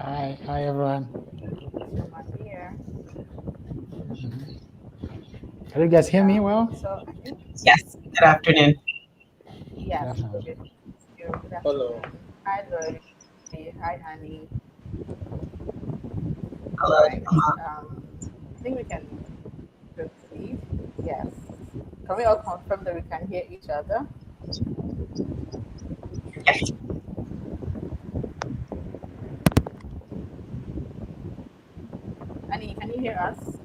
Hi everyone. My dear. Can you guys hear me well? So I think Yes, good afternoon. Good yes, afternoon. good. Good Hello. afternoon. Hi Lori. Hi Annie. All Hello. right. I think we can proceed. Yes. Can we all confirm that we can hear each other? Yes, Annie, can you hear us?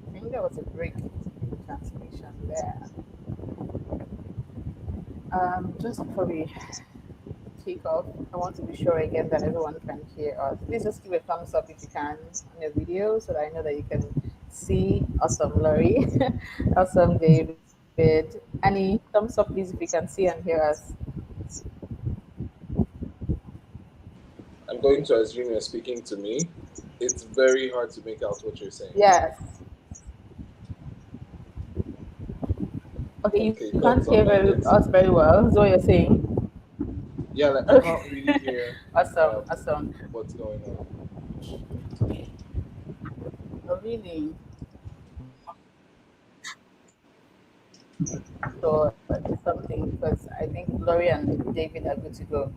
I think there was a break in the transmission there. Just before we kick off, I want to be sure again that everyone can hear us. Please just give a thumbs up if you can on your video so that I know that you can see awesome Laurie, awesome David. Any thumbs up please if you can see and hear us. I'm going to assume you're speaking to me. It's very hard to make out what you're saying. Yes. Okay, you Okay, can't cool. hear Sounds like it. us very well. Is what you're saying? Yeah, like I Okay. can't really hear Awesome, awesome. what's going on. Oh, really? So it's something because I think Laurie and David are good to go.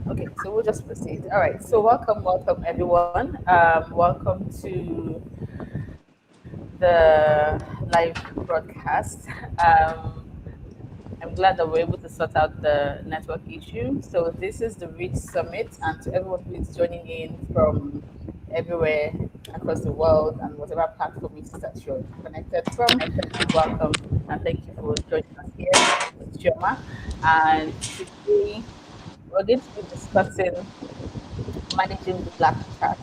Okay, so we'll just proceed. All right. So welcome everyone. Welcome to the live broadcast. I'm glad that we're able to sort out the network issue. So this is the REACH Summit, and to everyone who is joining in from everywhere across the world and whatever platform it is that you're connected from, welcome and thank you for joining us here. This is Chioma, and today we're going to be discussing managing black tax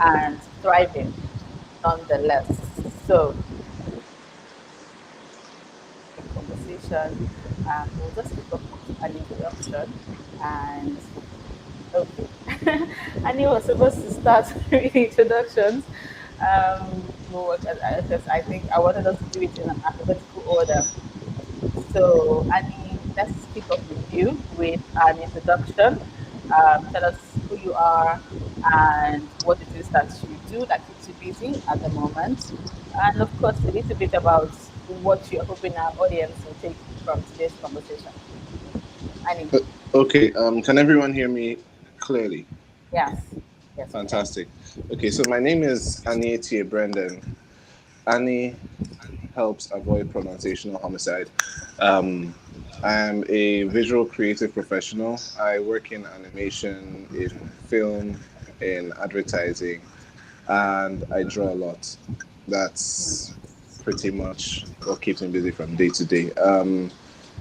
and thriving nonetheless. So conversation. We'll just kick off with an introduction. And okay, Annie was supposed to start with introductions. Because I think I wanted us to do it in an alphabetical order. So, Annie, let's kick off with you with an introduction. Tell us who you are and what it is that you do that keeps you busy at the moment. And of course, a little bit about what you're hoping our audience will take from today's conversation. Annie, Okay, can everyone hear me clearly? yes, yes, we can. Fantastic. Okay, so my name is Annie T. Brendan. Annie helps avoid pronunciational homicide. Um, I am a visual creative professional. I work in animation, in film, in advertising, and I draw a lot. That's pretty much what keeps me busy from day to day.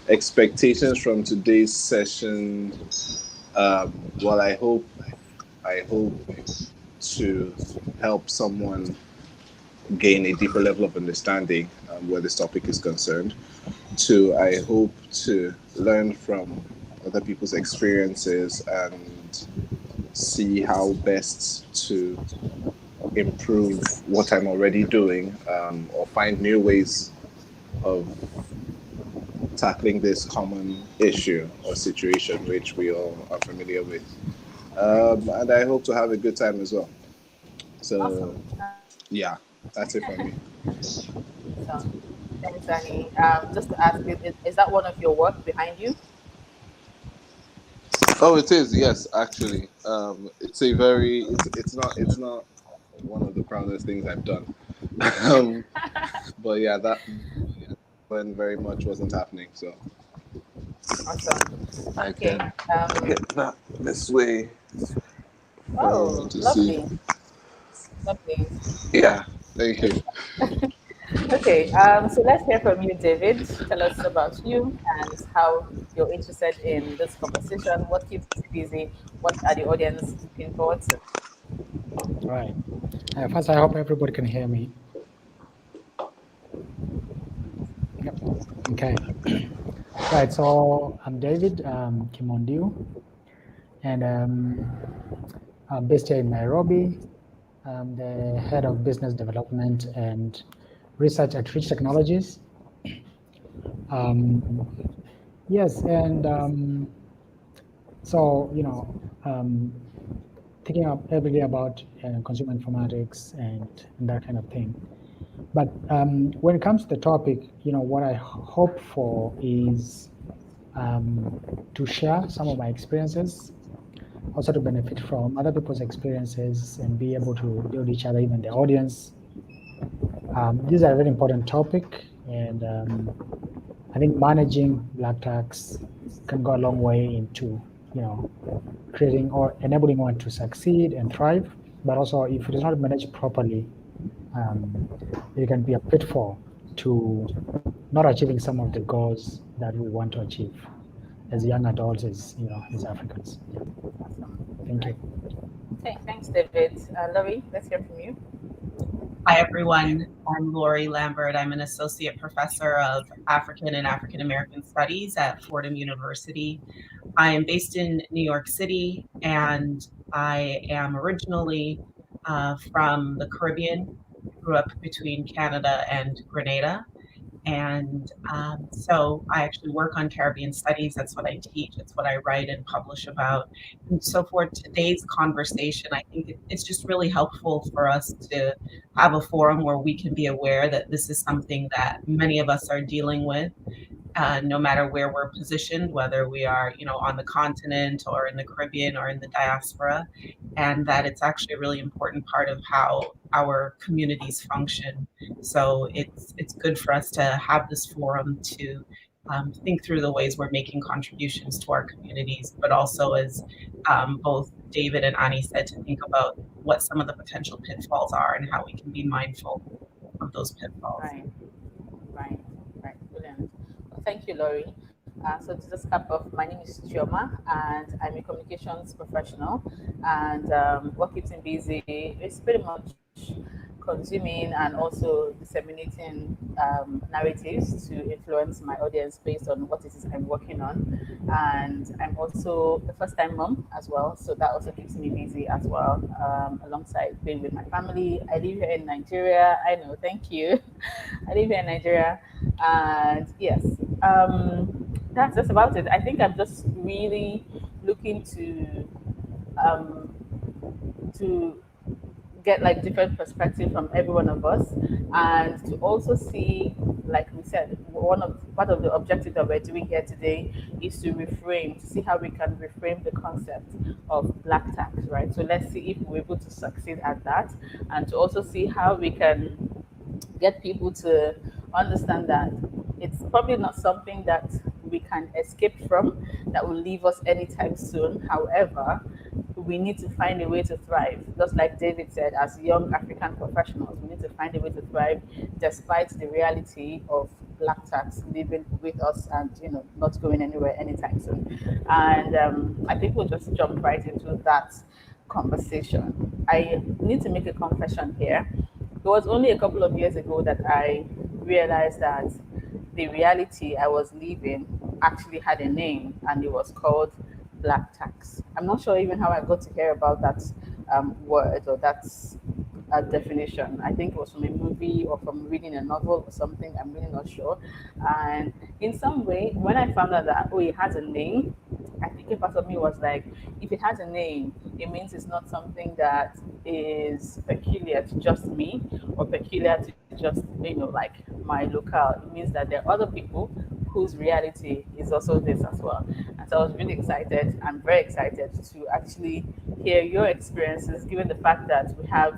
Expectations from today's session. Well, I hope to help someone gain a deeper level of understanding where this topic is concerned. Two, I hope to learn from other people's experiences and see how best to improve what I'm already doing, or find new ways of tackling this common issue or situation which we all are familiar with. And I hope to have a good time as well. So, Awesome. yeah, that's it from me. So, thanks, Annie. Just to ask you, is that one of your work behind you? Oh, it is. Yes, actually, it's a very. It's not one of the proudest things I've done. um, but yeah, that when very much wasn't happening. So Awesome. I Okay. can get that this way for everyone Oh, to see. lovely, lovely. Yeah, thank you. Okay, so let's hear from you, David. Tell us about you and how you're interested in this conversation. What keeps you busy? What are the audience looking forward to? Right. First, I hope everybody can hear me. Yep. Okay. Right. So I'm David Kimondiu, and I'm based here in Nairobi. I'm the head of business development and research at Rich Technologies. Yes, and so thinking up every day about consumer informatics and that kind of thing. But when it comes to the topic, what I hope for is to share some of my experiences, also to benefit from other people's experiences and be able to build each other, even the audience. These are a very important topic, and I think managing black tax can go a long way into creating or enabling one to succeed and thrive. But also, if it is not managed properly, it can be a pitfall to not achieving some of the goals that we want to achieve as young adults, as Africans. Yeah. Thank you. Okay, thanks, David. Laurie, let's hear from you. Hi, everyone. I'm Lori Lambert. I'm an associate professor of African and African American Studies at Fordham University. I am based in New York City, and I am originally from the Caribbean. Grew up between Canada and Grenada. And so I actually work on Caribbean studies. That's what I teach. It's what I write and publish about. And so for today's conversation, I think it's just really helpful for us to have a forum where we can be aware that this is something that many of us are dealing with. No matter where we're positioned, whether we are, on the continent or in the Caribbean or in the diaspora, and that it's actually a really important part of how our communities function. So it's good for us to have this forum to think through the ways we're making contributions to our communities, but also, as both David and Ani said, to think about what some of the potential pitfalls are and how we can be mindful of those pitfalls. Right. Brilliant. Well, thank you, Laurie. So to just cap off, my name is Chioma, and I'm a communications professional. And what keeps me busy is pretty much consuming and also disseminating narratives to influence my audience based on what it is I'm working on. And I'm also a first-time mom as well, so that also keeps me busy as well, alongside being with my family. I live here in Nigeria. I know, thank you. I live here in Nigeria, and yes, that's just about it. I think I'm just really looking to get like different perspective from every one of us, and to also see, like we said, part of the objective that we're doing here today is to reframe, to see how we can reframe the concept of black tax, right? So let's see if we're able to succeed at that, and to also see how we can get people to understand that it's probably not something that we can escape from, that will leave us anytime soon. However, we need to find a way to thrive. Just like David said, as young African professionals, we need to find a way to thrive despite the reality of black tax living with us and not going anywhere anytime soon. And I think we'll just jump right into that conversation. I need to make a confession here. It was only a couple of years ago that I realized that the reality I was living actually had a name, and it was called black tax. I'm not sure even how I got to hear about that word or that definition. I think it was from a movie or from reading a novel or something. I'm really not sure. And in some way, when I found out that, it has a name, I think a part of me was like, if it has a name, it means it's not something that is peculiar to just me or peculiar to just, like my locale. It means that there are other people whose reality is also this as well. And so I was really excited. I'm very excited to actually hear your experiences, given the fact that we have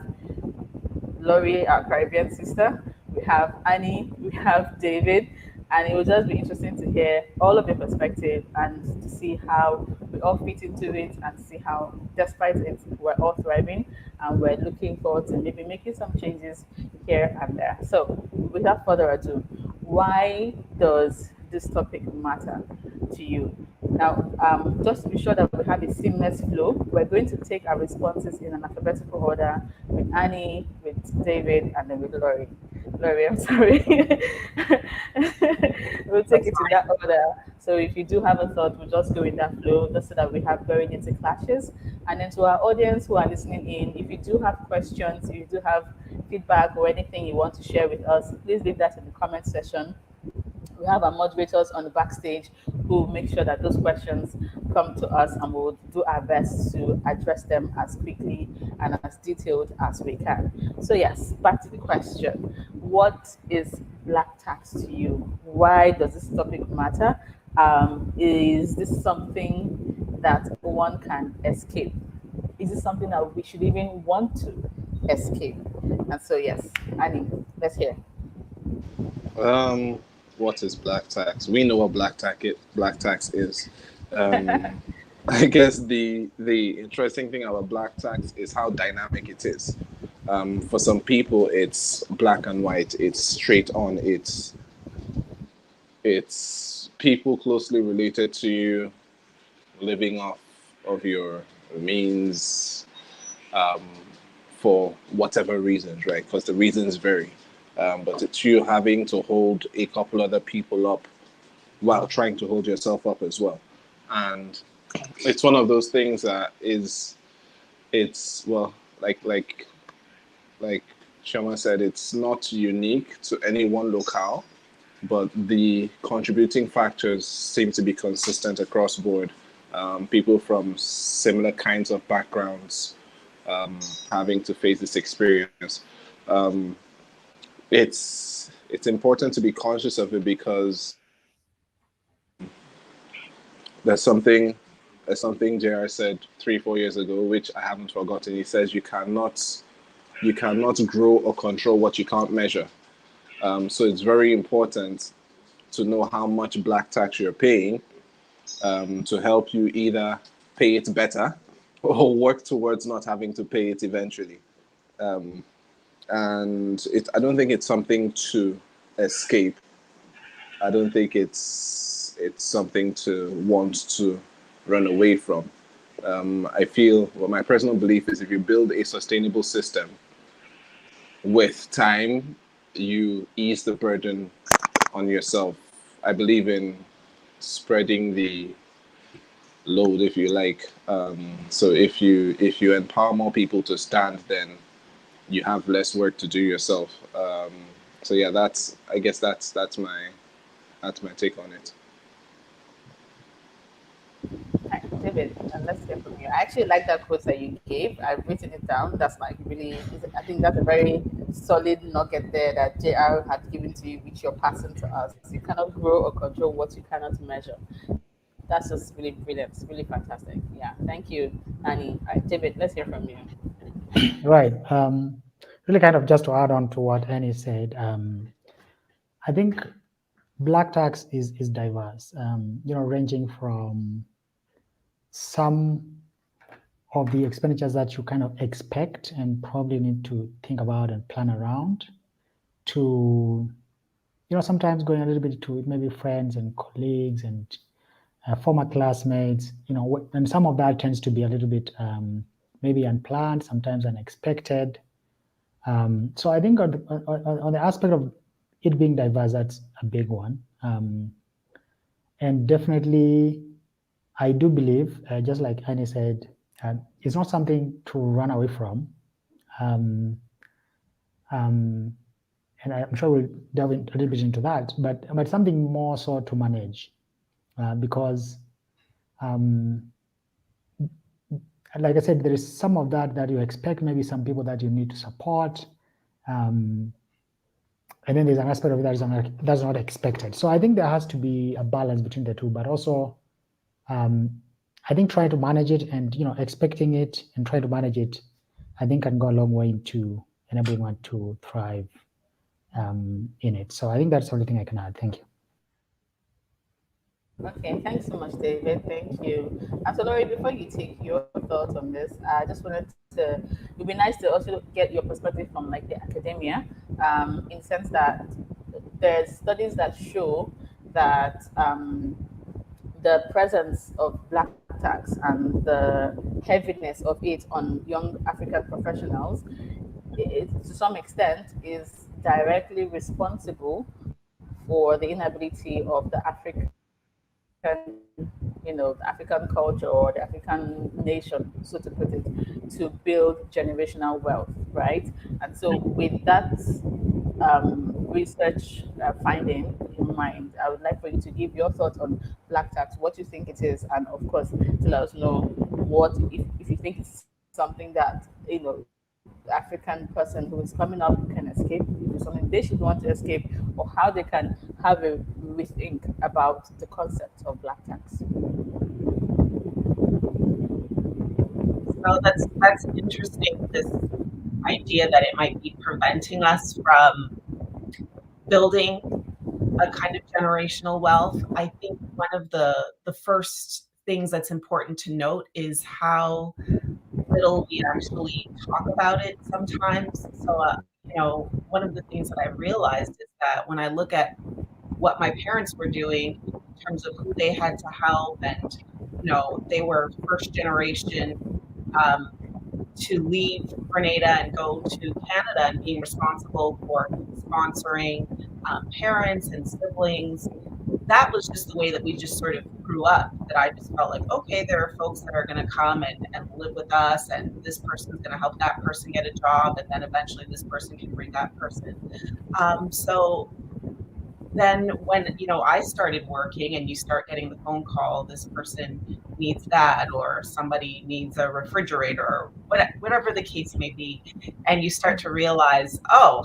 Laurie, our Caribbean sister, we have Annie, we have David, and it will just be interesting to hear all of your perspective and to see how we we all fit into it and see how, despite it, we're all thriving, and we're looking forward to maybe making some changes here and there. So, without further ado, why does this topic matter to you? Now, just to be sure that we have a seamless flow, we're going to take our responses in an alphabetical order with Annie, with David, and then with Laurie. Laurie, I'm sorry. We'll take it in that order. So if you do have a thought, we'll just go in that flow, just so that we have going into clashes. And then to our audience who are listening in, if you do have questions, if you do have feedback or anything you want to share with us, please leave that in the comment section. We have our moderators on the backstage who make sure that those questions come to us, and we'll do our best to address them as quickly and as detailed as we can. So yes, back to the question. What is black tax to you? Why does this topic matter? Is this something that one can escape? Is this something that we should even want to escape? And so yes, Annie, let's hear. What is black tax? We know what black tax is. I guess the interesting thing about black tax is how dynamic it is. For some people, it's black and white. It's straight on. It's people closely related to you living off of your means, for whatever reasons, right? Because the reasons vary. But it's you having to hold a couple other people up while trying to hold yourself up as well. And it's one of those things that it's well, like Shama said, it's not unique to any one locale, but the contributing factors seem to be consistent across board. People from similar kinds of backgrounds having to face this experience. It's important to be conscious of it, because there's something JR said 3-4 years ago, which I haven't forgotten. He says you cannot grow or control what you can't measure. So it's very important to know how much black tax you're paying, to help you either pay it better or work towards not having to pay it eventually. And I don't think it's something to escape. I don't think it's something to want to run away from. I feel, well, my personal belief is if you build a sustainable system, with time, you ease the burden on yourself. I believe in spreading the load, if you like. So if you empower more people to stand, then you have less work to do yourself. So yeah, I guess that's my take on it. Hi, David, and let's hear from you. I actually like that quote that you gave. I've written it down. That's like really, I think that's a very solid nugget there that JR had given to you, which you're passing to us. You cannot grow or control what you cannot measure. That's just really brilliant. It's really fantastic. Yeah, thank you, Annie. All right, David, let's hear from you. Right. Really kind of just to add on to what Annie said, I think black tax is diverse, ranging from some of the expenditures that you kind of expect and probably need to think about and plan around, to, sometimes going a little bit to maybe friends and colleagues and former classmates, and some of that tends to be a little bit maybe unplanned, sometimes unexpected. So I think on the aspect of it being diverse, that's a big one. And definitely, I do believe, just like Annie said, it's not something to run away from. And I'm sure we'll delve a little bit into that, but something more so to manage, because like I said, there is some of that you expect, maybe some people that you need to support. And then there's an aspect of it that's not expected. So I think there has to be a balance between the two, but also I think trying to manage it and, expecting it and trying to manage it, I think can go a long way into enabling one to thrive in it. So I think that's the only thing I can add. Thank you. Okay, thanks so much, David. Thank you. And so, Laurie, before you take your thoughts on this, I just wanted to, it'd be nice to also get your perspective from like the academia, in the sense that there's studies that show that the presence of black tax and the heaviness of it on young African professionals, to some extent, is directly responsible for the inability of the African African culture or the African nation, so to put it, to build generational wealth, right? And so, with that research finding in mind, I would like for you to give your thoughts on black tax, what you think it is, and of course, to let us know what, if you think it's something that the African person who is coming up can escape, if it's something they should want to escape, or how they can have a rethink about the concept of black tax. So that's interesting. This idea that it might be preventing us from building a kind of generational wealth. I think one of the first things that's important to note is how little we actually talk about it sometimes. So, one of the things that I realized is that when I look at what my parents were doing in terms of who they had to help, and they were first generation um, to leave Grenada and go to Canada and being responsible for sponsoring parents and siblings. That was just the way that we just sort of grew up, that I just felt like, okay, there are folks that are going to come and live with us, and this person's going to help that person get a job, and then eventually this person can bring that person. So then when I started working and you start getting the phone call, this person needs that, or somebody needs a refrigerator, or whatever the case may be, and you start to realize, oh,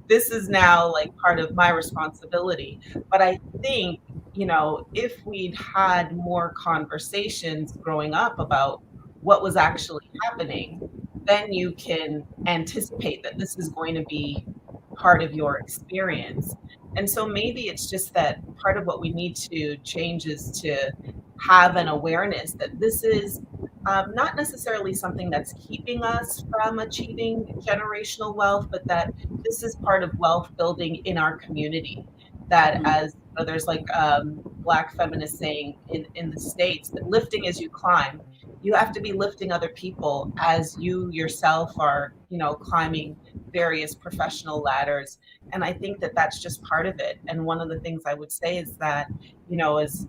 this is now like part of my responsibility. But I think if we'd had more conversations growing up about what was actually happening, then you can anticipate that this is going to be part of your experience. And so maybe it's just that part of what we need to change is to have an awareness that this is not necessarily something that's keeping us from achieving generational wealth, but that this is part of wealth building in our community. That as there's like Black feminists saying in the States, that lifting as you climb, you have to be lifting other people as you yourself are, climbing various professional ladders. And I think that that's just part of it. And one of the things I would say is that, as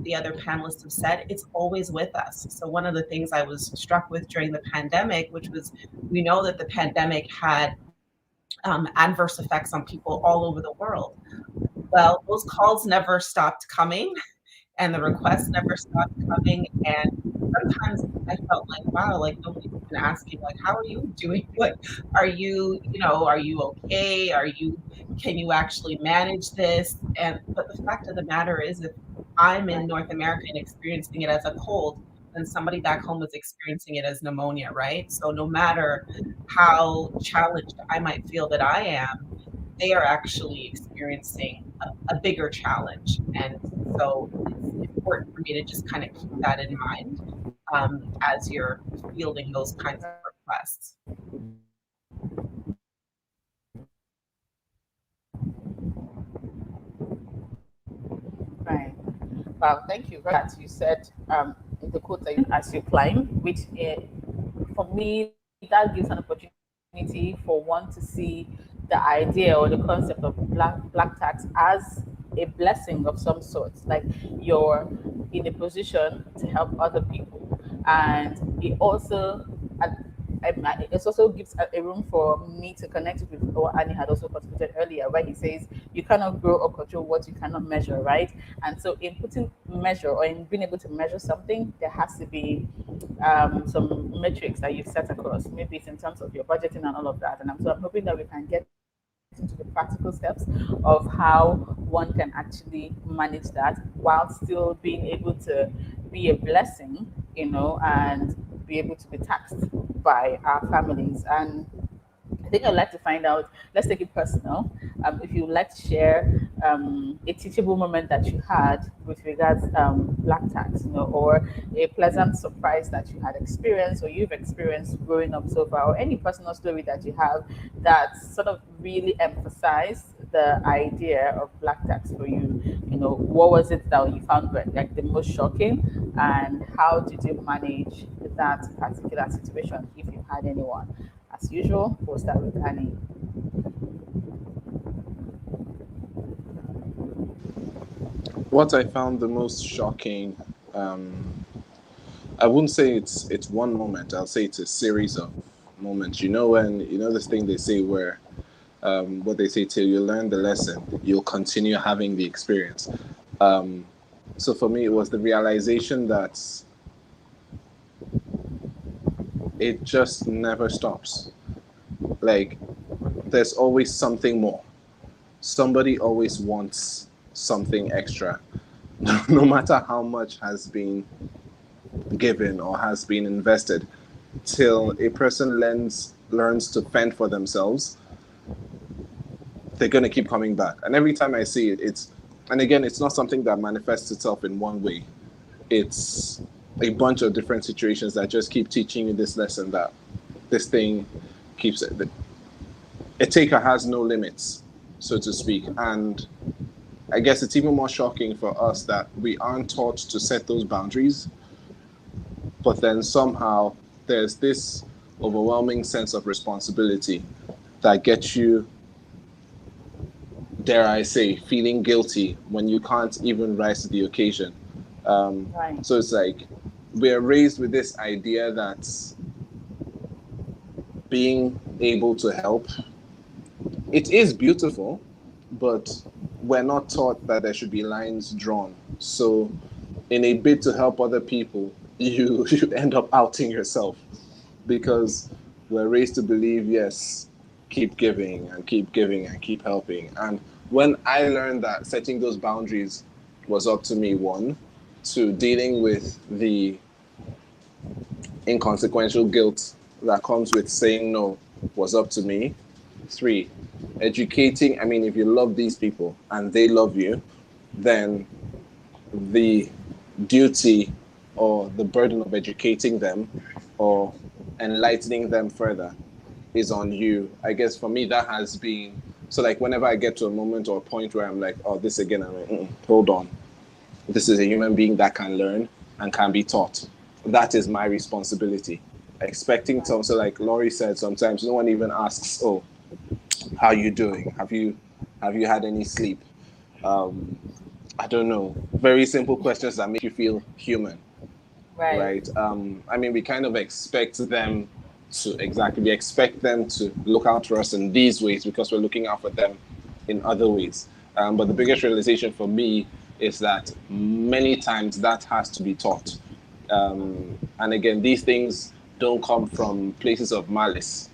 the other panelists have said, it's always with us. So one of the things I was struck with during the pandemic, which was, we know that the pandemic had adverse effects on people all over the world. Well, those calls never stopped coming, and the requests never stopped coming. And sometimes I felt like, wow, like nobody's been asking, like, how are you doing? Like, are you okay? Can you actually manage this? But the fact of the matter is, if I'm in North America and experiencing it as a cold, then somebody back home is experiencing it as pneumonia, right? So no matter how challenged I might feel that I am, they are actually experiencing a bigger challenge. And so it's important for me to just kind of keep that in mind as you're fielding those kinds of requests. Right. Wow, thank you. That you said in the quote that you, as you climb, which for me that gives an opportunity for one to see the idea or the concept of black tax as a blessing of some sort. Like, you're in a position to help other people, and it also it also gives a room for me to connect with what Annie had also contributed earlier, where he says you cannot grow or control what you cannot measure, right? And so, in putting measure, or in being able to measure something, there has to be some metrics that you've set across. Maybe it's in terms of your budgeting and all of that. And so I'm hoping that we can get into the practical steps of how one can actually manage that while still being able to be a blessing, and be able to be taxed by our families. And I think I'd like to find out, let's take it personal. If you'd like to share a teachable moment that you had with regards black tax, or a pleasant surprise that you had experienced or you've experienced growing up so far, or any personal story that you have that sort of really emphasized the idea of black tax for you. What was it that you found like the most shocking, and how did you manage that particular situation if you had anyone? As usual, we'll start with Annie. What I found the most shocking, I wouldn't say it's one moment. I'll say it's a series of moments. When this thing they say where what they say, till you learn the lesson, you'll continue having the experience. So for me, it was the realization that it just never stops. Like, there's always something more. Somebody always wants something extra, no matter how much has been given or has been invested. Till a person learns to fend for themselves, they're going to keep coming back. And every time I see it, and again, it's not something that manifests itself in one way. It's a bunch of different situations that just keep teaching you this lesson, that this thing keeps it. A taker has no limits, so to speak. And I guess it's even more shocking for us that we aren't taught to set those boundaries, but then somehow there's this overwhelming sense of responsibility that gets you, dare I say, feeling guilty when you can't even rise to the occasion. Right. So it's like we're raised with this idea that being able to help, it is beautiful, but we're not taught that there should be lines drawn. So in a bid to help other people, you end up outing yourself, because we're raised to believe, yes, keep giving and keep giving and keep helping. And when I learned that setting those boundaries was up to me, one, to dealing with the inconsequential guilt that comes with saying no was up to me. 3, educating. I mean, if you love these people and they love you, then the duty or the burden of educating them or enlightening them further is on you. I guess for me, that has been, so like whenever I get to a moment or a point where I'm like, oh, this again, I'm like, hold on. This is a human being that can learn and can be taught. That is my responsibility. Expecting to, so like Laurie said, sometimes no one even asks, oh, how you doing? Have you had any sleep? I don't know. Very simple questions that make you feel human. Right. I mean, we kind of expect them we expect them to look out for us in these ways because we're looking out for them in other ways. But the biggest realization for me is that many times that has to be taught. And again, these things don't come from places of malice.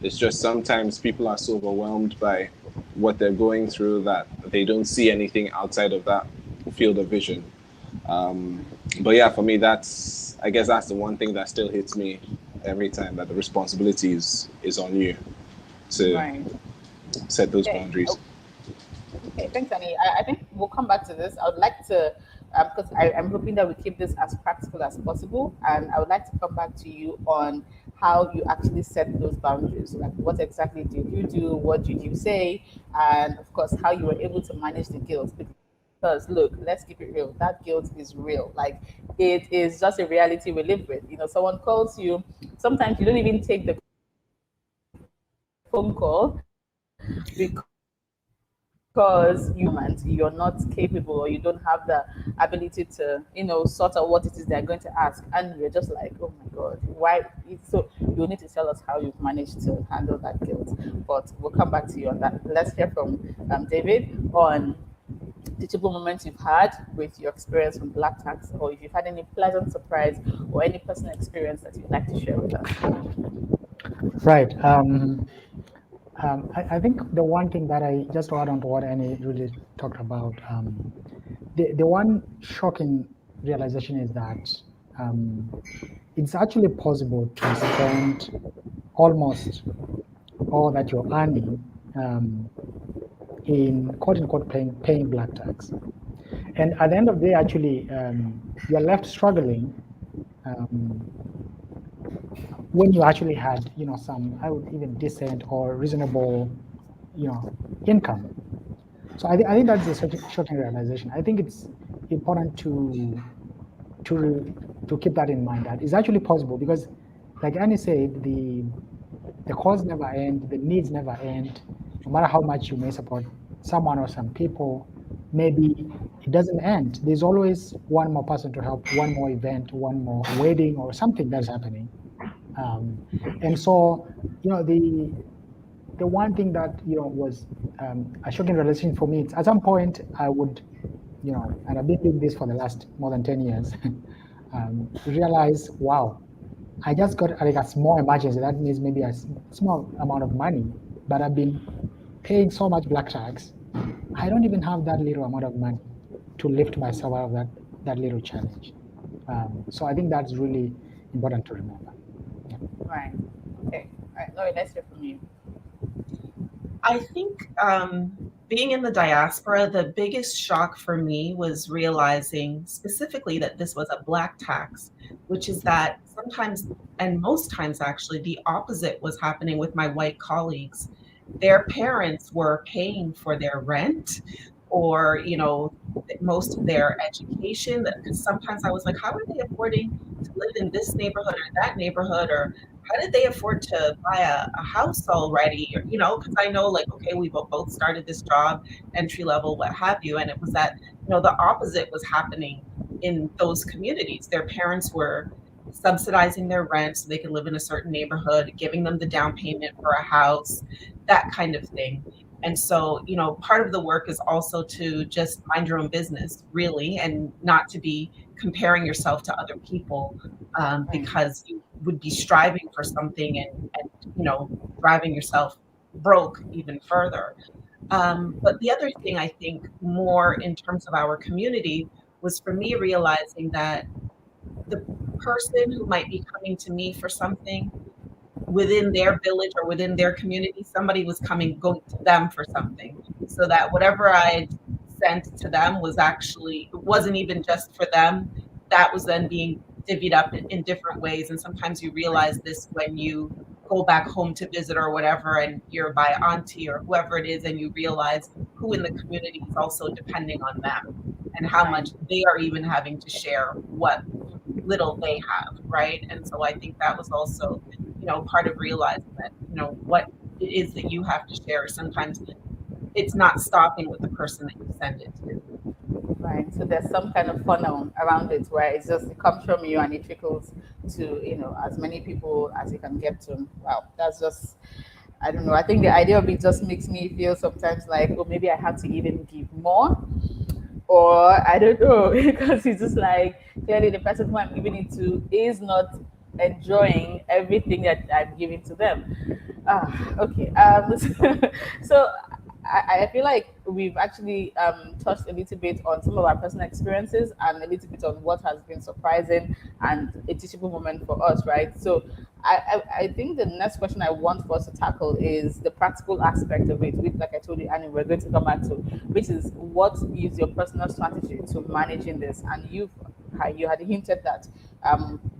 It's just sometimes people are so overwhelmed by what they're going through that they don't see anything outside of that field of vision. But yeah, for me, I guess that's the one thing that still hits me every time, that the responsibility is on you to set those boundaries. Okay, thanks, Annie. I think we'll come back to this. I would like to, because I'm hoping that we keep this as practical as possible, and I would like to come back to you on how you actually set those boundaries. Like, what exactly did you do? What did you say? And of course, how you were able to manage the guilt. Because look, let's keep it real. That guilt is real. Like, it is just a reality we live with. Someone calls you. Sometimes you don't even take the phone call because you're not capable, or you don't have the ability to, sort out what it is they're going to ask, and you're just like, oh my god, why? So you need to tell us how you've managed to handle that guilt. But we'll come back to you on that. Let's hear from David on teachable moments you've had with your experience from black tax, or if you've had any pleasant surprise or any personal experience that you'd like to share with us. Right. I think the one thing that I just to add on to what Annie really talked about, the one shocking realization is that it's actually possible to spend almost all that you're earning in quote unquote paying black tax. And at the end of the day, actually, you're left struggling when you actually had, some, I would even decent or reasonable, income. So I think that's a shocking realization. I think it's important to keep that in mind, that it's actually possible, because like Annie said, the calls never end, the needs never end. No matter how much you may support someone or some people, maybe it doesn't end. There's always one more person to help, one more event, one more wedding or something that's happening. And so, the one thing that was a shocking realization for me, at some point I would, and I've been doing this for the last more than 10 years, realize, wow, I just got like a small emergency. That means maybe a small amount of money, but I've been paying so much black tax. I don't even have that little amount of money to lift myself out of that little challenge. So I think that's really important to remember. Yeah. Right. Okay. All right. Laurie, let's hear from you. I think being in the diaspora, the biggest shock for me was realizing specifically that this was a black tax, which is that sometimes, and most times actually, the opposite was happening with my white colleagues. Their parents were paying for their rent or, most of their education. Because sometimes I was like, how are they affording to live in this neighborhood or that neighborhood, or how did they afford to buy a house already? Or, because I know, like, okay, we both started this job, entry level, what have you. And it was that, the opposite was happening in those communities. Their parents were subsidizing their rent so they could live in a certain neighborhood, giving them the down payment for a house, that kind of thing. And so, part of the work is also to just mind your own business, really, and not to be comparing yourself to other people, because you would be striving for something and driving yourself broke even further. But the other thing I think more in terms of our community was for me realizing that the person who might be coming to me for something within their village or within their community, somebody was going to them for something, so that whatever I sent to them wasn't even just for them. That was then being divvied up in different ways. And sometimes you realize this when you go back home to visit or whatever, and you're by auntie or whoever it is, and you realize who in the community is also depending on them and how much they are even having to share what little they have, right? And so I think that was also part of realizing that, what it is that you have to share. Sometimes it's not stopping with the person that you send it to. Right. So there's some kind of funnel around it where it comes from you and it trickles to, as many people as you can get to. Wow. That's just, I don't know. I think the idea of it just makes me feel sometimes like, oh, maybe I have to even give more. Or I don't know, because it's just like, clearly the person who I'm giving it to is not enjoying everything that I'm giving to them. Okay. So I feel like we've actually touched a little bit on some of our personal experiences and a little bit on what has been surprising and a teachable moment for us, right? So I think the next question I want for us to tackle is the practical aspect of it, which, like I told you, Annie, we're going to come back to, which is what is your personal strategy to managing this? And you had hinted that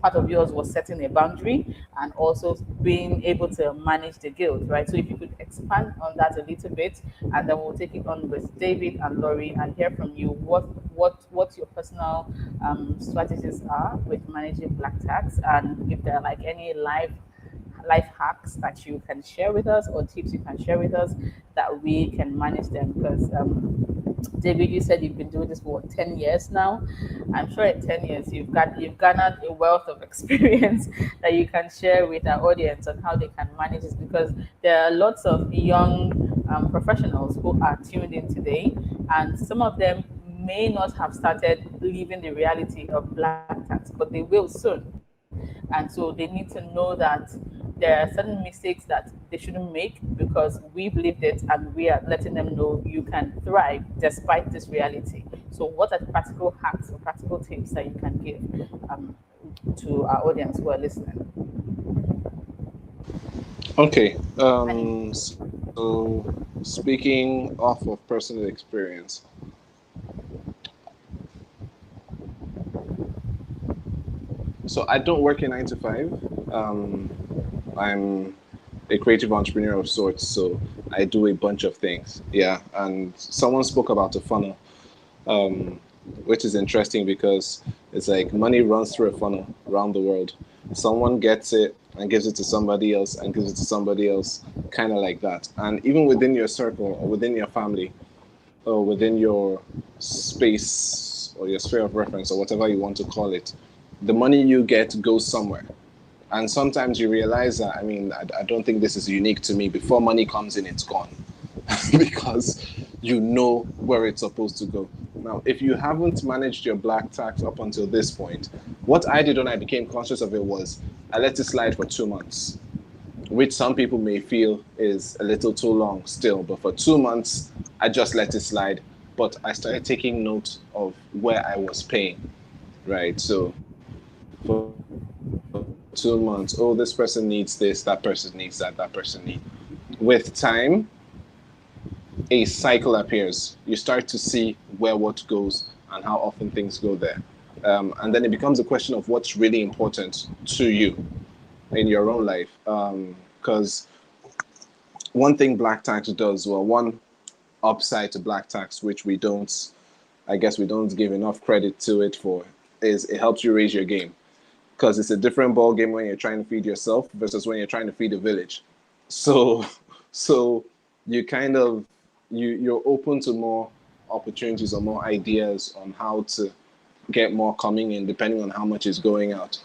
part of yours was setting a boundary and also being able to manage the guilt, right? So if you could expand on that a little bit, and then we'll take it on with David and Laurie and hear from you what your personal strategies are with managing black tax, and if there are like any life hacks that you can share with us or tips you can share with us that we can manage them. Because David, you said you've been doing this for 10 years now. I'm sure in 10 years you've garnered a wealth of experience that you can share with our audience on how they can manage this, because there are lots of young professionals who are tuned in today, and some of them may not have started living the reality of black tax, but they will soon. And so they need to know that there are certain mistakes that they shouldn't make, because we've lived it and we are letting them know you can thrive despite this reality. So what are practical hacks or practical tips that you can give to our audience who are listening? Okay. So speaking off of personal experience, so I don't work in 9 to 5. I'm a creative entrepreneur of sorts, so I do a bunch of things. Yeah, and someone spoke about a funnel, um, which is interesting because it's like money runs through a funnel around the world. Someone gets it and gives it to somebody else and gives it to somebody else, kind of like that. And even within your circle or within your family or within your space or your sphere of reference or whatever you want to call it, the money you get goes somewhere. And sometimes you realize that, I mean, I don't think this is unique to me. Before money comes in, it's gone because you know where it's supposed to go. Now, if you haven't managed your black tax up until this point, what I did when I became conscious of it was I let it slide for 2 months, which some people may feel is a little too long still. But for 2 months, I just let it slide. But I started taking note of where I was paying, right? So for 2 months, oh, this person needs this, that person needs that, that person needs. With time, a cycle appears. You start to see where what goes and how often things go there. And then it becomes a question of what's really important to you in your own life. Because one thing black tax does, well, one upside to black tax, which I guess we don't give enough credit to it for, is it helps you raise your game. Because it's a different ball game when you're trying to feed yourself versus when you're trying to feed a village. So, so you kind of you're open to more opportunities or more ideas on how to get more coming in, depending on how much is going out.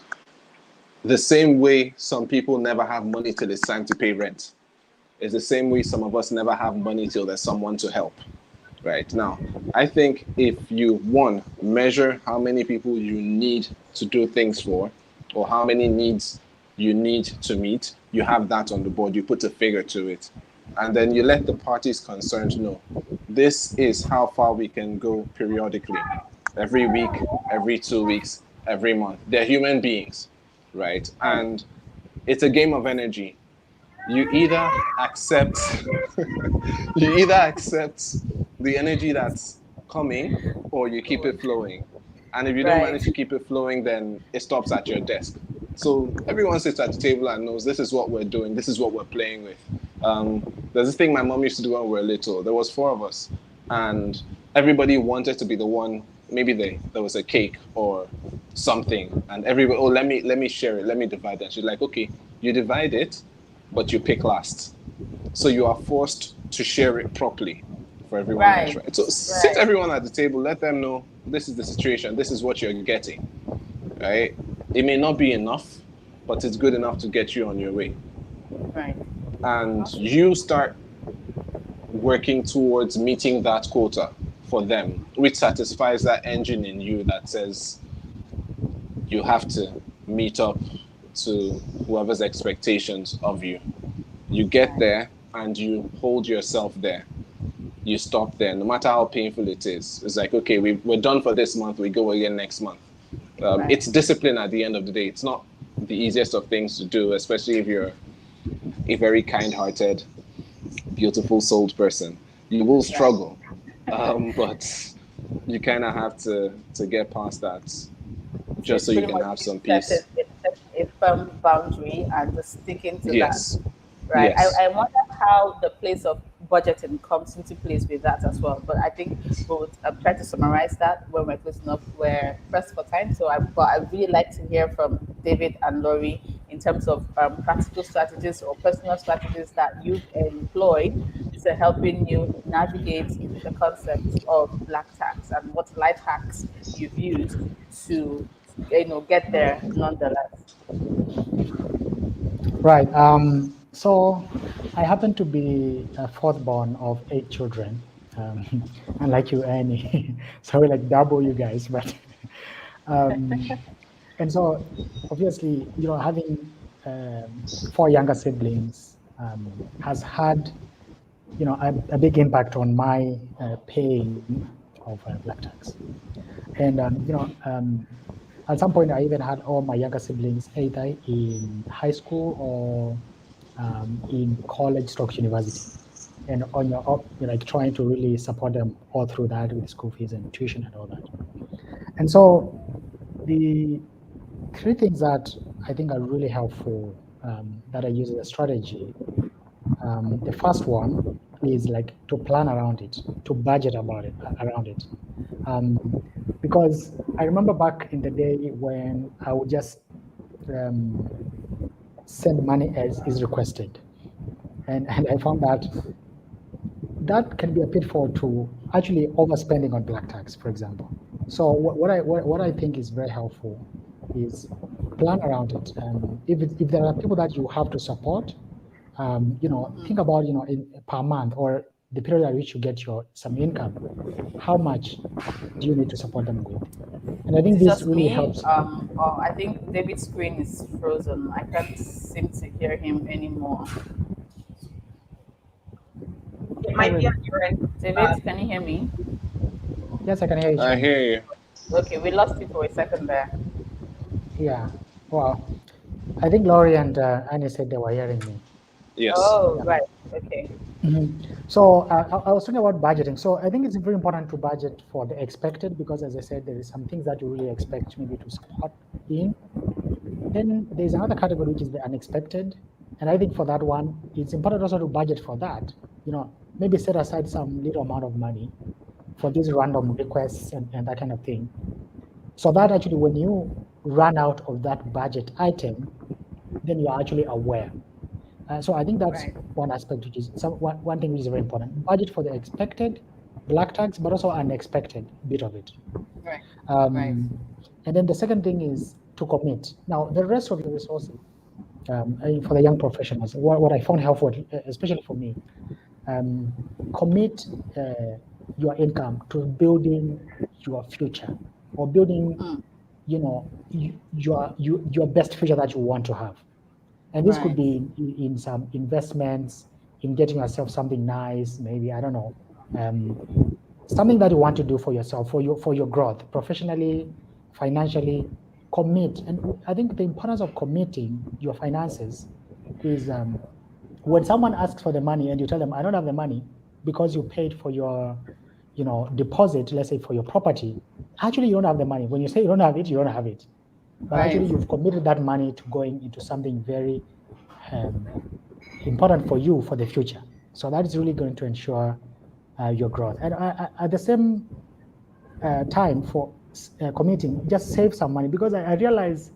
The same way some people never have money till it's time to pay rent. It's the same way some of us never have money till there's someone to help. Right now, I think if you measure how many people you need to do things for, or how many needs you need to meet, you have that on the board, you put a figure to it. And then you let the parties concerned know this is how far we can go periodically. Every week, every 2 weeks, every month. They're human beings, right? And it's a game of energy. You either accept the energy that's coming or you keep it flowing. And if you don't manage to keep it flowing, then it stops at your desk. So everyone sits at the table and knows this is what we're doing, this is what we're playing with. There's this thing my mom used to do when we were little. There was 4 of us, and everybody wanted to be the one. Maybe there was a cake or something, and everybody, oh, let me share it, let me divide it. She's like, okay, you divide it, but you pick last. So you are forced to share it properly for everyone else, right? So sit everyone at the table, let them know this is the situation, this is what you're getting, right? It may not be enough, but it's good enough to get you on your way. Right. And you start working towards meeting that quota for them, which satisfies that engine in you that says you have to meet up to whoever's expectations of you. You get there and you hold yourself there. You stop there, no matter how painful it is. It's like, okay, we're done for this month, we go again next month. It's discipline at the end of the day. It's not the easiest of things to do, especially if you're a very kind-hearted, beautiful-souled person. You will struggle, but you kind of have to get past that just so you can have some peace. A firm boundary and just sticking to that. Right. Yes. I wonder how the place of budgeting comes into place with that as well. But I think we'll try to summarize that when we're close enough. We're pressed for time. So I'd really like to hear from David and Laurie in terms of practical strategies or personal strategies that you've employed to helping you navigate the concept of black tax and what life hacks you've used to get there nonetheless. Right. So I happen to be a 4th born of 8 children, unlike you, Annie. So we like double you guys, but and so obviously, having 4 younger siblings has had, a big impact on my paying of black tax. And at some point, I even had all my younger siblings either in high school or in college stroke university, and on your up, you're like trying to really support them all through that with school fees and tuition and all that. And so the three things that I think are really helpful that I use as a strategy. The first one is like to plan around it, to budget about it around it, because I remember back in the day when I would just send money as is requested, and I found that can be a pitfall to actually overspending on black tax, for example. So what I think is very helpful is plan around it. If there are people that you have to support, think about per month or the period at which you get some income, how much do you need to support them with? And I think Is it this just really me? helps. I think David's screen is frozen. I can't seem to hear him anymore. It might be on your end. David, can you hear me? Yes, I can hear you. I Sean. hear you. Okay, we lost you for a second there. Yeah. Well, I think Laurie and Annie said they were hearing me. Yes. Oh, right. Okay. So I was talking about budgeting. So I think it's very important to budget for the expected, because as I said, there is some things that you really expect maybe to support in. Then there's another category, which is the unexpected. And I think for that one, it's important also to budget for that. Maybe set aside some little amount of money for these random requests and that kind of thing. So that actually when you run out of that budget item, then you're actually aware. So I think that's Right. one aspect, which is one thing which is very important. Budget for the expected, black tax, but also unexpected bit of it. Right. Right. And then the second thing is to commit. Now, the rest of the resources, for the young professionals, what I found helpful, especially for me, commit your income to building your future or building, your best future that you want to have. And this could be in some investments, in getting yourself something nice, maybe, I don't know, something that you want to do for yourself, for your growth, professionally, financially. Commit. And I think the importance of committing your finances is when someone asks for the money and you tell them, I don't have the money, because you paid for your deposit, let's say for your property, actually you don't have the money. When you say you don't have it, you don't have it. But actually you've committed that money to going into something very important for you for the future. So that is really going to ensure your growth. And at the same time for committing, just save some money, because I realize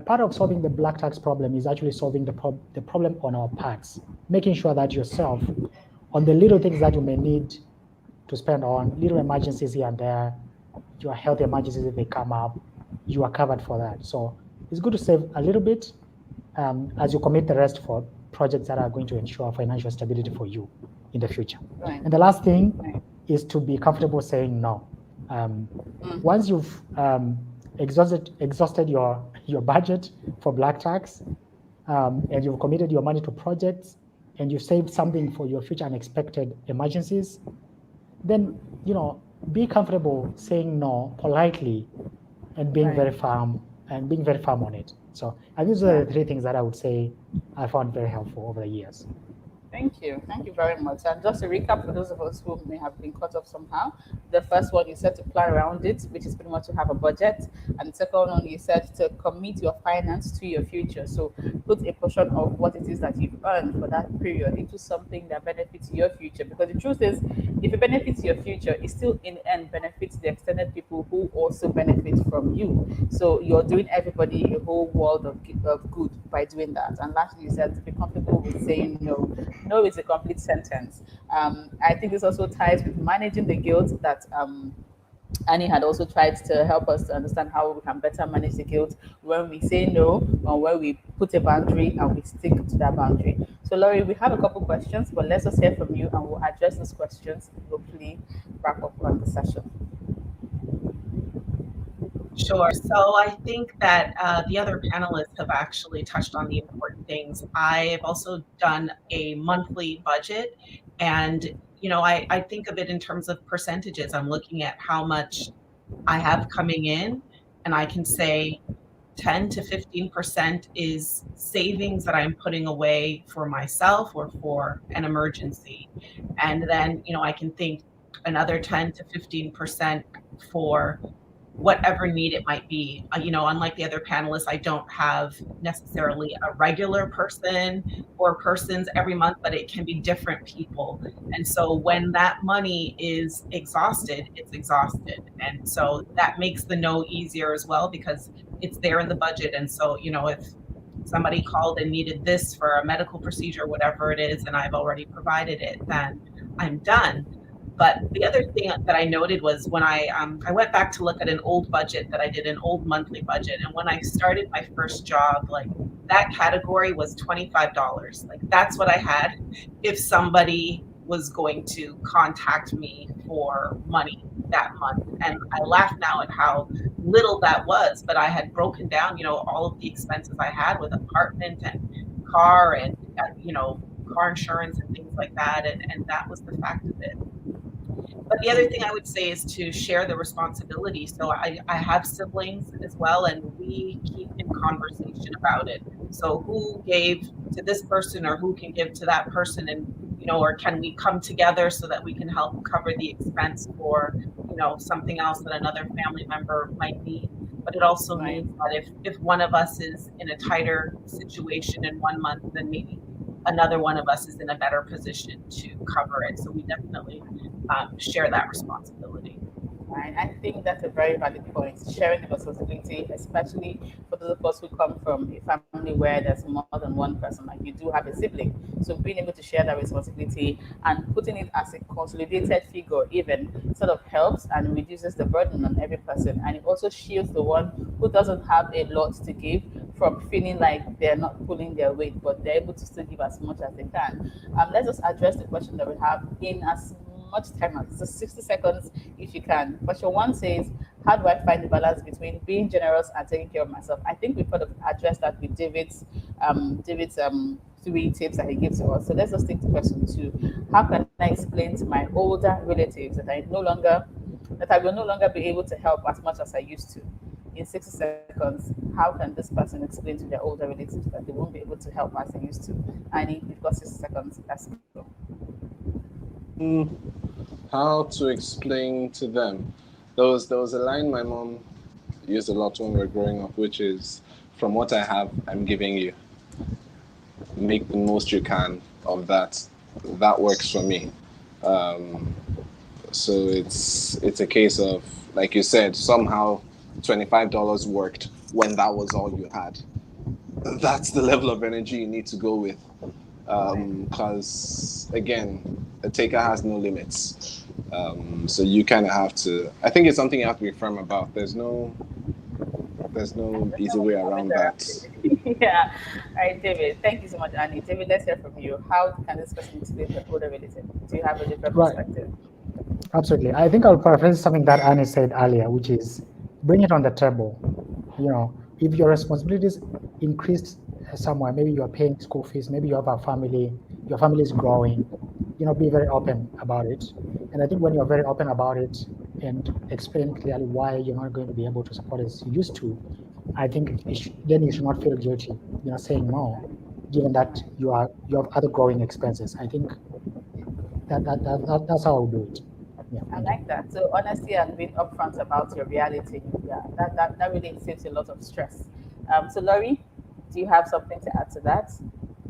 part of solving the black tax problem is actually solving the problem on our parts, making sure that yourself, on the little things that you may need to spend on, little emergencies here and there, your health emergencies if they come up, you are covered for that. So it's good to save a little bit as you commit the rest for projects that are going to ensure financial stability for you in the future. Right. And the last thing is to be comfortable saying no. Once you've exhausted your budget for black tax, and you've committed your money to projects, and you've saved something for your future unexpected emergencies, then be comfortable saying no politely and being very firm on it. So these are the three things that I would say I found very helpful over the years. Thank you very much. And just to recap for those of us who may have been caught up somehow, the first one you said to plan around it, which is pretty much to have a budget, and the second one you said to commit your finance to your future. So put a portion of what it is that you've earned for that period into something that benefits your future. Because the truth is, if it benefits your future, it still in the end benefits the extended people who also benefit from you. So you're doing everybody a whole world of good by doing that. And lastly, you said to be comfortable with saying no. No is a complete sentence. I think this also ties with managing the guilt that Annie had also tried to help us to understand how we can better manage the guilt when we say no or when we put a boundary and we stick to that boundary. So, Laurie, we have a couple questions, but let's just hear from you and we'll address those questions and hopefully wrap up on the session. Sure. So I think that the other panelists have actually touched on the important things. I have also done a monthly budget, and I think of it in terms of percentages. I'm looking at how much I have coming in, and I can say 10 to 15% is savings that I'm putting away for myself or for an emergency. And then, I can think another 10 to 15% for whatever need it might be. Unlike the other panelists, I don't have necessarily a regular person or persons every month, but it can be different people. And so when that money is exhausted, it's exhausted. And so that makes the no easier as well, because it's there in the budget. And so, if somebody called and needed this for a medical procedure, whatever it is, and I've already provided it, then I'm done. But the other thing that I noted was when I went back to look at an old budget that I did, an old monthly budget. And when I started my first job, like that category was $25. Like that's what I had if somebody was going to contact me for money that month. And I laugh now at how little that was, but I had broken down, all of the expenses I had with apartment and car and, car insurance and things like that. And that was the fact of it. But the other thing I would say is to share the responsibility. So I have siblings as well, and we keep in conversation about it. So who gave to this person or who can give to that person, and or can we come together so that we can help cover the expense for something else that another family member might need. But it also means that if one of us is in a tighter situation in 1 month, then maybe another one of us is in a better position to cover it. So we definitely share that responsibility. Right. I think that's a very valid point. Sharing the responsibility, especially for those of us who come from a family where there's more than one person, like you do have a sibling. So being able to share that responsibility and putting it as a consolidated figure even sort of helps and reduces the burden on every person. And it also shields the one who doesn't have a lot to give from feeling like they're not pulling their weight, but they're able to still give as much as they can. Let's just address the question that we have in as much time as 60 seconds if you can. Question one says, how do I find the balance between being generous and taking care of myself? I think we've kind of addressed that with David's 3 tips that he gives to us. So let's just take to question 2. How can I explain to my older relatives that I will no longer be able to help as much as I used to? In 60 seconds, how can this person explain to their older relatives that they won't be able to help as they used to? Annie, you've got 60 seconds. Let's go. How to explain to them? There was a line my mom used a lot when we were growing up, which is, from what I have, I'm giving you. Make the most you can of that. That works for me. So it's a case of, like you said, somehow $25 worked when that was all you had. That's the level of energy you need to go with. Because, again, a taker has no limits. So you kind of have to, I think it's something you have to be firm about. There's no easy way around that. Yeah. All right, David. Thank you so much, Annie. David, let's hear from you. How can this person explain the older relative? Do you have a different perspective? Absolutely. I think I'll paraphrase something that Annie said earlier, which is bring it on the table. If your responsibilities increased somewhere, maybe you're paying school fees, maybe you have a family, your family is growing, be very open about it. And I think when you're very open about it and explain clearly why you're not going to be able to support as you used to, I think then you should not feel guilty, saying no, given that you have other growing expenses. I think that's how I would do it. Yeah. I like that. So honesty and being upfront about your reality. Yeah, that really saves a lot of stress. So Laurie, do you have something to add to that?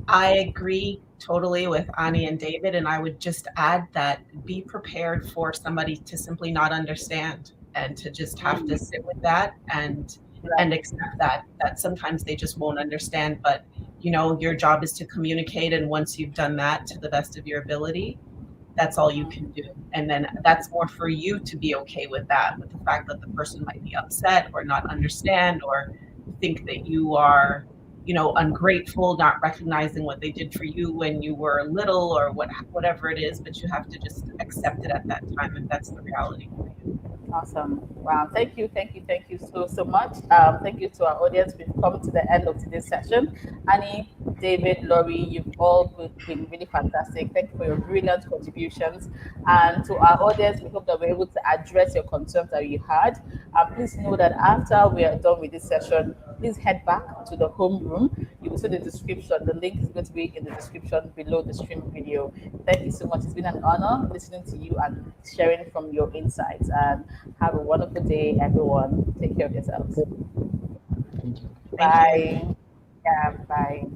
I agree totally with Annie and David, and I would just add that be prepared for somebody to simply not understand and to just have to sit with that and accept that sometimes they just won't understand. But your job is to communicate, and once you've done that to the best of your ability, that's all you can do. And then that's more for you to be okay with that, with the fact that the person might be upset or not understand or think that you are ungrateful, not recognizing what they did for you when you were little or whatever it is, but you have to just accept it at that time if that's the reality for you. Awesome. Wow. Thank you so much. Thank you to our audience. We've come to the end of today's session. Annie, David, Laurie, you've all been really fantastic. Thank you for your brilliant contributions. And to our audience, we hope that we're able to address your concerns that you had. Please know that after we are done with this session, please head back to the home room. You will see the description. The link is going to be in the description below the stream video. Thank you so much. It's been an honor listening to you and sharing from your insights. And have a wonderful day, everyone. Take care of yourselves. Thank you. Thank you. Bye. Yeah, bye.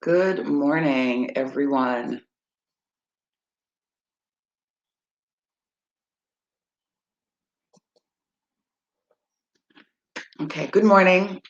Good morning, everyone. Okay, good morning,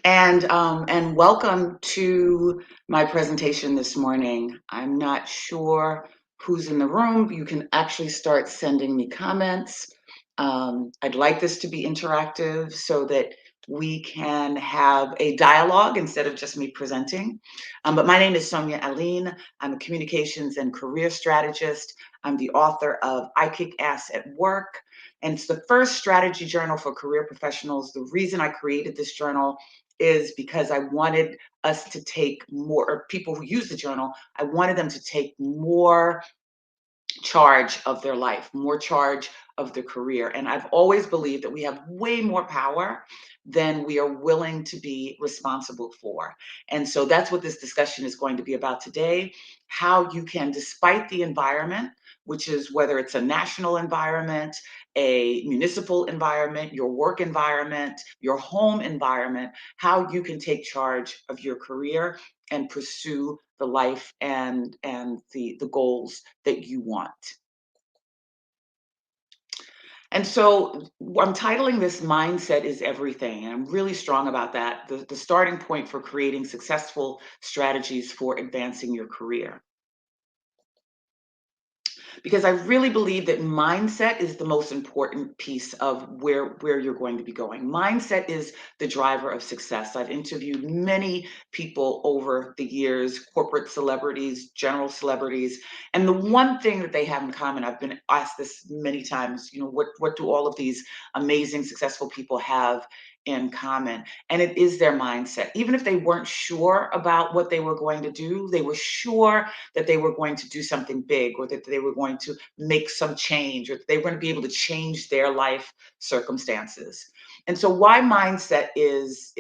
and welcome to my presentation this morning. I'm not sure who's in the room. You can actually start sending me comments. I'd like this to be interactive so that we can have a dialogue instead of just me presenting. But my name is Sonia Aline. I'm a communications and career strategist. I'm the author of I Kick Ass at Work, and it's the first strategy journal for career professionals. The reason I created this journal is because I wanted us to take more, or people who use the journal, I wanted them to take more charge of their life, more charge of their career. And I've always believed that we have way more power than we are willing to be responsible for. And so that's what this discussion is going to be about today, how you can, despite the environment, which is whether it's a national environment, a municipal environment, your work environment, your home environment, how you can take charge of your career and pursue the life and the goals that you want. And so I'm titling this Mindset is Everything, and I'm really strong about that, the starting point for creating successful strategies for advancing your career. Because I really believe that mindset is the most important piece of where you're going to be going. Mindset is the driver of success. I've interviewed many people over the years, corporate celebrities, general celebrities, and the one thing that they have in common, I've been asked this many times, what do all of these amazing, successful people have in common? And it is their mindset. Even if they weren't sure about what they were going to do, they were sure that they were going to do something big, or that they were going to make some change, or that they were going to be able to change their life circumstances. And so why mindset is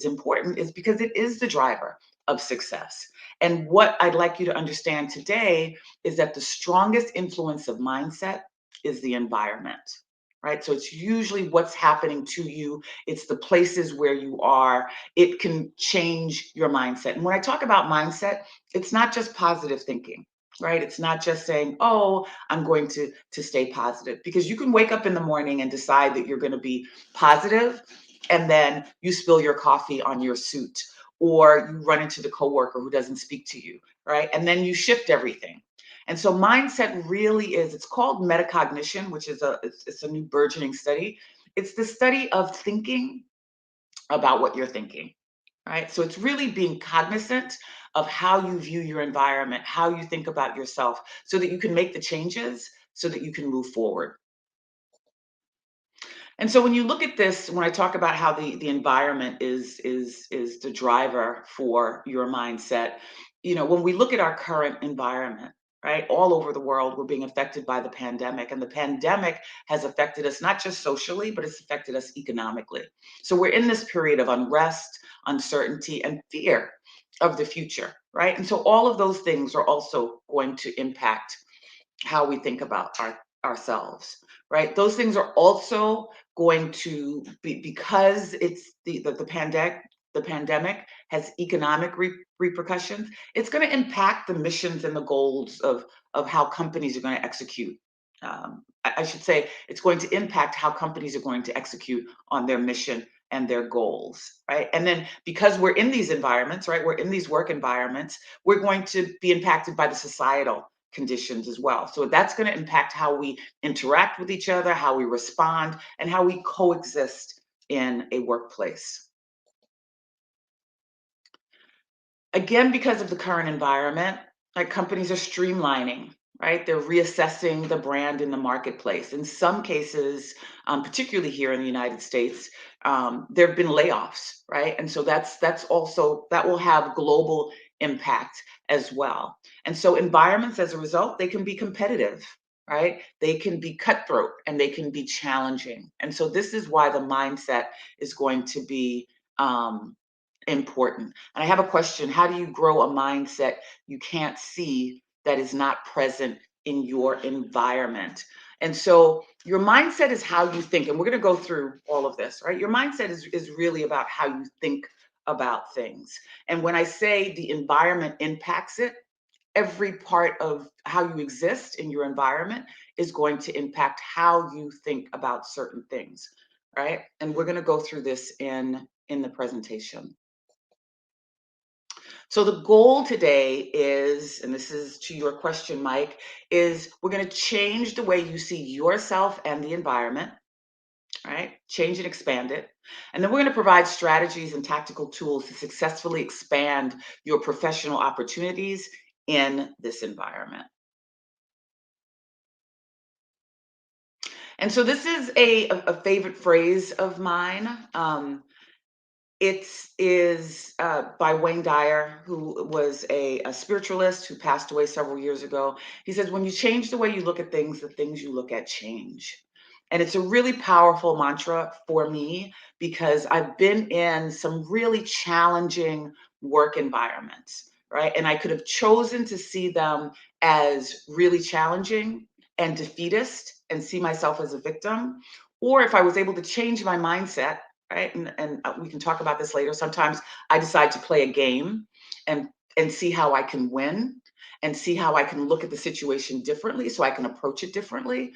important is because it is the driver of success. And what I'd like you to understand today is that the strongest influence of mindset is the environment. Right? So it's usually what's happening to you. It's the places where you are. It can change your mindset. And when I talk about mindset, it's not just positive thinking, right? It's not just saying, oh, I'm going to stay positive, because you can wake up in the morning and decide that you're going to be positive, and then you spill your coffee on your suit, or you run into the coworker who doesn't speak to you, right? And then you shift everything. And so mindset really is, it's called metacognition, which is it's a new burgeoning study. It's the study of thinking about what you're thinking, right? So it's really being cognizant of how you view your environment, how you think about yourself, so that you can make the changes, so that you can move forward. And so when you look at this, when I talk about how the environment is the driver for your mindset, when we look at our current environment, right, all over the world, we're being affected by the pandemic, and the pandemic has affected us not just socially, but it's affected us economically. So we're in this period of unrest, uncertainty, and fear of the future, right? And so all of those things are also going to impact how we think about ourselves, right? Those things are also going to be, because it's the pandemic has economic repercussions. It's going to impact the missions and the goals of how companies are going to execute. I should say it's going to impact how companies are going to execute on their mission and their goals, right? And then because we're in these environments, right, we're in these work environments, we're going to be impacted by the societal conditions as well. So that's going to impact how we interact with each other, how we respond, and how we coexist in a workplace. Again, because of the current environment, like, companies are streamlining, right? They're reassessing the brand in the marketplace. In some cases, particularly here in the United States, there have been layoffs, right? And so that will have global impact as well. And so environments, as a result, they can be competitive, right? They can be cutthroat, and they can be challenging. And so this is why the mindset is going to be important. And I have a question: how do you grow a mindset you can't see, that is not present in your environment? And so your mindset is how you think, and we're going to go through all of this, right? Your mindset is really about how you think about things. And when I say the environment impacts it, every part of how you exist in your environment is going to impact how you think about certain things, right? And we're going to go through this in the presentation. So the goal today is, and this is to your question, Mike, is we're going to change the way you see yourself and the environment, right? Change and expand it. And then we're going to provide strategies and tactical tools to successfully expand your professional opportunities in this environment. And so this is a favorite phrase of mine. It is by Wayne Dyer, who was a spiritualist who passed away several years ago. He says, when you change the way you look at things, the things you look at change. And it's a really powerful mantra for me because I've been in some really challenging work environments, right? And I could have chosen to see them as really challenging and defeatist and see myself as a victim. Or if I was able to change my mindset, right? And we can talk about this later. Sometimes I decide to play a game and see how I can win and see how I can look at the situation differently so I can approach it differently.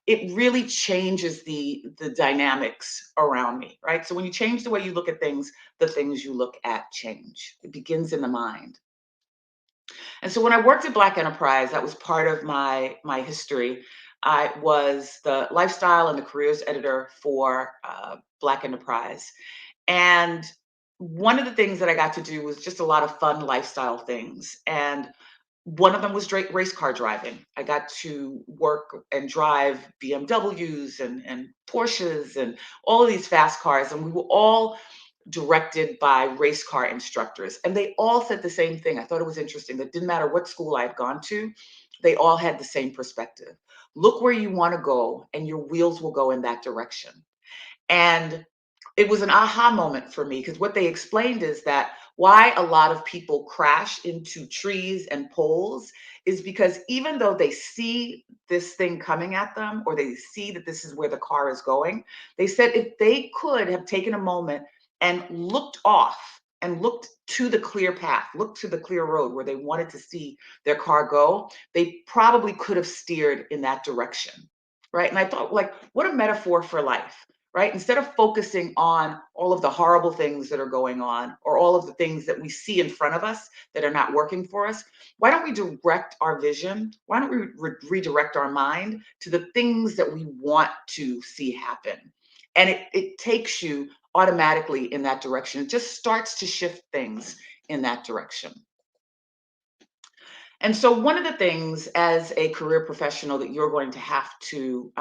It really changes the dynamics around me, right? So when you change the way you look at things, the things you look at change. It begins in the mind. And so when I worked at Black Enterprise, that was part of my history. I was the lifestyle and the careers editor for Black Enterprise. And one of the things that I got to do was just a lot of fun lifestyle things. And one of them was race car driving. I got to work and drive BMWs and Porsches and all of these fast cars. And we were all directed by race car instructors. And they all said the same thing. I thought it was interesting. That didn't matter what school I had gone to, they all had the same perspective. Look where you want to go, and your wheels will go in that direction. And it was an aha moment for me because what they explained is that why a lot of people crash into trees and poles is because even though they see this thing coming at them or they see that this is where the car is going, they said if they could have taken a moment and looked off and looked to the clear path, looked to the clear road where they wanted to see their car go, they probably could have steered in that direction, right? And I thought, like, what a metaphor for life, right? Instead of focusing on all of the horrible things that are going on or all of the things that we see in front of us that are not working for us, why don't we direct our vision? Why don't we redirect our mind to the things that we want to see happen? And it takes you automatically in that direction. It just starts to shift things in that direction. And so one of the things as a career professional that you're going to have to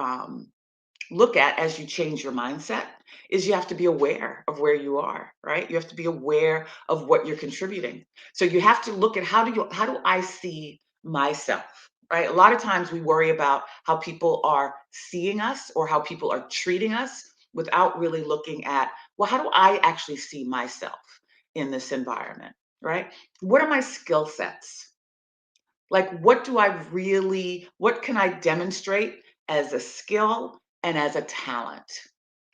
look at as you change your mindset is you have to be aware of where you are, right? You have to be aware of what you're contributing. So you have to look at how do I see myself, right? A lot of times we worry about how people are seeing us or how people are treating us without really looking at, well, how do I actually see myself in this environment, right? What are my skill sets? Like, what can I demonstrate as a skill and as a talent,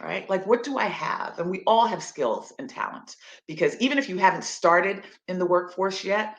right? Like, what do I have? And we all have skills and talents because even if you haven't started in the workforce yet,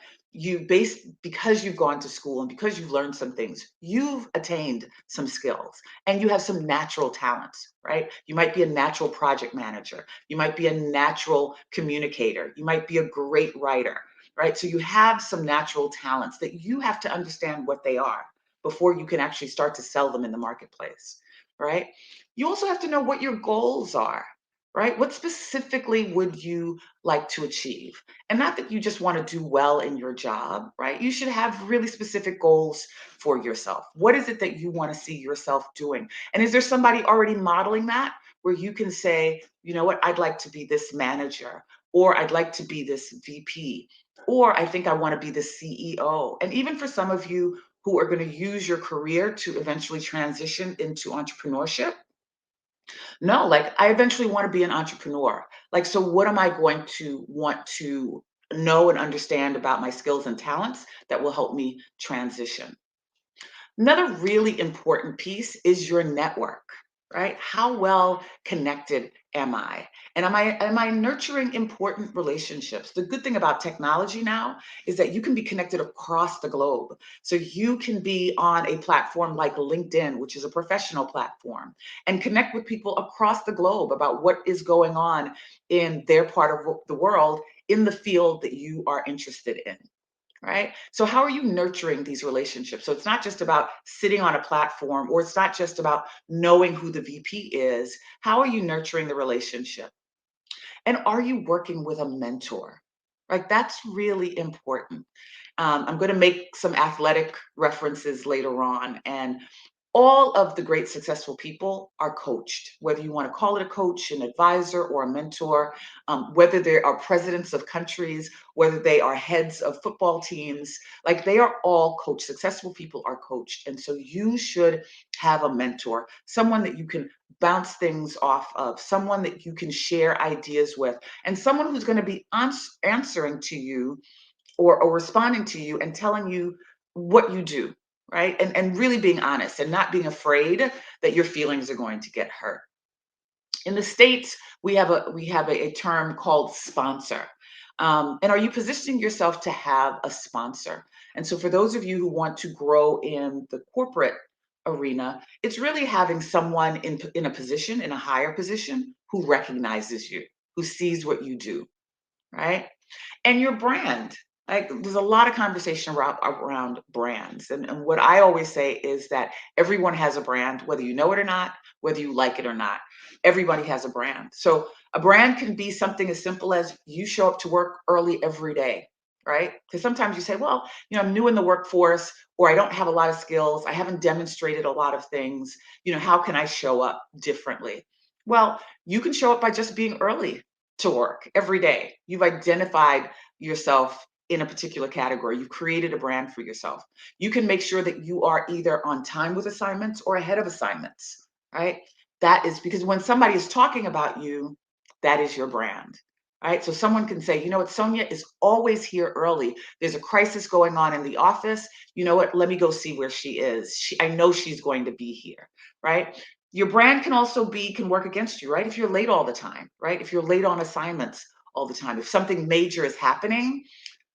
because you've gone to school and because you've learned some things, you've attained some skills and you have some natural talents, right? You might be a natural project manager. You might be a natural communicator. You might be a great writer, right? So you have some natural talents that you have to understand what they are before you can actually start to sell them in the marketplace, right? You also have to know what your goals are, right? What specifically would you like to achieve? And not that you just want to do well in your job, right? You should have really specific goals for yourself. What is it that you want to see yourself doing? And is there somebody already modeling that where you can say, you know what, I'd like to be this manager, or I'd like to be this VP, or I think I want to be the CEO. And even for some of you who are going to use your career to eventually transition into entrepreneurship, no, like I eventually want to be an entrepreneur. Like, so what am I going to want to know and understand about my skills and talents that will help me transition? Another really important piece is your network. right? How well connected am I? And am I nurturing important relationships? The good thing about technology now is that you can be connected across the globe. So you can be on a platform like LinkedIn, which is a professional platform, and connect with people across the globe about what is going on in their part of the world in the field that you are interested in. Right? So, how are you nurturing these relationships? So, it's not just about sitting on a platform, or it's not just about knowing who the VP is. How are you nurturing the relationship? And are you working with a mentor? Right? That's really important. I'm going to make some athletic references later on. And all of the great successful people are coached, whether you want to call it a coach, an advisor, or a mentor, whether they are presidents of countries, whether they are heads of football teams, like they are all coached. Successful people are coached. And so you should have a mentor, someone that you can bounce things off of, someone that you can share ideas with, and someone who's going to be answering to you, or responding to you and telling you what you do, right? And really being honest and not being afraid that your feelings are going to get hurt. In the States, we have a term called sponsor. And are you positioning yourself to have a sponsor? And so for those of you who want to grow in the corporate arena, it's really having someone in a position, in a higher position, who recognizes you, who sees what you do, right? And your brand. Like, there's a lot of conversation around brands. And what I always say is that everyone has a brand, whether you know it or not, whether you like it or not. Everybody has a brand. So a brand can be something as simple as you show up to work early every day, right? Because sometimes you say, well, I'm new in the workforce, or I don't have a lot of skills. I haven't demonstrated a lot of things. How can I show up differently? Well, you can show up by just being early to work every day. You've identified yourself in a particular category. You've created a brand for yourself. You can make sure that you are either on time with assignments or ahead of assignments, right? That is because when somebody is talking about you, that is your brand, right? So someone can say, you know what, Sonia is always here early. There's a crisis going on in the office. You know what, let me go see where she is. I know she's going to be here, right? Your brand can work against you, right? If you're late all the time, right? If you're late on assignments all the time, if something major is happening,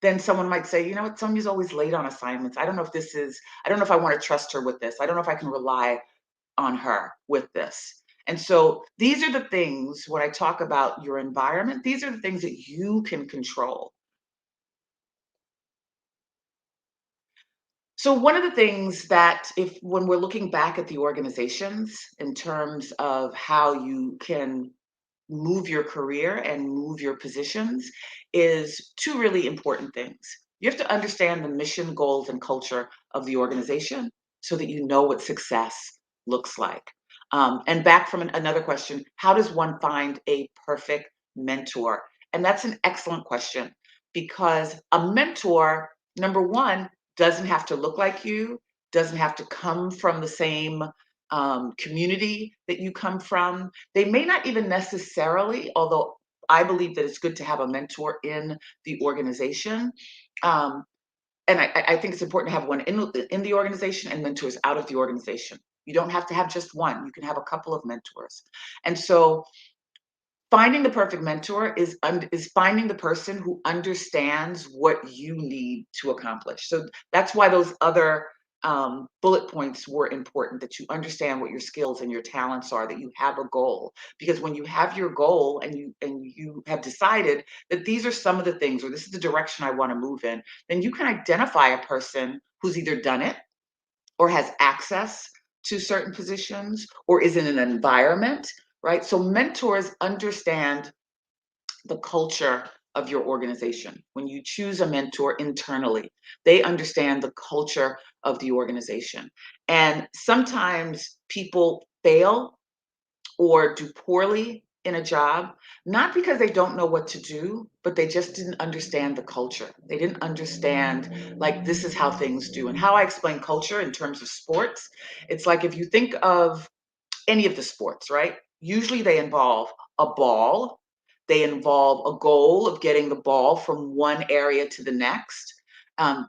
then someone might say, you know what, Sonia's always late on assignments. I don't know if I want to trust her with this. I don't know if I can rely on her with this. And so these are the things, when I talk about your environment, these are the things that you can control. So one of the things that, when we're looking back at the organizations in terms of how you can move your career and move your positions, is two really important things. You have to understand the mission, goals, and culture of the organization so that you know what success looks like. And back from another question, how does one find a perfect mentor? And that's an excellent question, because a mentor, number one, doesn't have to look like you, doesn't have to come from the same community that you come from. They may not even necessarily, although I believe that it's good to have a mentor in the organization. Um, and I think it's important to have one in the organization and mentors out of the organization. You don't have to have just one. You can have a couple of mentors. And so finding the perfect mentor is finding the person who understands what you need to accomplish. So that's why those other bullet points were important, that you understand what your skills and your talents are, that you have a goal. Because when you have your goal and you have decided that these are some of the things, or this is the direction I want to move in, then you can identify a person who's either done it or has access to certain positions or is in an environment, right? So mentors understand the culture of your organization. When you choose a mentor internally, they understand the culture of the organization. And sometimes people fail or do poorly in a job, not because they don't know what to do, but they just didn't understand the culture. They didn't understand, like, this is how things do. And how I explain culture in terms of sports, it's like if you think of any of the sports, right? Usually they involve a ball, they involve a goal of getting the ball from one area to the next.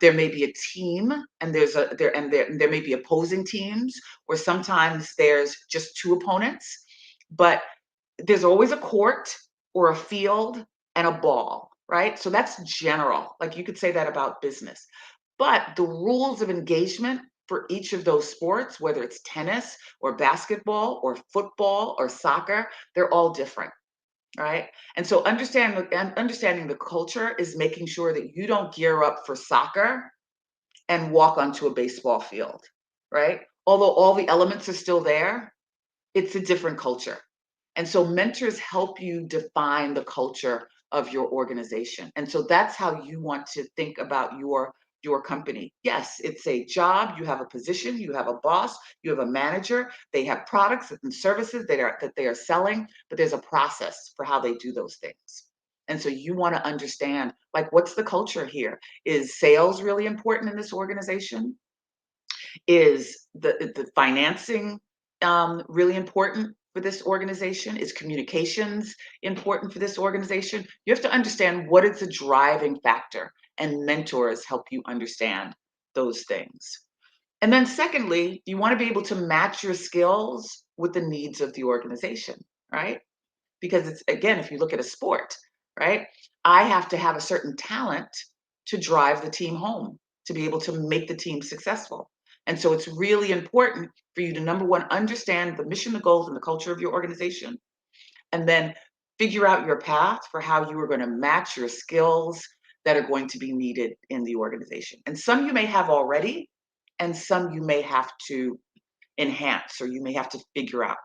There may be a team, and there may be opposing teams, or sometimes there's just two opponents, but there's always a court or a field and a ball, right? So that's general. Like you could say that about business. But the rules of engagement for each of those sports, whether it's tennis or basketball or football or soccer, they're all different, right? And so understanding the culture is making sure that you don't gear up for soccer and walk onto a baseball field, right? Although all the elements are still there, it's a different culture. And so mentors help you define the culture of your organization. And so that's how you want to think about your company. Yes, it's a job, you have a position, you have a boss, you have a manager, they have products and services that they are selling, but there's a process for how they do those things. And so you want to understand, like, what's the culture here? Is sales really important in this organization? Is the financing really important for this organization? Is communications important for this organization? You have to understand what is the driving factor, and mentors help you understand those things. And then secondly, you want to be able to match your skills with the needs of the organization, right? Because it's, again, if you look at a sport, right? I have to have a certain talent to drive the team home, to be able to make the team successful. And so it's really important for you to, number one, understand the mission, the goals, and the culture of your organization, and then figure out your path for how you are going to match your skills that are going to be needed in the organization. And some you may have already, and some you may have to enhance, or you may have to figure out.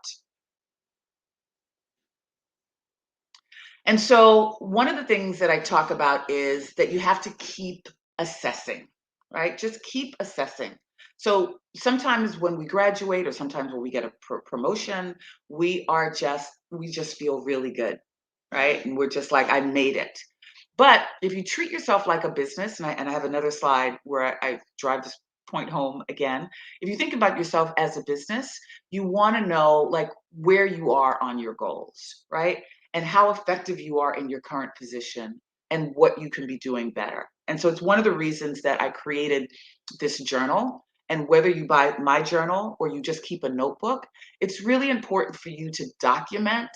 And so one of the things that I talk about is that you have to keep assessing, right? Just keep assessing. So sometimes when we graduate, or sometimes when we get a promotion, we just feel really good, right? And we're just like, I made it. But if you treat yourself like a business, and I have another slide where I drive this point home again. If you think about yourself as a business, you want to know, like, where you are on your goals, right? And how effective you are in your current position, and what you can be doing better. And so it's one of the reasons that I created this journal. And whether you buy my journal or you just keep a notebook, it's really important for you to document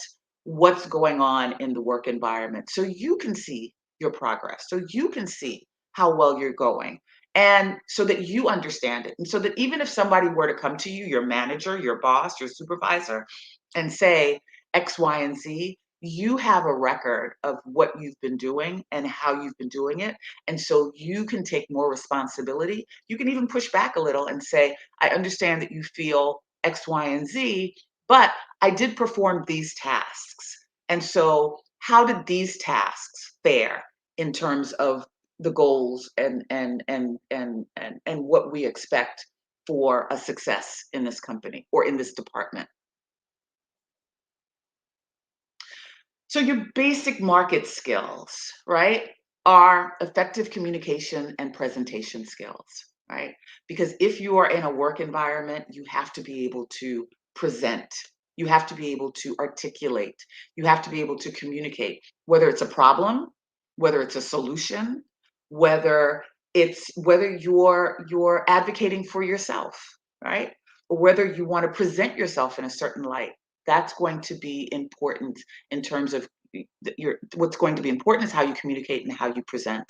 what's going on in the work environment, so you can see your progress, so you can see how well you're going, and so that you understand it. And so that even if somebody were to come to you, your manager, your boss, your supervisor, and say X, Y, and Z, you have a record of what you've been doing and how you've been doing it. And so you can take more responsibility. You can even push back a little and say, I understand that you feel X, Y, and Z, but I did perform these tasks. And so how did these tasks fare in terms of the goals and what we expect for a success in this company or in this department? So your basic market skills, right, are effective communication and presentation skills, right? Because if you are in a work environment, you have to be able to present. You have to be able to articulate. You have to be able to communicate, whether it's a problem, whether it's a solution, whether you're advocating for yourself, right? Or whether you want to present yourself in a certain light. That's going to be important in terms of what's going to be important is how you communicate and how you present.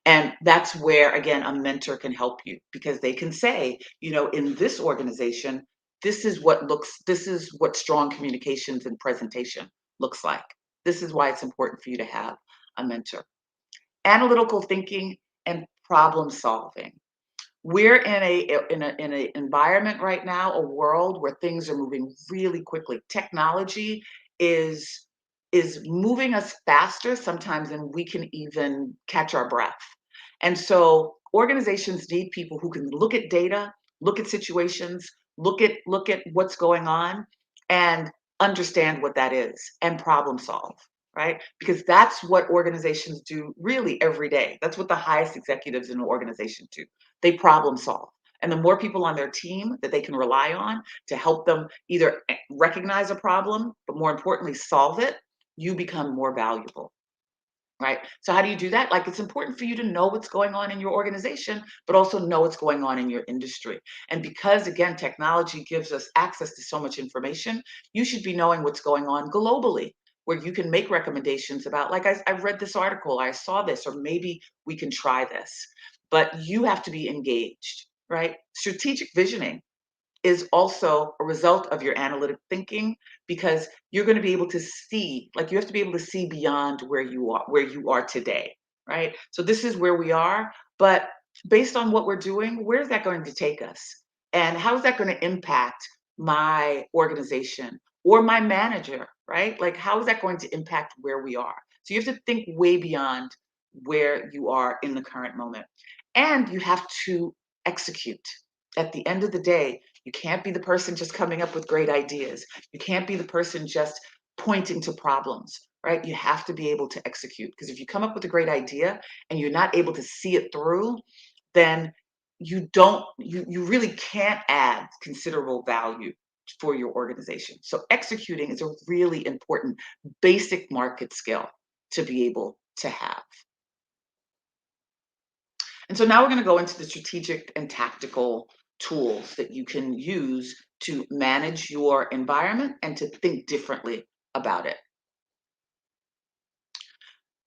And that's where, again, a mentor can help you, because they can say, in this organization, this is what strong communications and presentation looks like. This is why it's important for you to have a mentor. Analytical thinking and problem solving. We're in a environment right now, a world where things are moving really quickly. Technology is moving us faster sometimes than we can even catch our breath. And so organizations need people who can look at data, look at situations, look at what's going on, and understand what that is, and problem solve, right? Because that's what organizations do really every day. That's what the highest executives in an organization do. They problem solve. And the more people on their team that they can rely on to help them either recognize a problem, but more importantly, solve it, you become more valuable. right? So how do you do that? Like, it's important for you to know what's going on in your organization, but also know what's going on in your industry. And because, again, technology gives us access to so much information, you should be knowing what's going on globally, where you can make recommendations about, like, I read this article, I saw this, or maybe we can try this. But you have to be engaged, right? Strategic visioning is also a result of your analytic thinking, because you're going to be able to see, like, you have to be able to see beyond where you are today, right? So this is where we are, but based on what we're doing, where's that going to take us? And how is that going to impact my organization or my manager, right? Like, how is that going to impact where we are? So you have to think way beyond where you are in the current moment. And you have to execute. At the end of the day, you can't be the person just coming up with great ideas. You can't be the person just pointing to problems, right? You have to be able to execute. Because if you come up with a great idea and you're not able to see it through, then you really can't add considerable value for your organization. So executing is a really important basic market skill to be able to have. And so now we're going to go into the strategic and tactical tools that you can use to manage your environment and to think differently about it.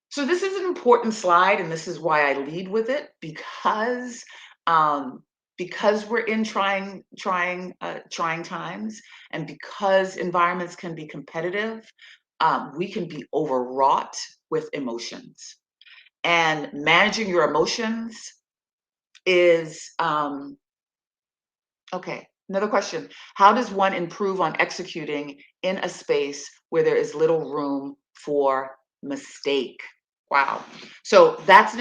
So this is an important slide, and this is why I lead with it, because we're in trying times, and because environments can be competitive, we can be overwrought with emotions. And managing your emotions is okay. Another question. How does one improve on executing in a space where there is little room for mistake? Wow. So that's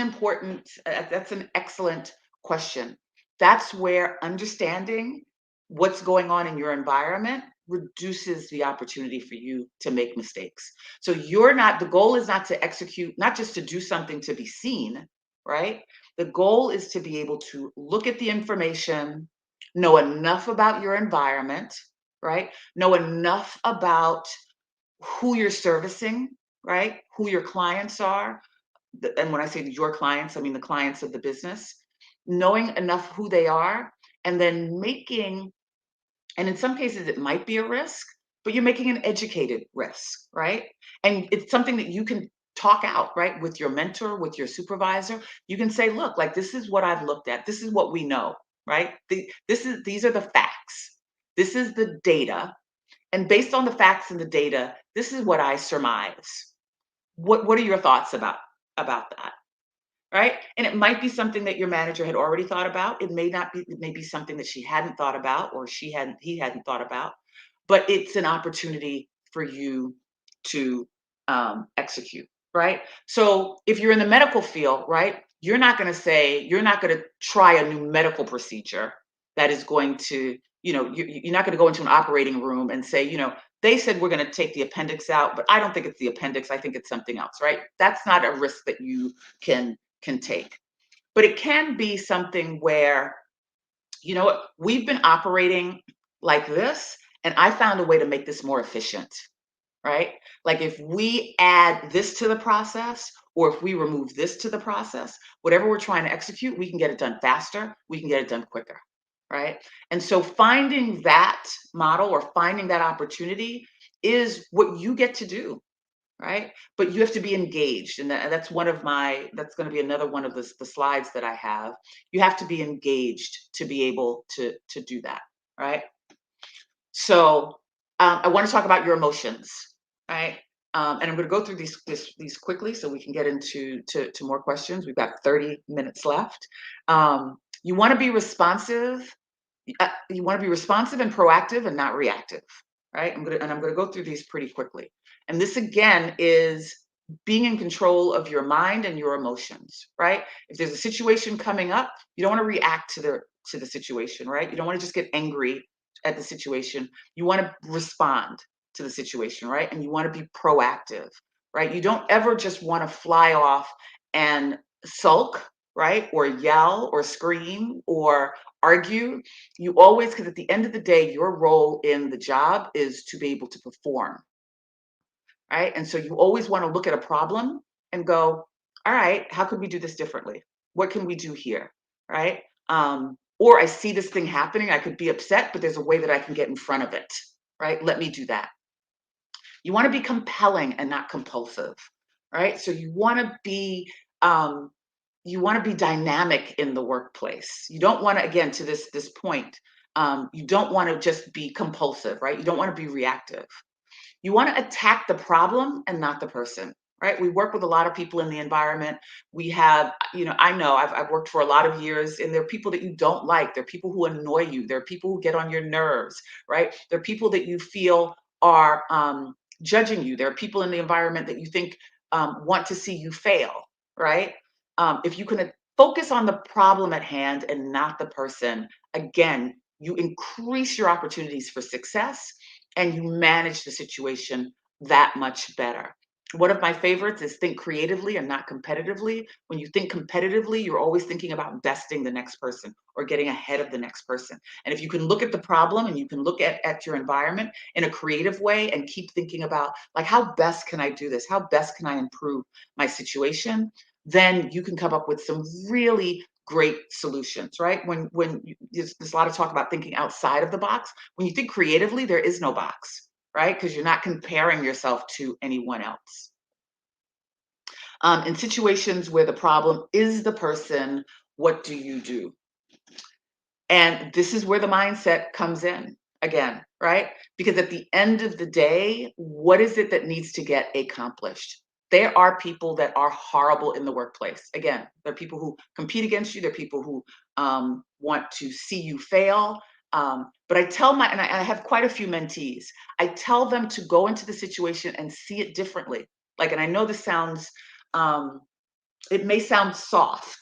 that's an excellent question. That's where understanding what's going on in your environment reduces the opportunity for you to make mistakes. So the goal is not to execute, not just to do something to be seen, right? The goal is to be able to look at the information, know enough about your environment, right? Know enough about who you're servicing, right? Who your clients are. And when I say your clients, I mean the clients of the business. Knowing enough who they are, and then and in some cases it might be a risk, but you're making an educated risk, right? And it's something that you can talk out, right? With your mentor, with your supervisor. You can say, look, like, this is what I've looked at. This is what we know, right? These are the facts. This is the data. And based on the facts and the data, this is what I surmise. What are your thoughts about that? Right? And it might be something that your manager had already thought about. It may not be, it may be something that she hadn't thought about, or he hadn't thought about, but it's an opportunity for you to execute, right? So if you're in the medical field, right, you're not going to try a new medical procedure that is going to, you're not going to go into an operating room and say, they said we're going to take the appendix out, but I don't think it's the appendix. I think it's something else, right? That's not a risk that you can take. But it can be something where, we've been operating like this, and I found a way to make this more efficient, right? Like, if we add this to the process, or if we remove this to the process, whatever we're trying to execute, we can get it done faster, we can get it done quicker, right? And so finding that model or finding that opportunity is what you get to do, right? But you have to be engaged, and that's going to be another one of the slides that I have. You have to be engaged to be able to do that, right? So I want to talk about your emotions, right? And I'm going to go through these quickly so we can get into more questions. We've got 30 minutes left. You want to be responsive. You want to be responsive and proactive, and not reactive, right? I'm going to go through these pretty quickly. And this, again, is being in control of your mind and your emotions, right? If there's a situation coming up, you don't want to react to the situation, right? You don't want to just get angry at the situation. You want to respond to the situation, right? And you want to be proactive, right? You don't ever just want to fly off and sulk, right? Or yell or scream or argue. You always, because at the end of the day, your role in the job is to be able to perform, right? And so you always want to look at a problem and go, all right, how could we do this differently? What can we do here, right? Or I see this thing happening, I could be upset, but there's a way that I can get in front of it, right? Let me do that. You want to be compelling and not compulsive, right? So um, you want to be dynamic in the workplace. You don't want to, again, to this point, you don't want to just be compulsive, right? You don't want to be reactive. You want to attack the problem and not the person, right? We work with a lot of people in the environment. We have, I know I've worked for a lot of years, and there are people that you don't like. There are people who annoy you. There are people who get on your nerves, right? There are people that you feel are judging you. There are people in the environment that you think want to see you fail, right? If you can focus on the problem at hand and not the person, again, you increase your opportunities for success and you manage the situation that much better. One of my favorites is think creatively and not competitively. When you think competitively, you're always thinking about besting the next person or getting ahead of the next person. And if you can look at the problem and you can look at your environment in a creative way and keep thinking about, like, how best can I do this? How best can I improve my situation? Then you can come up with some really great solutions, right? There's a lot of talk about thinking outside of the box. When you think creatively, there is no box, right? Because you're not comparing yourself to anyone else. In situations where the problem is the person, what do you do? And this is where the mindset comes in again, right? Because at the end of the day, what is it that needs to get accomplished? There are people that are horrible in the workplace. Again, there are people who compete against you. There are people who want to see you fail. But I have quite a few mentees. I tell them to go into the situation and see it differently. And I know this sounds, it may sound soft,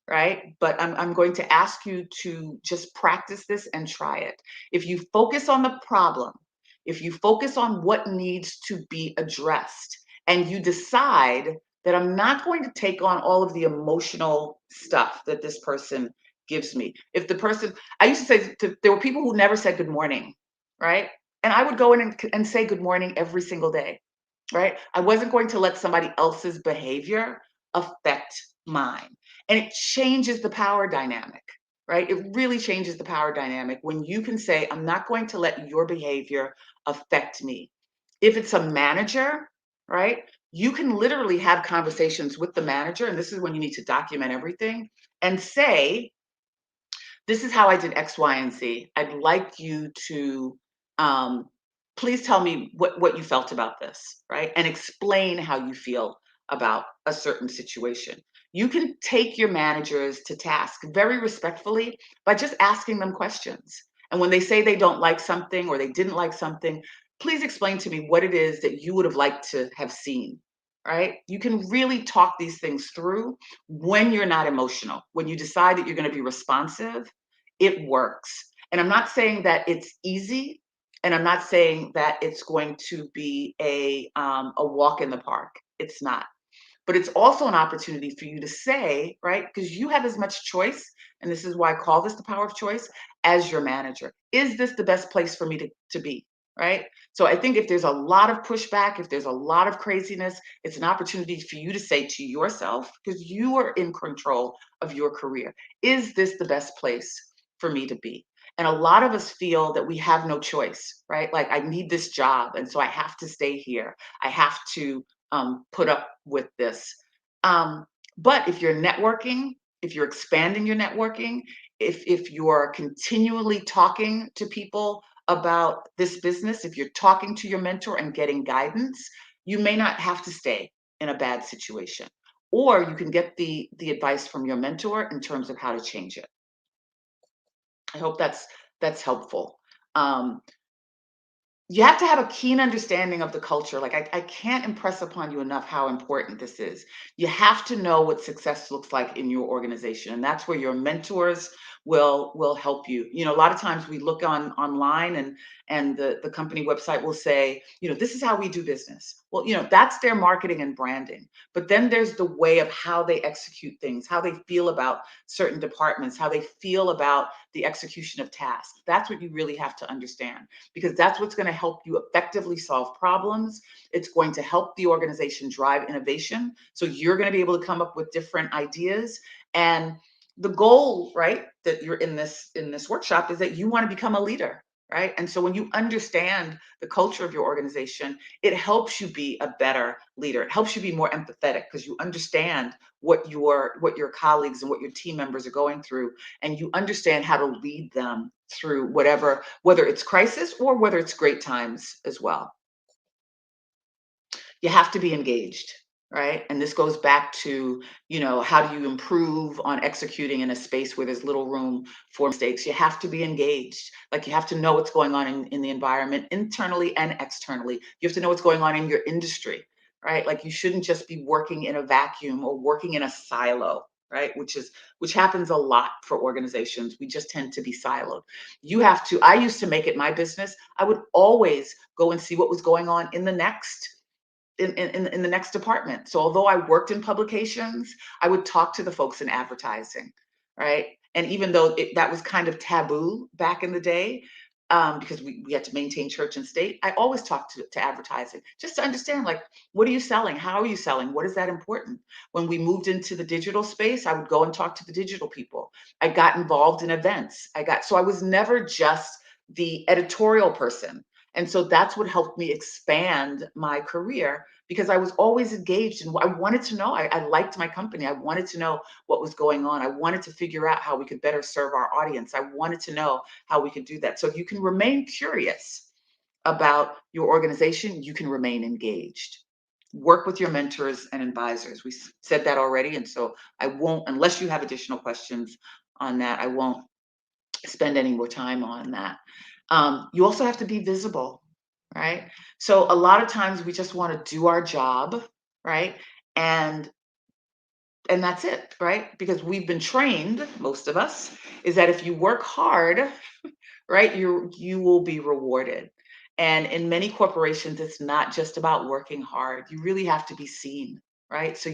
right? But I'm going to ask you to just practice this and try it. If you focus on the problem, if you focus on what needs to be addressed, and you decide that I'm not going to take on all of the emotional stuff that this person gives me. If the person, I used to say, there were people who never said good morning, right? And I would go in and say good morning every single day, right? I wasn't going to let somebody else's behavior affect mine. And it changes the power dynamic, right? It really changes the power dynamic when you can say, I'm not going to let your behavior affect me. If it's a manager, right? You can literally have conversations with the manager, and this is when you need to document everything and say, this is how I did X, Y, and Z. I'd like you to please tell me what you felt about this, right? And explain how you feel about a certain situation. You can take your managers to task very respectfully by just asking them questions. And when they say they don't like something or they didn't like something, please explain to me what it is that you would have liked to have seen, right? You can really talk these things through when you're not emotional. When you decide that you're going to be responsive, it works. And I'm not saying that it's easy, and I'm not saying that it's going to be a walk in the park. It's not. But it's also an opportunity for you to say, right? Because you have as much choice, and this is why I call this the power of choice, as your manager. Is this the best place for me to be? Right? So I think if there's a lot of pushback, if there's a lot of craziness, it's an opportunity for you to say to yourself, because you are in control of your career, is this the best place for me to be? And a lot of us feel that we have no choice, right? Like, I need this job, and so I have to stay here. I have to put up with this. But if you're networking, if you're expanding your networking, if you're continually talking to people about this business, if you're talking to your mentor and getting guidance, you may not have to stay in a bad situation. Or you can get the advice from your mentor in terms of how to change it. I hope that's helpful. You have to have a keen understanding of the culture. Like, I can't impress upon you enough how important this is. You have to know what success looks like in your organization. And that's where your mentors will help you. You know, a lot of times we look online and the company website will say, you know, this is how we do business. Well, you know, that's their marketing and branding. But then there's the way of how they execute things, how they feel about certain departments, how they feel about the execution of tasks. That's what you really have to understand, because that's what's going to help you effectively solve problems. It's going to help the organization drive innovation. So you're going to be able to come up with different ideas. And the goal, right, that you're in this workshop is that you want to become a leader, right? And so when you understand the culture of your organization, it helps you be a better leader. It helps you be more empathetic because you understand what your colleagues and what your team members are going through, and you understand how to lead them through whatever, whether it's crisis or whether it's great times as well. You have to be engaged, right? And this goes back to, you know, how do you improve on executing in a space where there's little room for mistakes? You have to be engaged. Like, you have to know what's going on in the environment, internally and externally. You have to know what's going on in your industry, right? Like, you shouldn't just be working in a vacuum or working in a silo, right? Which happens a lot for organizations. We just tend to be siloed. You have to, I used to make it my business. I would always go and see what was going on in the next in the next department. So although I worked in publications, I would talk to the folks in advertising, right? And even though that was kind of taboo back in the day, because we had to maintain church and state, I always talked to advertising just to understand, like, what are you selling? How are you selling? What is that important? When we moved into the digital space, I would go and talk to the digital people. I got involved in events. So I was never just the editorial person. And so that's what helped me expand my career, because I was always engaged and I wanted to know. I liked my company. I wanted to know what was going on. I wanted to figure out how we could better serve our audience. I wanted to know how we could do that. So if you can remain curious about your organization, you can remain engaged. Work with your mentors and advisors. We said that already. And so I won't, unless you have additional questions on that, I won't spend any more time on that. You also have to be visible, right? So a lot of times we just want to do our job, right? And that's it, right? Because we've been trained, most of us, is that if you work hard, right, you will be rewarded. And in many corporations, it's not just about working hard. You really have to be seen, right? So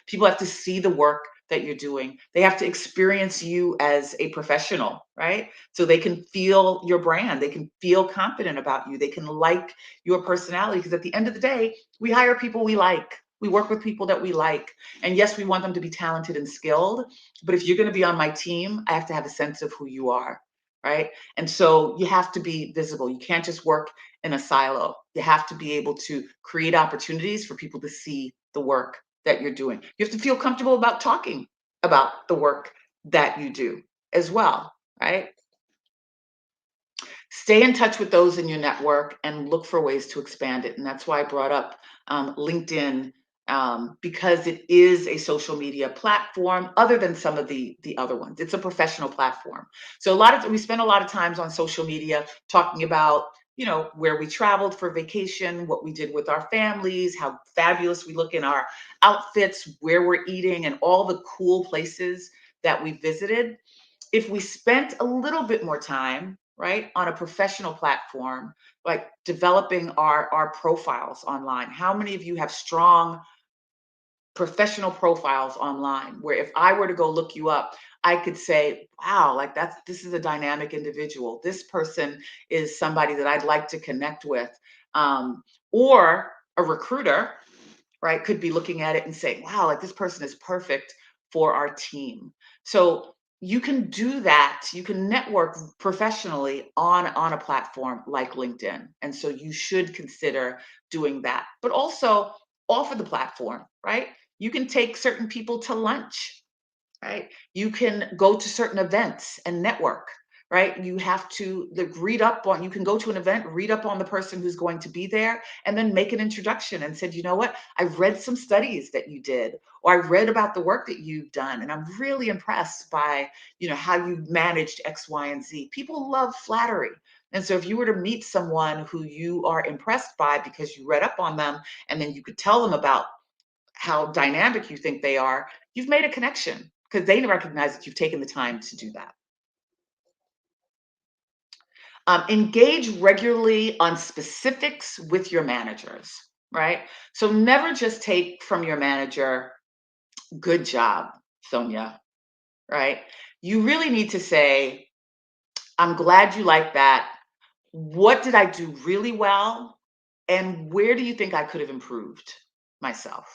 people have to see the work that you're doing. They have to experience you as a professional, right? So they can feel your brand. They can feel confident about you. They can like your personality, because at the end of the day, we hire people we like. We work with people that we like. And yes, we want them to be talented and skilled. But if you're going to be on my team, I have to have a sense of who you are, right? And so you have to be visible. You can't just work in a silo. You have to be able to create opportunities for people to see the work that you're doing. You have to feel comfortable about talking about the work that you do as well, right? Stay in touch with those in your network and look for ways to expand it. And that's why I brought up LinkedIn, because it is a social media platform other than some of the other ones. It's a professional platform. So we spend a lot of times on social media talking about, you know, where we traveled for vacation, what we did with our families, how fabulous we look in our outfits, where we're eating, and all the cool places that we visited. If we spent a little bit more time, right, on a professional platform, like developing our profiles online. How many of you have strong professional profiles online, where if I were to go look you up, I could say, wow, like this is a dynamic individual. This person is somebody that I'd like to connect with. Or a recruiter, right, could be looking at it and saying, wow, like this person is perfect for our team. So you can do that. You can network professionally on a platform like LinkedIn. And so you should consider doing that, but also offer the platform, right? You can take certain people to lunch, right? You can go to certain events and network, right? You have to you can go to an event, read up on the person who's going to be there, and then make an introduction and said, you know what? I've read some studies that you did, or I read about the work that you've done, and I'm really impressed by, you know, how you managed X, Y, and Z. People love flattery. And so if you were to meet someone who you are impressed by because you read up on them, and then you could tell them about how dynamic you think they are, you've made a connection because they recognize that you've taken the time to do that. Engage regularly on specifics with your managers, right? So never just take from your manager, good job, Sonia, right? You really need to say, I'm glad you like that. What did I do really well? And where do you think I could have improved myself?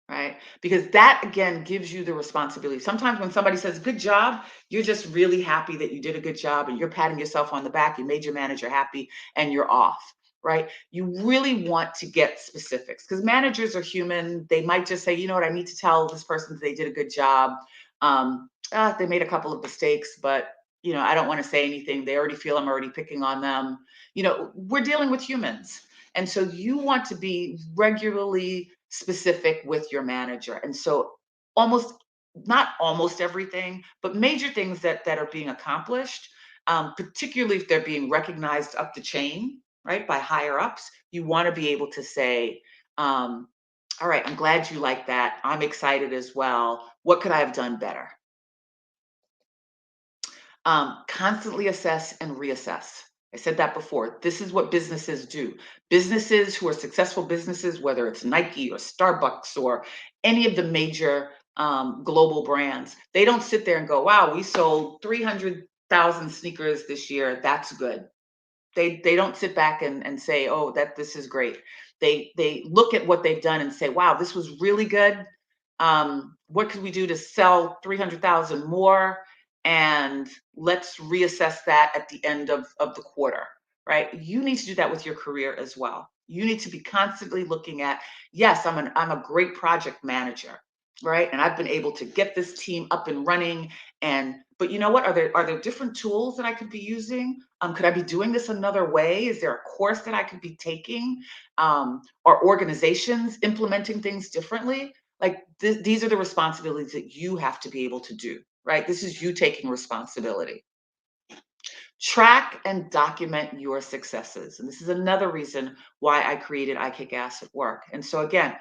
Right? Because that again gives you the responsibility. Sometimes when somebody says, good job, you're just really happy that you did a good job and you're patting yourself on the back, you made your manager happy, and you're off. Right? You really want to get specifics because managers are human. They might just say, you know what, I need to tell this person that they did a good job. They made a couple of mistakes, but I don't want to say anything. They already feel I'm already picking on them. We're dealing with humans. And so you want to be regularly specific with your manager. And so not almost everything, but major things that are being accomplished, particularly if they're being recognized up the chain, right, by higher ups, you want to be able to say, all right, I'm glad you like that. I'm excited as well. What could I have done better? Constantly assess and reassess. I said that before. This is what businesses do. Businesses who are successful businesses, whether it's Nike or Starbucks or any of the major global brands, they don't sit there and go, wow, we sold 300,000 sneakers this year. That's good. They don't sit back and say, oh, this is great. They look at what they've done and say, wow, this was really good. What could we do to sell 300,000 more? And let's reassess that at the end of the quarter, right? You need to do that with your career as well. You need to be constantly looking at, yes, I'm a great project manager, right? And I've been able to get this team up and running. But you know what? Are there different tools that I could be using? Could I be doing this another way? Is there a course that I could be taking? Are organizations implementing things differently? Like these are the responsibilities that you have to be able to do, right? This is you taking responsibility. Track and document your successes. And this is another reason why I created I Kick Ass at Work. And so again,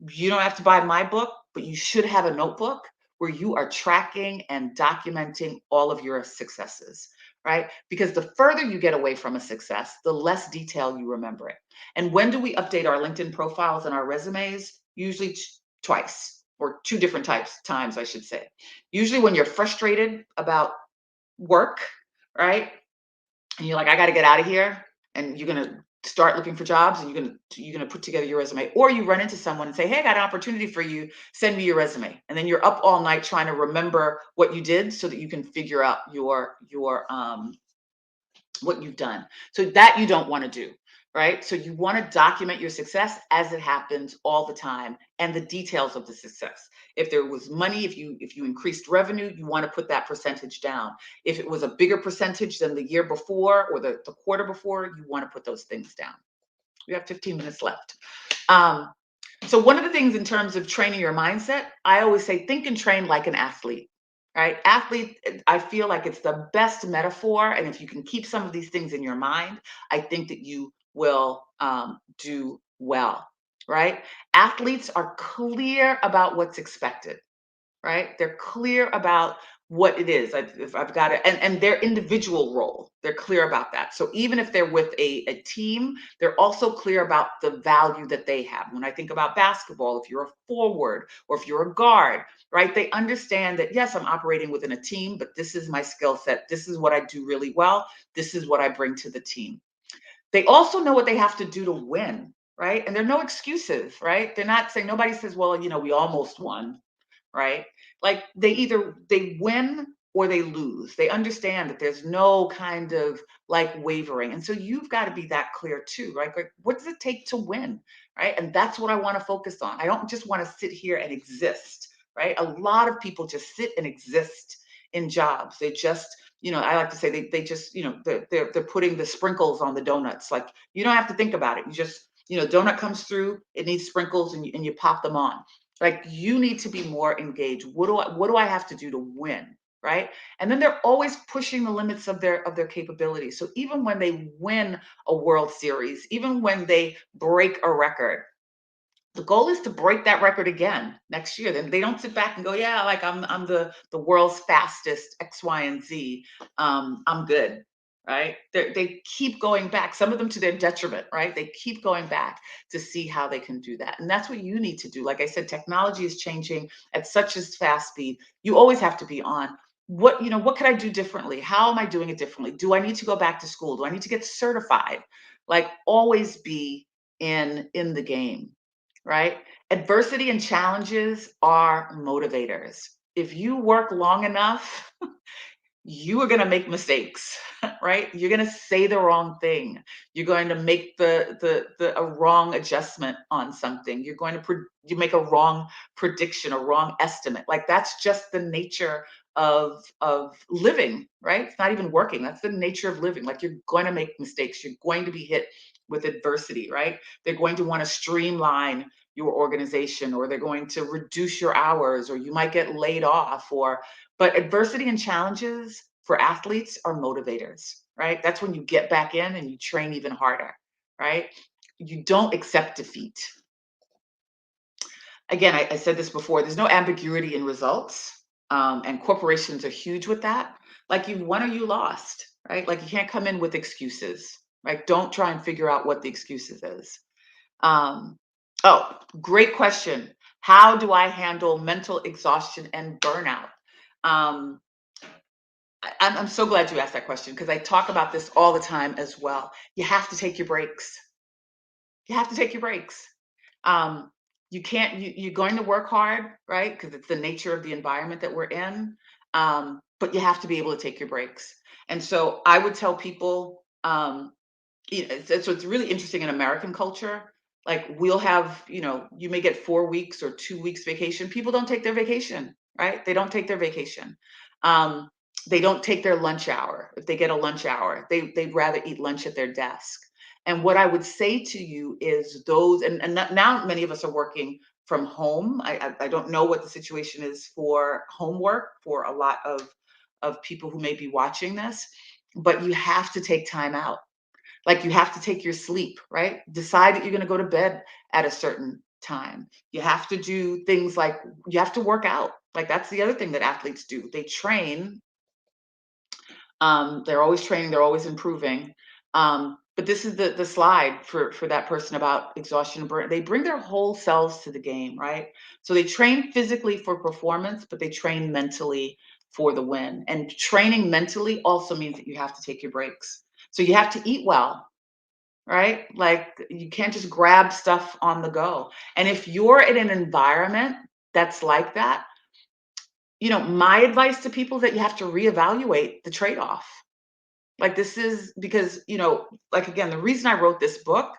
you don't have to buy my book, but you should have a notebook where you are tracking and documenting all of your successes, right? Because the further you get away from a success, the less detail you remember it. And when do we update our LinkedIn profiles and our resumes? Usually twice, or two different times, I should say. Usually when you're frustrated about work, right? And you're like, I got to get out of here. And you're going to start looking for jobs and you're going to put together your resume, or you run into someone and say, hey, I got an opportunity for you. Send me your resume. And then you're up all night trying to remember what you did so that you can figure out your what you've done. So that you don't want to do, right? So you want to document your success as it happens all the time and the details of the success. If there was money, if you increased revenue, you want to put that percentage down. If it was a bigger percentage than the year before or the quarter before, you want to put those things down. We have 15 minutes left. So one of the things in terms of training your mindset, I always say, think and train like an athlete. Right? Athlete, I feel like it's the best metaphor. And if you can keep some of these things in your mind, I think that you will do well. Right? Athletes are clear about what's expected. Right? They're clear about what it is. If I've got it, and their individual role, they're clear about that. So even if they're with a team, they're also clear about the value that they have. When I think about basketball, if you're a forward or if you're a guard, right, they understand that, yes, I'm operating within a team, but this is my skill set. This is what I do really well. This is what I bring to the team. They also know what they have to do to win, right? And there are no excuses, right? They're not saying, nobody says, well, we almost won, right? Like they win or they lose. They understand that there's no kind of like wavering. And so you've got to be that clear too, right? Like, what does it take to win, right? And that's what I want to focus on. I don't just want to sit here and exist, right? A lot of people just sit and exist in jobs. They just, I like to say they just, they're putting the sprinkles on the donuts. Like, you don't have to think about it. You just, donut comes through, it needs sprinkles and you pop them on. Like, you need to be more engaged. What do I have to do to win? Right. And then they're always pushing the limits of their capabilities. So even when they win a World Series, even when they break a record, the goal is to break that record again next year. Then they don't sit back and go, yeah, like I'm the world's fastest X, Y, and Z. I'm good. right? They keep going back, some of them to their detriment, right? They keep going back to see how they can do that. And that's what you need to do. Like I said, technology is changing at such a fast speed. You always have to be on. What could I do differently? How am I doing it differently? Do I need to go back to school? Do I need to get certified? Like always be in the game, right? Adversity and challenges are motivators. If you work long enough, you are going to make mistakes, right? You're going to say the wrong thing. You're going to make a wrong adjustment on something. You're going to you make a wrong prediction, a wrong estimate. Like that's just the nature of living, right? It's not even working. That's the nature of living. Like you're going to make mistakes. You're going to be hit with adversity, right? They're going to want to streamline your organization, or they're going to reduce your hours, or you might get laid off, but adversity and challenges for athletes are motivators, right? That's when you get back in and you train even harder, right? You don't accept defeat. Again, I said this before, there's no ambiguity in results. And corporations are huge with that. Like you won or you lost, right? Like you can't come in with excuses, right? Don't try and figure out what the excuses is. Oh, great question. How do I handle mental exhaustion and burnout? I'm so glad you asked that question because I talk about this all the time as well. You have to take your breaks. You have to take your breaks. You can't, you're going to work hard, right? Because it's the nature of the environment that we're in. But you have to be able to take your breaks. And so I would tell people, so it's really interesting in American culture. Like we'll have, you may get 4 weeks or 2 weeks vacation. People don't take their vacation, right? They don't take their vacation. They don't take their lunch hour. If they get a lunch hour, they'd rather eat lunch at their desk. And what I would say to you is those, and now many of us are working from home. I don't know what the situation is for homework for a lot of people who may be watching this, but you have to take time out. Like you have to take your sleep, right? Decide that you're going to go to bed at a certain time. You have to do things like you have to work out. Like that's the other thing that athletes do. They train. They're always training. They're always improving. But this is the slide for that person about exhaustion and burn. They bring their whole selves to the game, right? So they train physically for performance, but they train mentally for the win. And training mentally also means that you have to take your breaks. So you have to eat well, right? Like you can't just grab stuff on the go. And if you're in an environment that's like that, my advice to people is that you have to reevaluate the trade-off. Like this is because, like again, the reason I wrote this book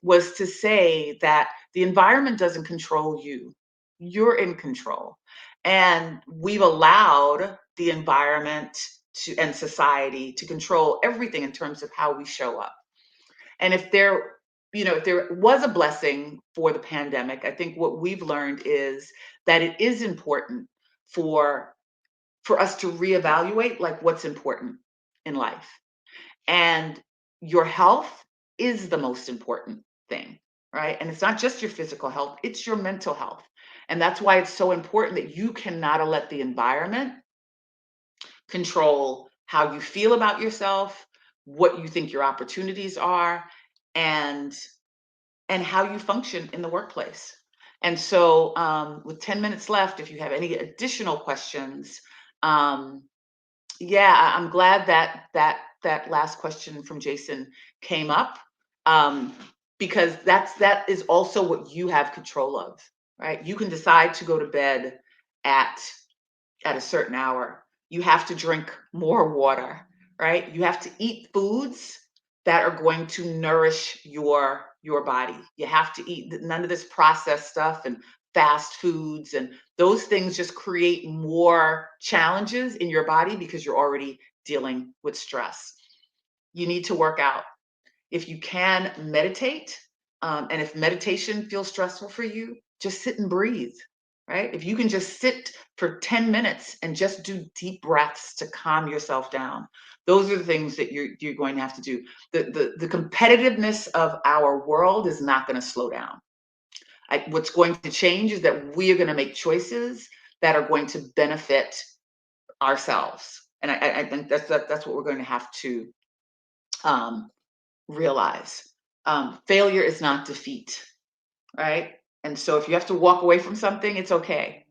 was to say that the environment doesn't control you. You're in control. And we've allowed the environment and society to control everything in terms of how we show up. And if there was a blessing for the pandemic, I think what we've learned is that it is important for us to reevaluate like what's important in life. And your health is the most important thing, right? And it's not just your physical health, it's your mental health. And that's why it's so important that you cannot let the environment control how you feel about yourself, what you think your opportunities are, and how you function in the workplace. And so with 10 minutes left, if you have any additional questions, yeah, I'm glad that last question from Jason came up, because that is also what you have control of, right? You can decide to go to bed at a certain hour. You have to drink more water, right? You have to eat foods that are going to nourish your body. You have to eat none of this processed stuff and fast foods, and those things just create more challenges in your body because you're already dealing with stress. You need to work out. If you can meditate, and if meditation feels stressful for you, just sit and breathe, right? If you can just sit for 10 minutes and just do deep breaths to calm yourself down, those are the things that you're going to have to do. The competitiveness of our world is not going to slow down. What's going to change is that we are going to make choices that are going to benefit ourselves. And I think that's what we're going to have to um, realize. Failure is not defeat, right? And so if you have to walk away from something, it's okay,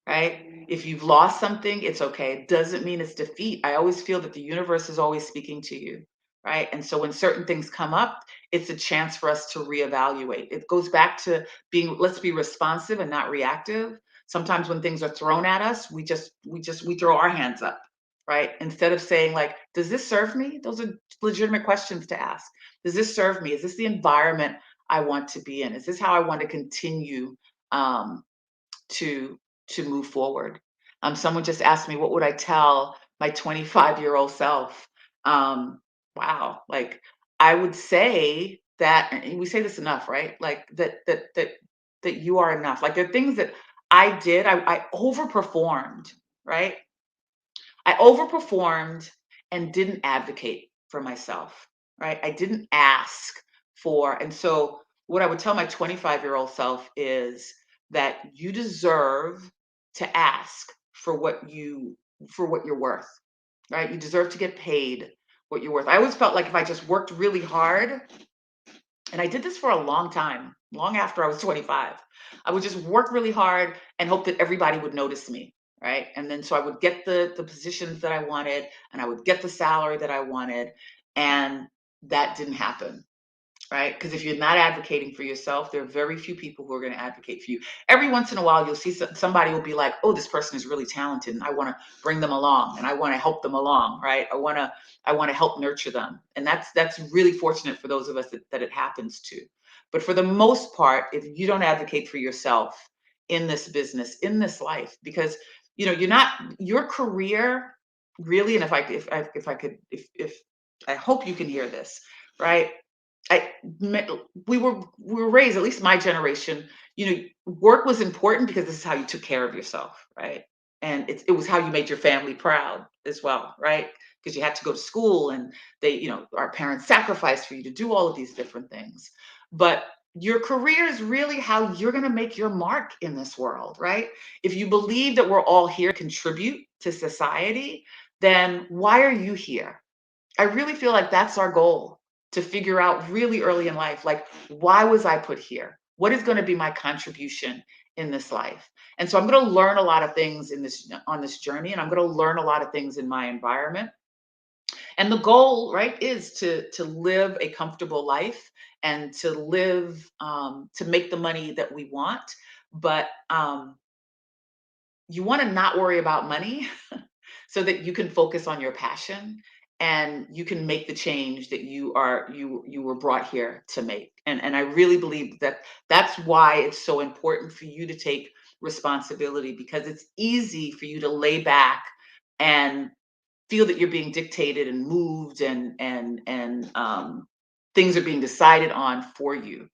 right? If you've lost something, it's okay. It doesn't mean it's defeat. I always feel that the universe is always speaking to you, right? And so when certain things come up, it's a chance for us to reevaluate. It goes back to being, let's be responsive and not reactive. Sometimes when things are thrown at us, we throw our hands up, right? Instead of saying like, does this serve me? Those are legitimate questions to ask. Does this serve me? Is this the environment I want to be in? Is this how I want to continue um, to move forward? Someone just asked me, what would I tell my 25-year-old self? Wow, like I would say that, and we say this enough, right? Like that you are enough. Like there are things that I did. I overperformed, right? I overperformed and didn't advocate for myself, right? I didn't ask for, and so what I would tell my 25-year-old self is that you deserve to ask for what you're worth, right? You deserve to get paid what you're worth. I always felt like if I just worked really hard, and I did this for a long time, long after I was 25. I would just work really hard and hope that everybody would notice me, right? And then so I would get the positions that I wanted and I would get the salary that I wanted, and that didn't happen, right? Because if you're not advocating for yourself, there are very few people who are going to advocate for you. Every once in a while, you'll see somebody will be like, "Oh, this person is really talented, and I want to bring them along, and I want to help them along, right? I want to help nurture them." And that's really fortunate for those of us that it happens to. But for the most part, if you don't advocate for yourself in this business, in this life, because you're not your career really. And if I could, if I hope you can hear this, right? I we were raised, at least my generation, work was important because this is how you took care of yourself, right? And it was how you made your family proud as well, right? Because you had to go to school and our parents sacrificed for you to do all of these different things. But your career is really how you're going to make your mark in this world, right? If you believe that we're all here to contribute to society, then why are you here? I really feel like that's our goal, to figure out really early in life, like, why was I put here? What is going to be my contribution in this life? And so I'm going to learn a lot of things on this journey, and I'm going to learn a lot of things in my environment. And the goal, right, is to live a comfortable life and to make the money that we want. But you want to not worry about money so that you can focus on your passion and you can make the change that you were brought here to make. And I really believe that that's why it's so important for you to take responsibility, because it's easy for you to lay back and feel that you're being dictated and moved, and things are being decided on for you.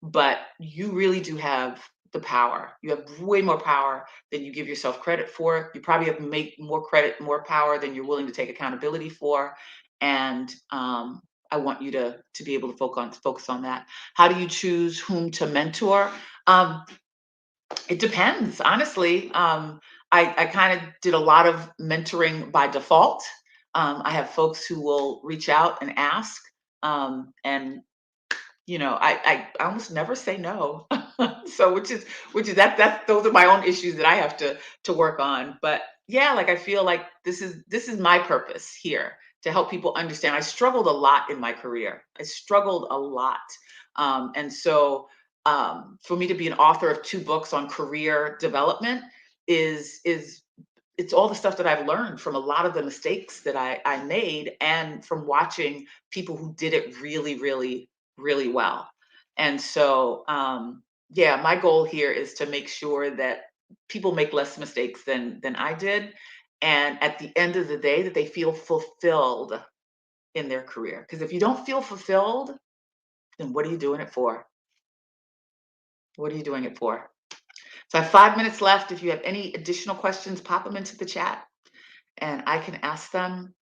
But you really do have the power. You have way more power than you give yourself credit for. You probably have more power than you're willing to take accountability for. And I want you to be able to focus on that. How do you choose whom to mentor? Um, it depends, honestly. I kind of did a lot of mentoring by default. I have folks who will reach out and ask, and I almost never say no. So which is that those are my own issues that I have to work on. But yeah, like I feel like this is my purpose here, to help people understand. I struggled a lot in my career. I struggled a lot. And so for me to be an author of 2 books on career development is it's all the stuff that I've learned from a lot of the mistakes that I made, and from watching people who did it really, really, really well. And so, yeah, my goal here is to make sure that people make less mistakes than I did, and at the end of the day, that they feel fulfilled in their career. Because if you don't feel fulfilled, then what are you doing it for? What are you doing it for? So I have 5 minutes left. If you have any additional questions, pop them into the chat and I can ask them.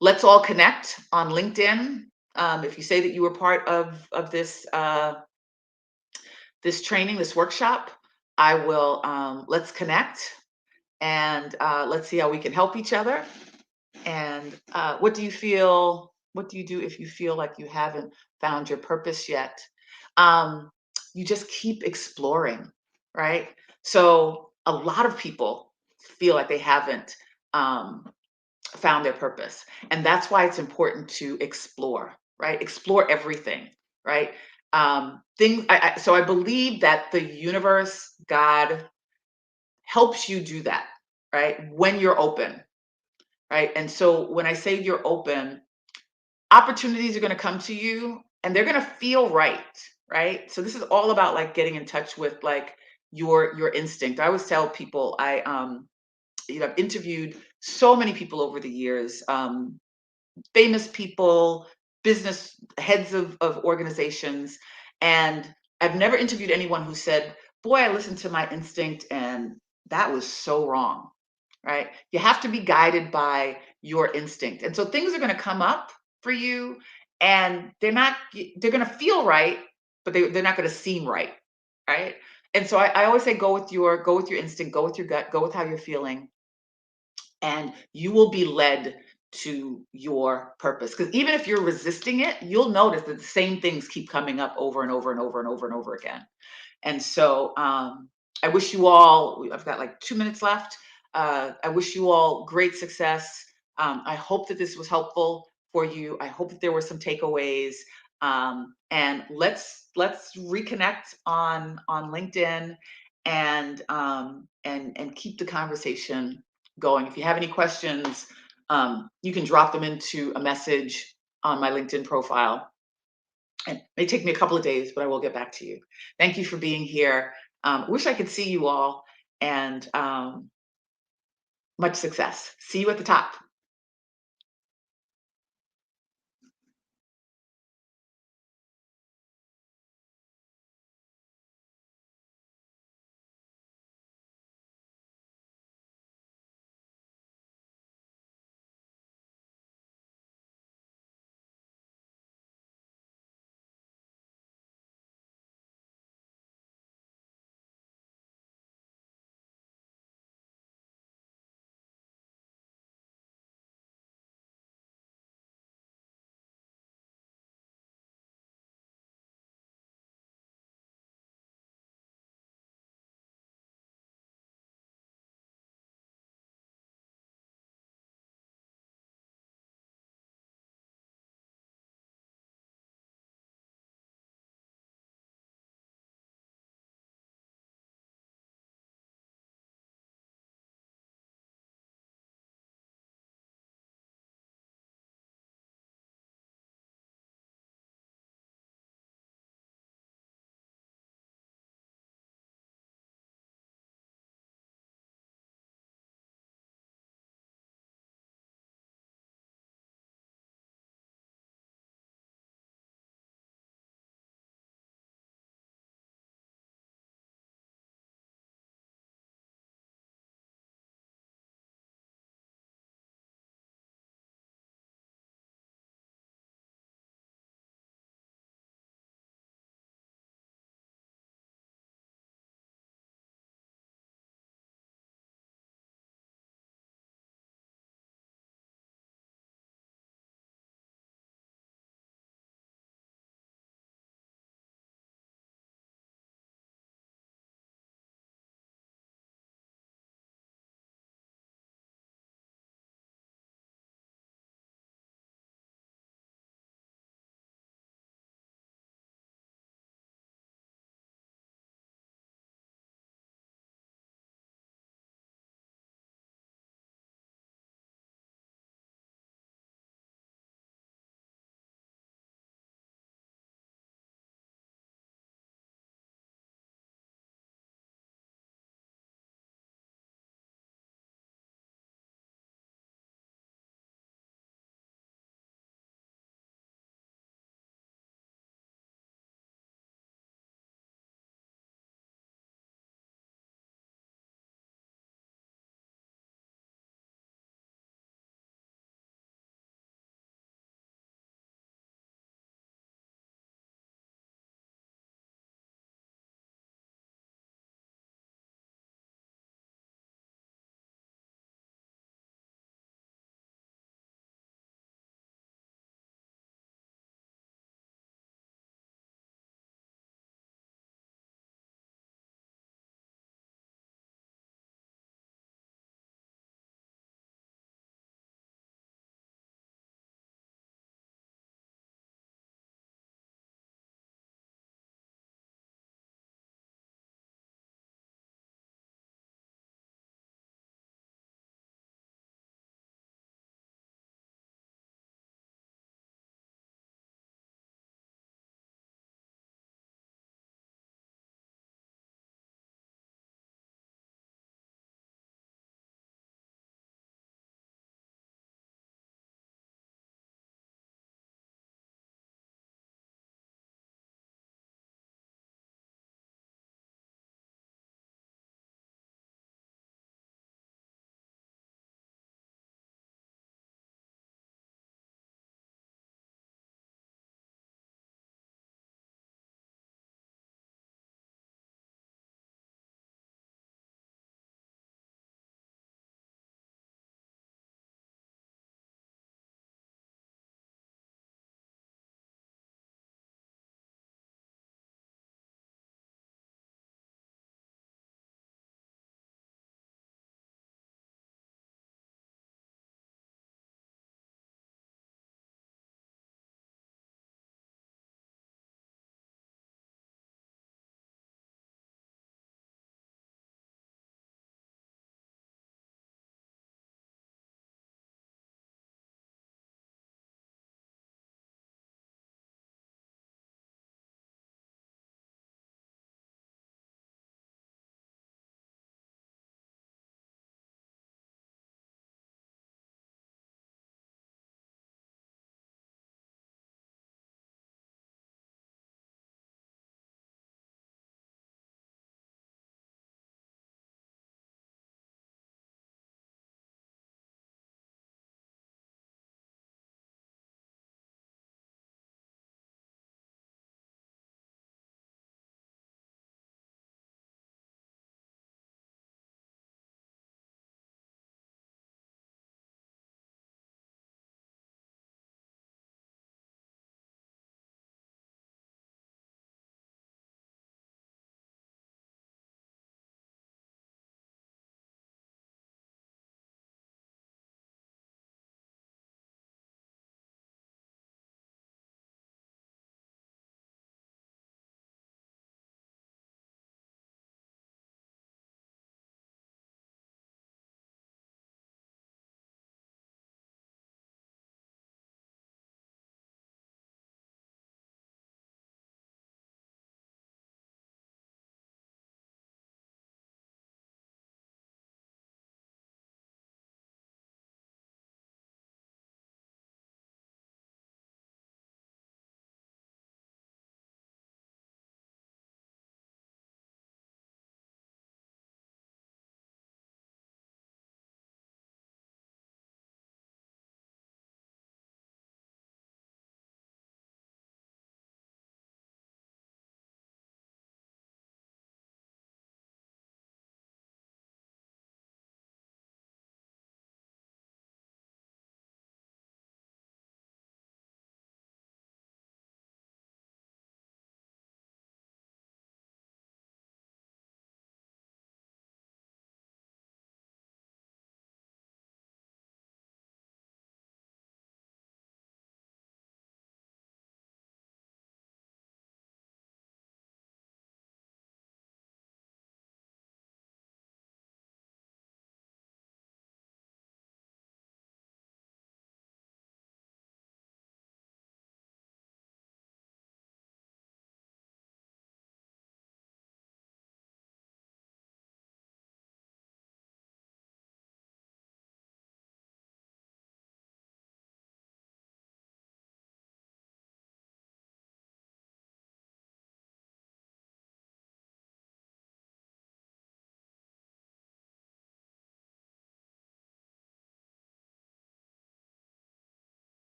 Let's all connect on LinkedIn. If you say that you were part of this this training, this workshop, I will. Let's connect, and let's see how we can help each other. And what do you feel What do you do if you feel like you haven't found your purpose yet? You just keep exploring, right? So a lot of people feel like they haven't um, found their purpose. And that's why it's important to explore, right? Explore everything, right? So I believe that the universe, God, helps you do that, right? When you're open, right? And so when I say you're open, opportunities are going to come to you and they're going to feel right, right? So this is all about like getting in touch with like your instinct. I always tell people I've interviewed so many people over the years, famous people, business heads of organizations, and I've never interviewed anyone who said, "Boy, I listened to my instinct and that was so wrong." Right? You have to be guided by your instinct. And so things are going to come up for you and they're going to feel right, but they're not going to seem right. Right. And so I always say, go with your instinct, go with your gut, go with how you're feeling, and you will be led to your purpose. Because even if you're resisting it, you'll notice that the same things keep coming up over and over and over and over and over again. And so I wish you all, I've got like 2 minutes left. I wish you all great success. I hope that this was helpful for you. I hope that there were some takeaways. And let's reconnect on LinkedIn and keep the conversation going. If you have any questions, you can drop them into a message on my LinkedIn profile. It may take me a couple of days, but I will get back to you. Thank you for being here. Wish I could see you all, and much success. See you at the top.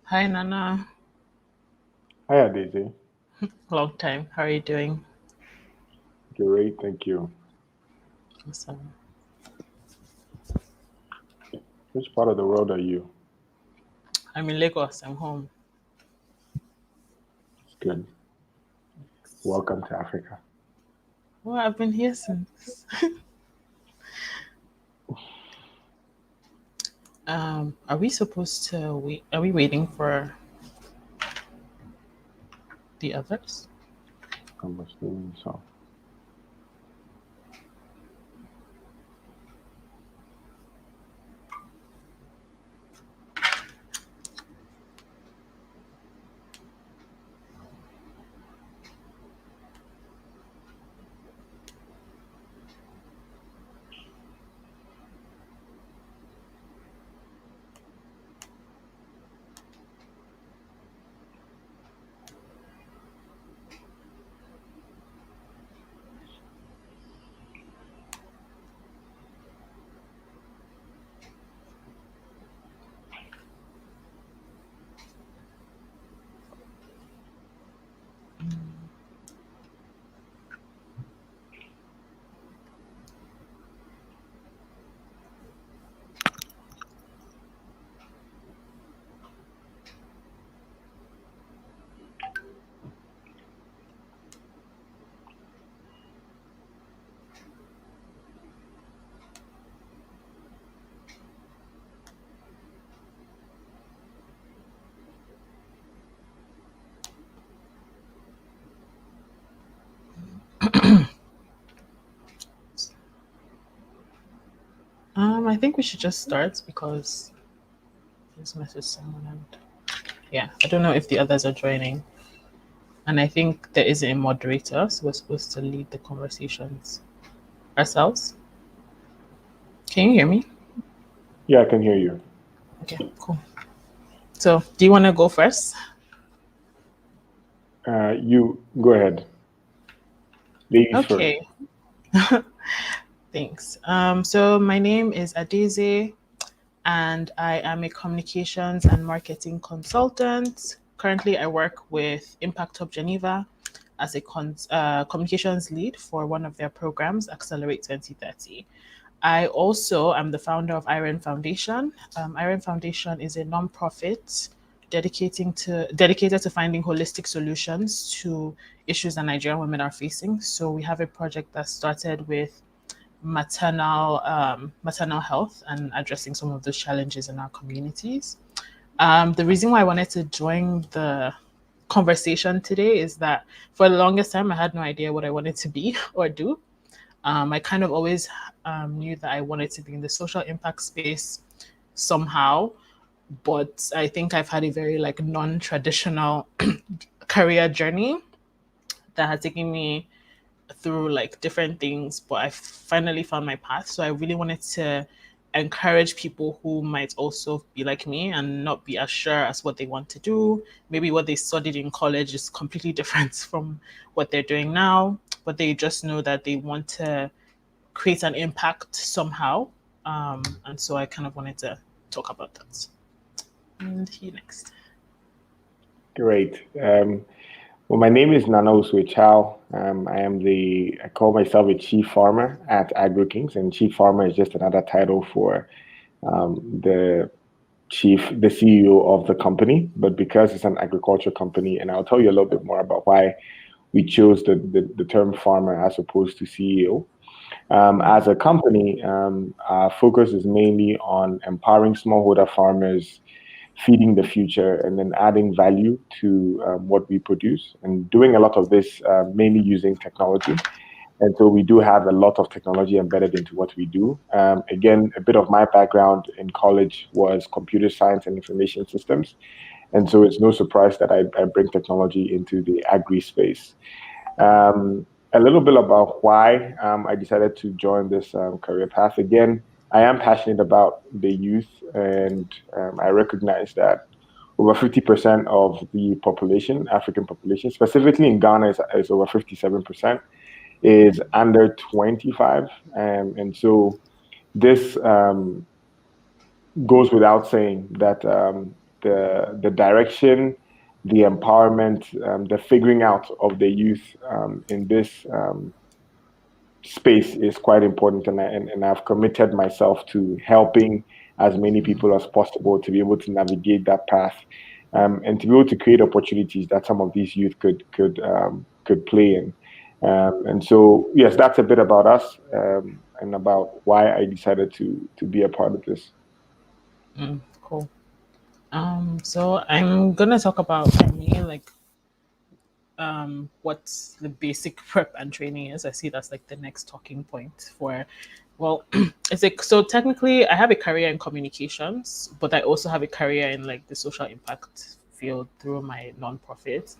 Hi, Nana. Hi, Daisy. Long time. How are you doing? Great, thank you. Awesome. Which part of the world are you? I'm in Lagos. I'm home. It's good. Welcome to Africa. Well, I've been here since. Are we supposed to wait? Are we waiting for the others? I'm assuming so. I think we should just start because this message someone and yeah, I don't know if the others are joining. And I think there is a moderator, so we're supposed to lead the conversations ourselves. Can you hear me? Yeah, I can hear you. Okay, cool. So, do you want to go first? You go ahead. Ladies Okay. Thanks. So my name is Adeze, and I am a communications and marketing consultant. Currently, I work with Impact Hub Geneva as a communications lead for one of their programs, Accelerate 2030. I also am the founder of Iron Foundation. Iron Foundation is a nonprofit dedicated to finding holistic solutions to issues that Nigerian women are facing. So we have a project that started with maternal health and addressing some of those challenges in our communities. The reason why I wanted to join the conversation today is that for the longest time I had no idea what I wanted to be or do. I kind of always knew that I wanted to be in the social impact space somehow, but I think I've had a very like non-traditional career journey that has taken me through like different things, but I finally found my path. So I really wanted to encourage people who might also be like me and not be as sure as what they want to do. Maybe what they studied in college is completely different from what they're doing now, but they just know that they want to create an impact somehow. And so I kind of wanted to talk about that. And you next. Great. Well, my name is Nana Uswe Chow. I call myself a chief farmer at AgriKings, and chief farmer is just another title for the CEO of the company. But because it's an agriculture company, and I'll tell you a little bit more about why we chose the term farmer as opposed to CEO. As a company, our focus is mainly on empowering smallholder farmers, feeding the future, and then adding value to what we produce, and doing a lot of this mainly using technology. And so we do have a lot of technology embedded into what we do. Again, a bit of my background in college was computer science and information systems. And so it's no surprise that I bring technology into the agri space. A little bit about why I decided to join this career path. Again, I am passionate about the youth, and I recognize that over 50% of the population, African population, specifically in Ghana, is over 57%, is under 25. And so this goes without saying that the direction, the empowerment, the figuring out of the youth in this space is quite important, and I've committed myself to helping as many people as possible to be able to navigate that path, and to be able to create opportunities that some of these youth could play in. And so, yes, that's a bit about us, and about why I decided to be a part of this. Cool. So I'm gonna talk about, for me, like what the basic prep and training is. I see that's like the next talking point for, well, it's like, so technically I have a career in communications, but I also have a career in like the social impact field through my nonprofit.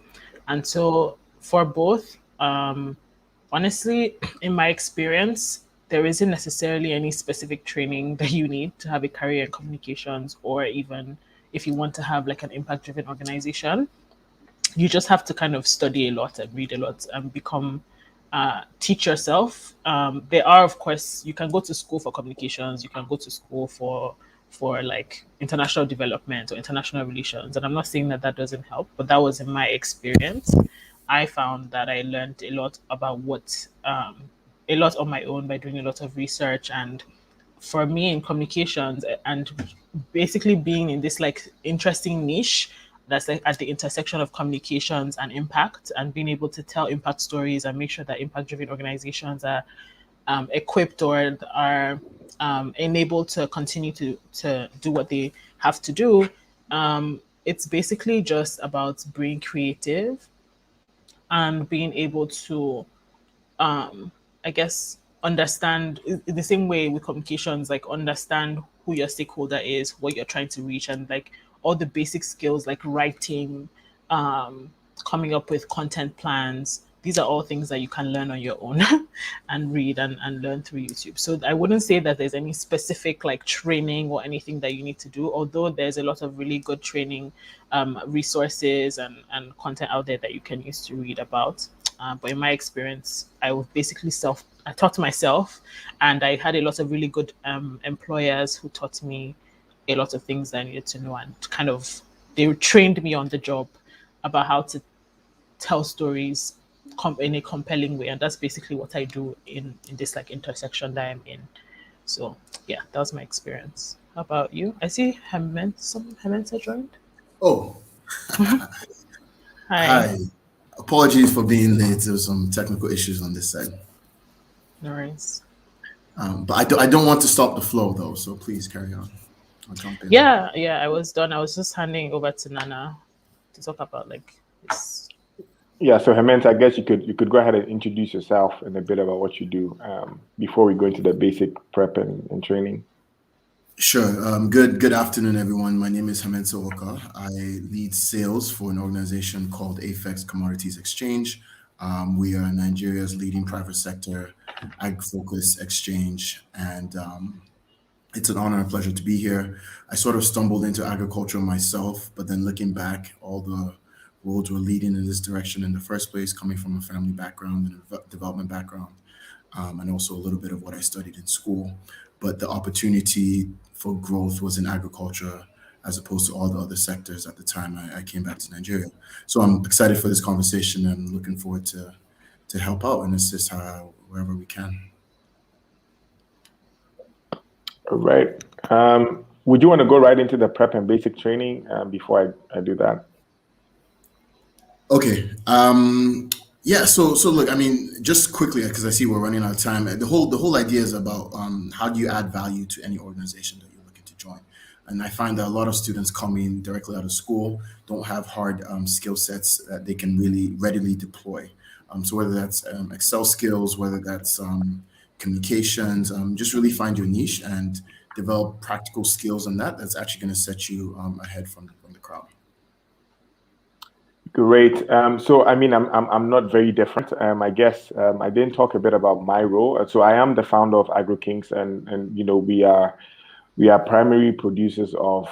And so for both, honestly, in my experience, there isn't necessarily any specific training that you need to have a career in communications, or even if you want to have like an impact driven organization. You just have to kind of study a lot and read a lot and become teach yourself. There are, of course, you can go to school for communications, you can go to school for like international development or international relations, and I'm not saying that that doesn't help, but that was in my experience. I found that I learned a lot about what a lot on my own by doing a lot of research. And for me in communications, and basically being in this like interesting niche that's like at the intersection of communications and impact, and being able to tell impact stories and make sure that impact driven organizations are equipped or are enabled to continue to do what they have to do. It's basically just about being creative and being able to I guess understand in the same way with communications, like understand who your stakeholder is, what you're trying to reach, and like all the basic skills like writing, coming up with content plans. These are all things that you can learn on your own and read and learn through YouTube. So I wouldn't say that there's any specific like training or anything that you need to do, although there's a lot of really good training resources and content out there that you can use to read about. But in my experience, I was basically I taught myself, and I had a lot of really good employers who taught me a lot of things that I needed to know, and kind of they trained me on the job about how to tell stories in a compelling way. And that's basically what I do in this like intersection that I'm in. So yeah, that was my experience. How about you? I see Hemensa joined. Oh, Hi. hi. Apologies for being late. There were some technical issues on this side. No worries. But I don't want to stop the flow though, so please carry on. I'll jump in. Yeah, I was done. I was just handing over to Nana to talk about like this. Yeah, so Hemensa, I guess you could go ahead and introduce yourself and a bit about what you do before we go into the basic prep and training. Sure. Good afternoon, everyone. My name is Hemensa Oka. I lead sales for an organization called Afex Commodities Exchange. We are Nigeria's leading private sector ag-focused exchange, and it's an honor and pleasure to be here. I sort of stumbled into agriculture myself, but then looking back, all the roads were leading in this direction in the first place, coming from a family background and a development background, and also a little bit of what I studied in school. But the opportunity for growth was in agriculture as opposed to all the other sectors at the time I came back to Nigeria. So I'm excited for this conversation and looking forward to help out and assist wherever we can. All right. Would you want to go right into the prep and basic training before I do that? Okay. Yeah. So look, I mean, just quickly, because I see we're running out of time. The whole idea is about how do you add value to any organization that you're looking to join. And I find that a lot of students coming directly out of school don't have hard skill sets that they can really readily deploy. So whether that's Excel skills, whether that's communications, just really find your niche and develop practical skills on that. That's actually going to set you ahead from the crowd. Great. So, I mean, I'm not very different. I guess I didn't talk a bit about my role. So I am the founder of AgroKings, and you know, we are primary producers of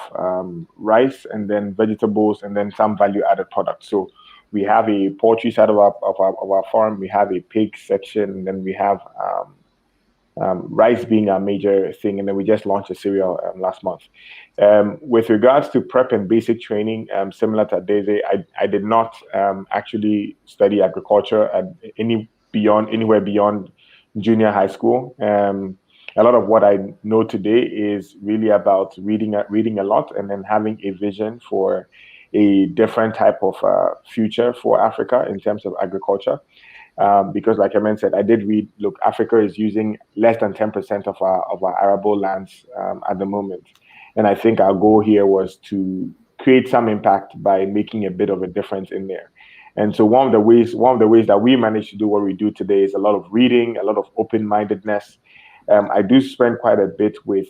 rice and then vegetables and then some value-added products. So we have a poultry side of our farm, we have a pig section, and then we have rice being our major thing, and then we just launched a cereal last month. With regards to prep and basic training, similar to Daisy, I did not actually study agriculture at anywhere beyond junior high school. A lot of what I know today is really about reading a lot, and then having a vision for a different type of future for Africa in terms of agriculture. Because, like I said, I did read. Look, Africa is using less than 10% of our arable lands at the moment, and I think our goal here was to create some impact by making a bit of a difference in there. And so one of the ways that we manage to do what we do today is a lot of reading, a lot of open-mindedness. I do spend quite a bit with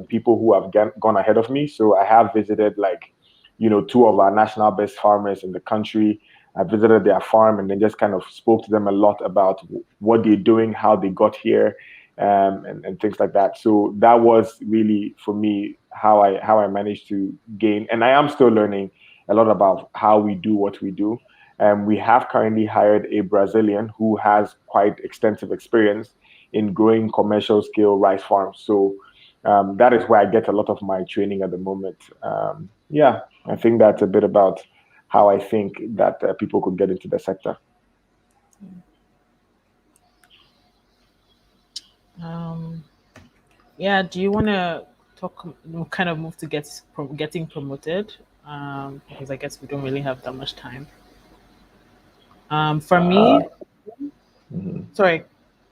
people who have gone ahead of me. So I have visited, like, two of our national best farmers in the country. I visited their farm and then just kind of spoke to them a lot about what they're doing, how they got here, and things like that. So that was really, for me, how I managed to gain. And I am still learning a lot about how we do what we do. We have currently hired a Brazilian who has quite extensive experience in growing commercial scale rice farms. So that is where I get a lot of my training at the moment. Yeah, I think that's a bit about how I think that people could get into the sector. Yeah, do you want to kind of move to getting promoted? Because I guess we don't really have that much time. For me, sorry,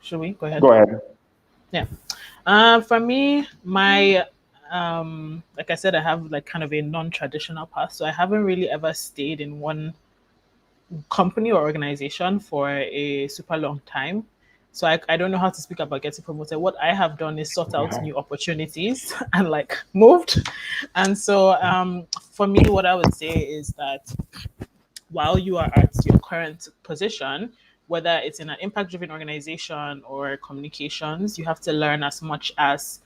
should we go ahead? Go ahead. Yeah. For me, my like I said, I have like kind of a non-traditional path, so I haven't really ever stayed in one company or organization for a super long time. So I don't know how to speak about getting promoted. What I have done is sought out new opportunities and like moved. And so for me, what I would say is that while you are at your current position, whether it's in an impact-driven organization or communications, you have to learn as much as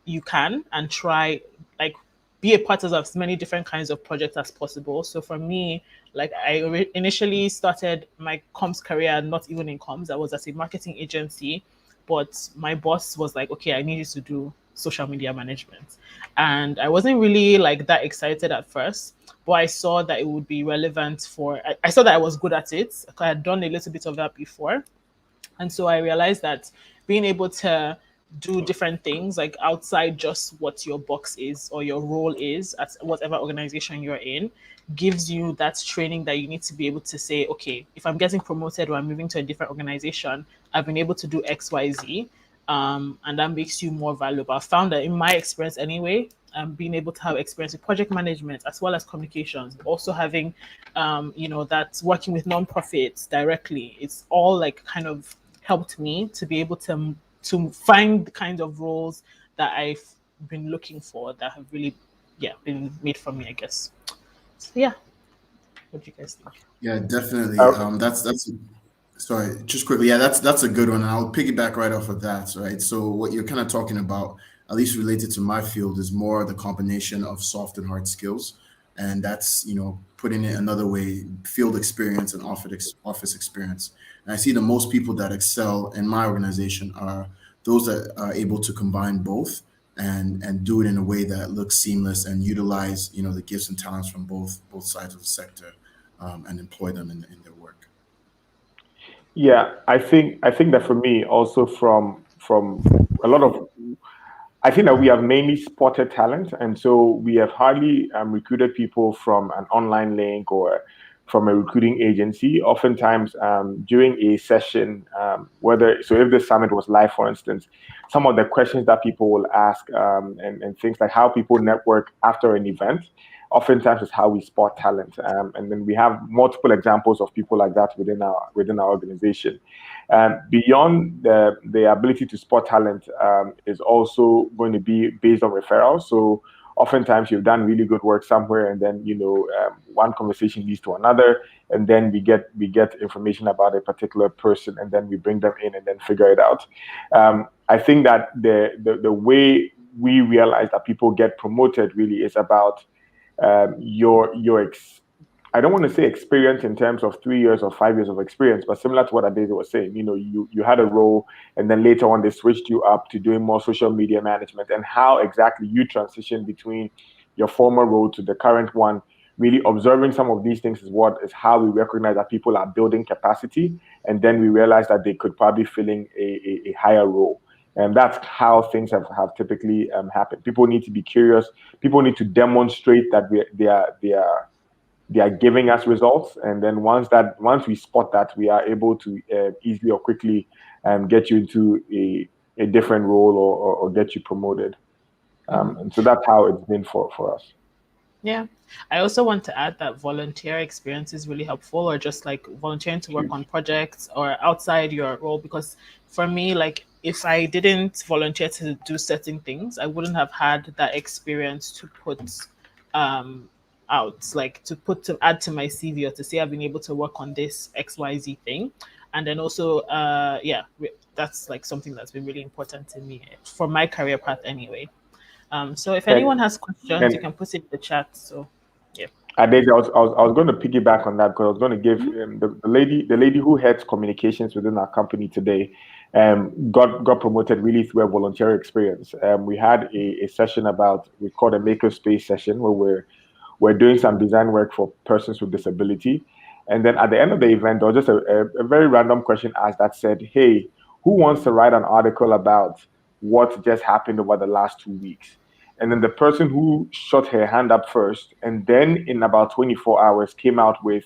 you can and try, like, be a part of as many different kinds of projects as possible. So for me, like, I initially started my comms career not even in comms. I was at a marketing agency, but my boss was like, okay, I need you to do social media management. And I wasn't really like that excited at first, but I saw that it would be relevant I saw that I was good at it. I had done a little bit of that before. And so I realized that being able to do different things, like outside just what your box is or your role is at whatever organization you're in, gives you that training that you need to be able to say, okay, if I'm getting promoted or I'm moving to a different organization, I've been able to do X, Y, Z. And that makes you more valuable. I found that in my experience anyway, being able to have experience with project management as well as communications, also having, that's working with nonprofits directly. It's all like kind of helped me to be able to find the kind of roles that I've been looking for that have really, been made for me, I guess. So yeah, what do you guys think? Yeah, definitely. That's sorry, just quickly. Yeah, that's a good one. And I'll piggyback right off of that. Right. So what you're kind of talking about, at least related to my field, is more the combination of soft and hard skills, and that's, putting it another way, field experience and office experience. And I see that most people that excel in my organization are those that are able to combine both and do it in a way that looks seamless and utilize, the gifts and talents from both sides of the sector, and employ them in their work. Yeah, I think that for me also from a lot of, I think that we have mainly spotted talent, and so we have hardly recruited people from an online link or from a recruiting agency. Oftentimes, during a session, if the summit was live, for instance, some of the questions that people will ask, and things like how people network after an event, oftentimes is how we spot talent. And then we have multiple examples of people like that within our organization. Beyond the ability to spot talent, is also going to be based on referrals. So oftentimes you've done really good work somewhere, and then one conversation leads to another, and then we get information about a particular person, and then we bring them in and then figure it out. I think that the way we realize that people get promoted really is about I don't want to say experience in terms of 3 years or 5 years of experience, but similar to what Adeze was saying, you had a role, and then later on they switched you up to doing more social media management, and how exactly you transition between your former role to the current one. Really observing some of these things is how we recognize that people are building capacity, and then we realize that they could probably filling a higher role. And that's how things have typically happened. People need to be curious. People need to demonstrate that they are giving us results, and then once we spot that, we are able to easily or quickly get you into a different role, or get you promoted. And so that's how it's been for us. Yeah. I also want to add that volunteer experience is really helpful, or just like volunteering to work on projects or outside your role. Because for me, like if I didn't volunteer to do certain things, I wouldn't have had that experience to put out, like to add to my CV, or to say I've been able to work on this XYZ thing. And then also, that's like something that's been really important to me for my career path anyway. So if anyone has questions, you can put it in the chat. So, yeah. Adeze, I was going to piggyback on that, because I was going to give the lady who heads communications within our company today, got promoted really through a volunteer experience. We had a session we called a makerspace session, where we're doing some design work for persons with disability. And then at the end of the event, there was just a very random question asked that said, hey, who wants to write an article about what just happened over the last 2 weeks? And then the person who shot her hand up first, and then in about 24 hours came out with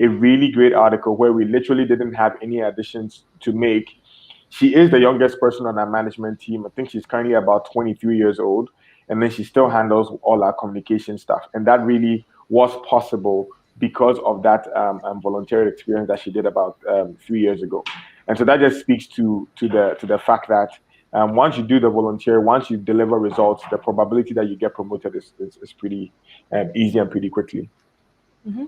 a really great article where we literally didn't have any additions to make. She is the youngest person on our management team. I think she's currently about 23 years old. And then she still handles all our communication stuff. And that really was possible because of that volunteer experience that she did about 3 years ago. And so that just speaks to the fact that once you do the volunteer, once you deliver results, the probability that you get promoted is pretty easy and pretty quickly. Mm-hmm.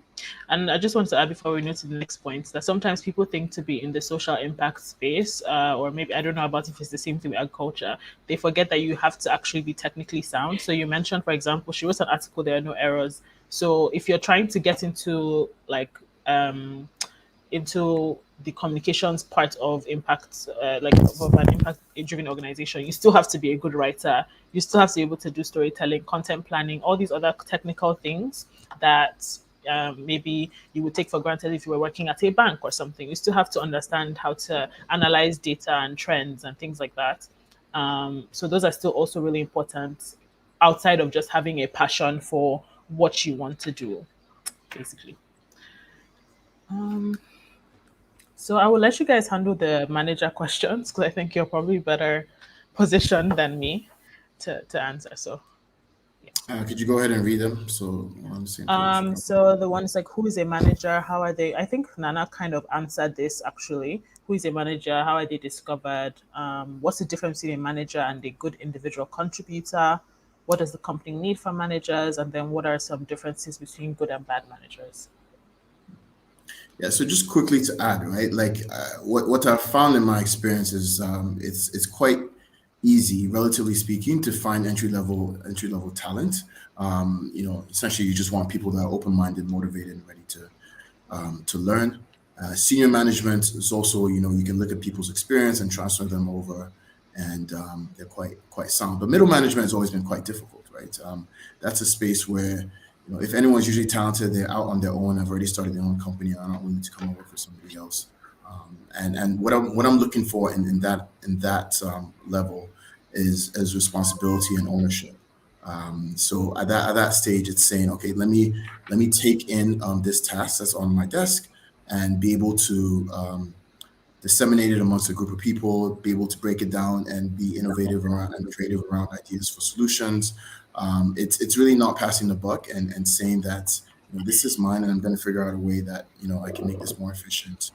And I just want to add before we move to the next point that sometimes people think to be in the social impact space, or maybe I don't know about if it's the same thing with agriculture, they forget that you have to actually be technically sound. So you mentioned, for example, she wrote an article, there are no errors. So if you're trying to get into into the communications part of impact, of an impact-driven organization, you still have to be a good writer. You still have to be able to do storytelling, content planning, all these other technical things that maybe you would take for granted if you were working at a bank or something. You still have to understand how to analyze data and trends and things like that. So those are still also really important outside of just having a passion for what you want to do, basically. So I will let you guys handle the manager questions, because I think you're probably better positioned than me to answer. So could you go ahead and read them? So so the ones like, who is a manager? How are they? I think Nana kind of answered this actually. Who is a manager? How are they discovered? What's the difference between a manager and a good individual contributor? What does the company need from managers? And then what are some differences between good and bad managers? Yeah, so just quickly to add, right? Like what I've found in my experience is it's quite easy, relatively speaking, to find entry level talent. Essentially, you just want people that are open-minded, motivated, and ready to learn. Senior management is also, you can look at people's experience and transfer them over, and they're quite sound. But middle management has always been quite difficult, right? That's a space where, if anyone's usually talented, they're out on their own, have already started their own company, are not willing to come over for somebody else. And what I'm looking for in that level is responsibility and ownership. So at that stage, it's saying, okay, let me take in this task that's on my desk and be able to disseminate it amongst a group of people, be able to break it down and be innovative around and creative around ideas for solutions. It's really not passing the buck and saying that this is mine and I'm going to figure out a way that I can make this more efficient,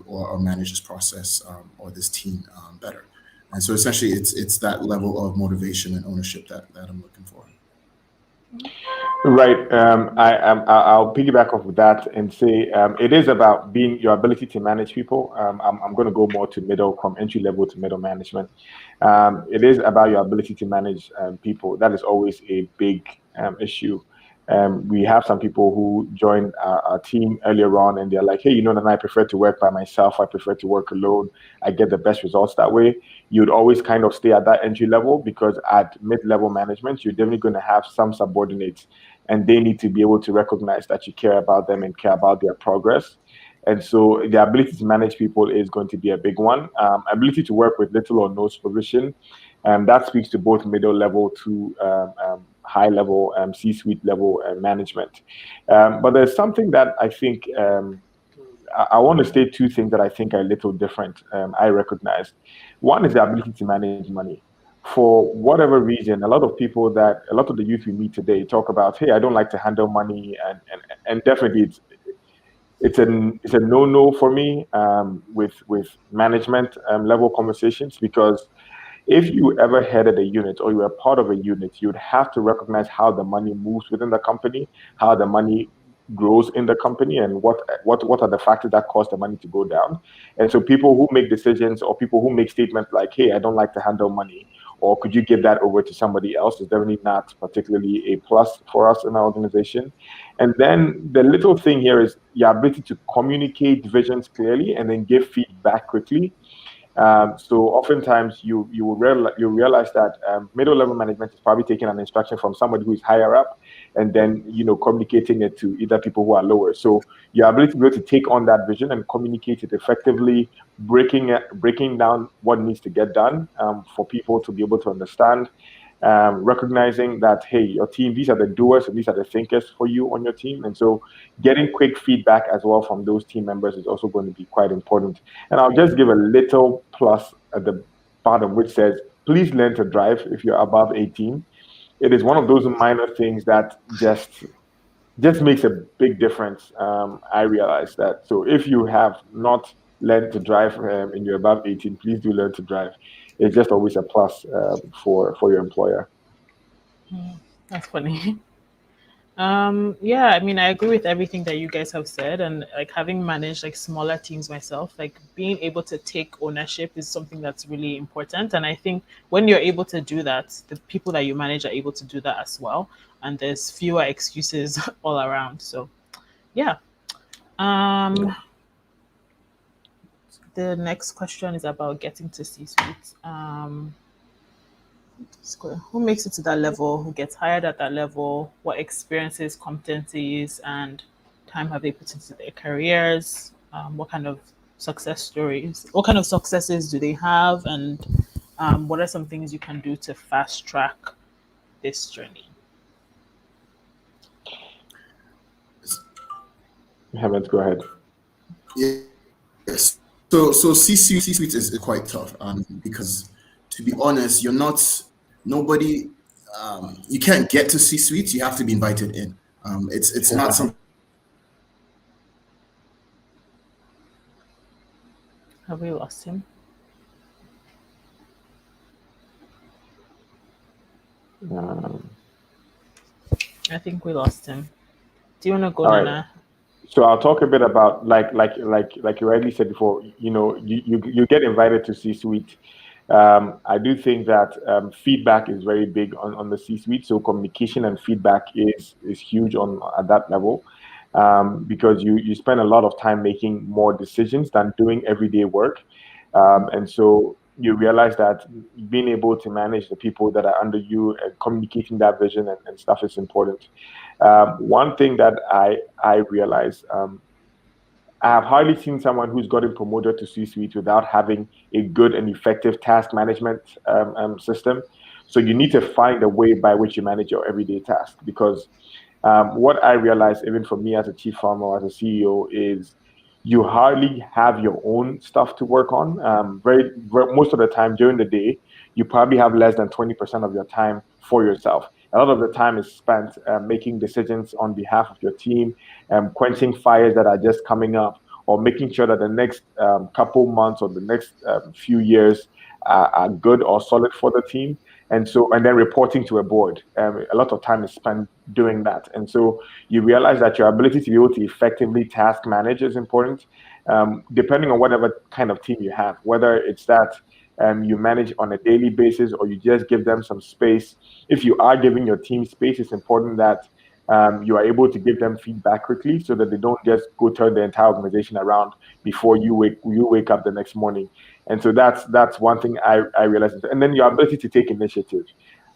or manage this process or this team better. And so essentially, it's that level of motivation and ownership that I'm looking for. Right. I'll piggyback off of that and say it is about your ability to manage people. I'm going to go more to middle, from entry level to middle management. It is about your ability to manage people. That is always a big issue. We have some people who join our team earlier on, and they're like, hey, then I prefer to work by myself. I prefer to work alone. I get the best results that way. You'd always kind of stay at that entry level, because at mid-level management, you're definitely going to have some subordinates, and they need to be able to recognize that you care about them and care about their progress. And so the ability to manage people is going to be a big one. Ability to work with little or no supervision. That speaks to both middle level to high level, C-suite level management. But there's something that I think, I want to state two things that I think are a little different. I recognize. One is the ability to manage money. For whatever reason, a lot of the youth we meet today talk about, hey, I don't like to handle money, and definitely it's a no-no for me with management level conversations, because if you ever headed a unit or you were part of a unit, you'd have to recognize how the money moves within the company, how the money grows in the company, and what are the factors that cause the money to go down. And so people who make decisions, or people who make statements like, hey, I don't like to handle money, or could you give that over to somebody else, is definitely not particularly a plus for us in our organization. And then the little thing here is your ability to communicate visions clearly and then give feedback quickly. So oftentimes you realize that middle level management is probably taking an instruction from somebody who is higher up, and then communicating it to either people who are lower. So your ability to be able to take on that vision and communicate it effectively, breaking down what needs to get done for people to be able to understand. Recognizing that, hey, your team, these are the doers and these are the thinkers for you on your team. And so getting quick feedback as well from those team members is also going to be quite important. And I'll just give a little plus at the bottom, which says, please learn to drive if you're above 18. It is one of those minor things that just makes a big difference. I realize that. So if you have not learned to drive and you're above 18, please do learn to drive. It's just always a plus for your employer. That's funny. Yeah, I mean, I agree with everything that you guys have said, and like having managed like smaller teams myself, like being able to take ownership is something that's really important. And I think when you're able to do that, the people that you manage are able to do that as well, and there's fewer excuses all around. So, yeah. The next question is about getting to C-suite. Who makes it to that level? Who gets hired at that level? What experiences, competencies, and time have they put into their careers? What kind of success stories? What kind of successes do they have? And what are some things you can do to fast track this journey? Hemant, go ahead. Yes. So C-suite is quite tough because, to be honest, you can't get to C-suite. You have to be invited in. It's not something. Have we lost him? I think we lost him. Do you want to go, Nana? Right. So I'll talk a bit about like you rightly said before. You get invited to C-suite. I do think that feedback is very big on the C-suite. So communication and feedback is huge at that level, because you spend a lot of time making more decisions than doing everyday work, and so you realize that being able to manage the people that are under you and communicating that vision and stuff is important. One thing that I realize, I have hardly seen someone who's gotten promoted to C-suite without having a good and effective task management system. So you need to find a way by which you manage your everyday task, because what I realize, even for me as a chief farmer or as a CEO, is you hardly have your own stuff to work on. Most of the time during the day, you probably have less than 20% of your time for yourself. A lot of the time is spent making decisions on behalf of your team, quenching fires that are just coming up, or making sure that the next couple months or the next few years are good or solid for the team. And then reporting to a board. A lot of time is spent doing that. And so you realize that your ability to be able to effectively task manage is important, depending on whatever kind of team you have, whether it's that you manage on a daily basis or you just give them some space. If you are giving your team space, it's important that you are able to give them feedback quickly so that they don't just go turn the entire organization around before you wake up the next morning. And so that's one thing I realized. And then your ability to take initiative.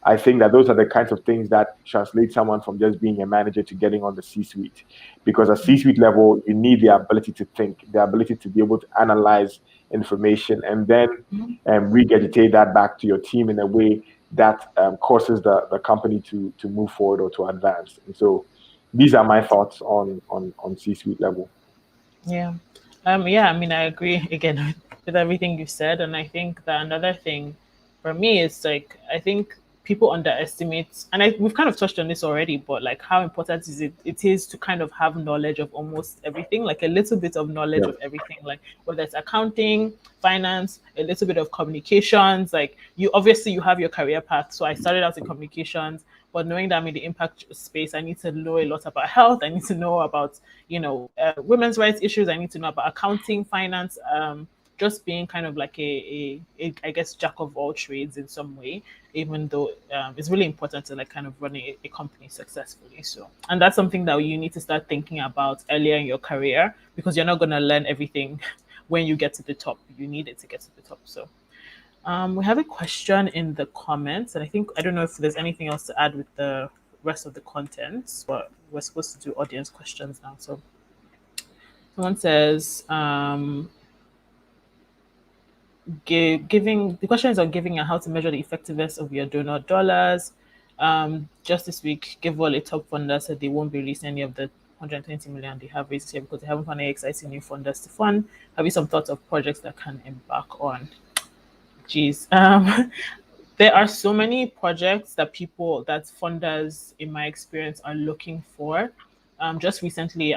I think that those are the kinds of things that translate someone from just being a manager to getting on the C-suite. Because at C-suite level, you need the ability to think, the ability to be able to analyze information, and then regurgitate that back to your team in a way that causes the company to move forward or to advance. And so these are my thoughts on C-suite level. Yeah. Yeah, I mean, I agree again with everything you said. And I think that another thing for me is like, I think people underestimate, and we've kind of touched on this already, but like how important it is to kind of have knowledge of almost everything, like a little bit of knowledge of everything, like whether it's accounting, finance, a little bit of communications. Like you have your career path. So I started out in communications, but knowing that I'm in the impact space, I need to know a lot about health. I need to know about, women's rights issues. I need to know about accounting, finance, just being kind of like a I guess, jack of all trades in some way, even though it's really important to like kind of run a company successfully. So, and that's something that you need to start thinking about earlier in your career, because you're not going to learn everything when you get to the top. You need it to get to the top. So we have a question in the comments, and I don't know if there's anything else to add with the rest of the contents, but we're supposed to do audience questions now. So someone says, the question is on giving and how to measure the effectiveness of your donor dollars. Just this week, GiveWell, a top funder, said they won't be releasing any of the 120 million they have raised here because they haven't found any exciting new funders to fund. Have you some thoughts of projects that can embark on? Geez. There are so many projects that funders, in my experience, are looking for. Just recently,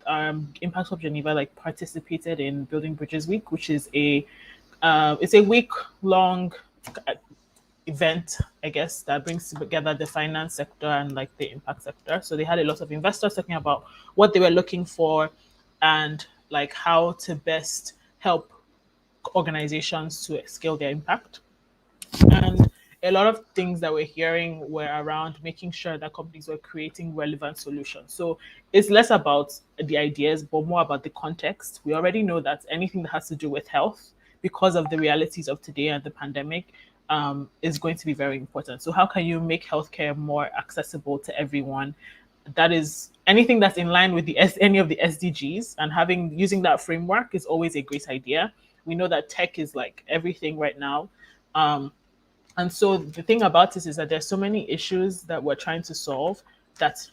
Impact Hub Geneva like participated in Building Bridges Week, which is it's a week-long event, I guess, that brings together the finance sector and like the impact sector. So they had a lot of investors talking about what they were looking for and like how to best help organizations to scale their impact. And a lot of things that we're hearing were around making sure that companies were creating relevant solutions. So it's less about the ideas, but more about the context. We already know that anything that has to do with health, because of the realities of today and the pandemic, is going to be very important. So how can you make healthcare more accessible to everyone? That is anything that's in line with any of the SDGs, and using that framework is always a great idea. We know that tech is like everything right now. And so the thing about this is that there's so many issues that we're trying to solve that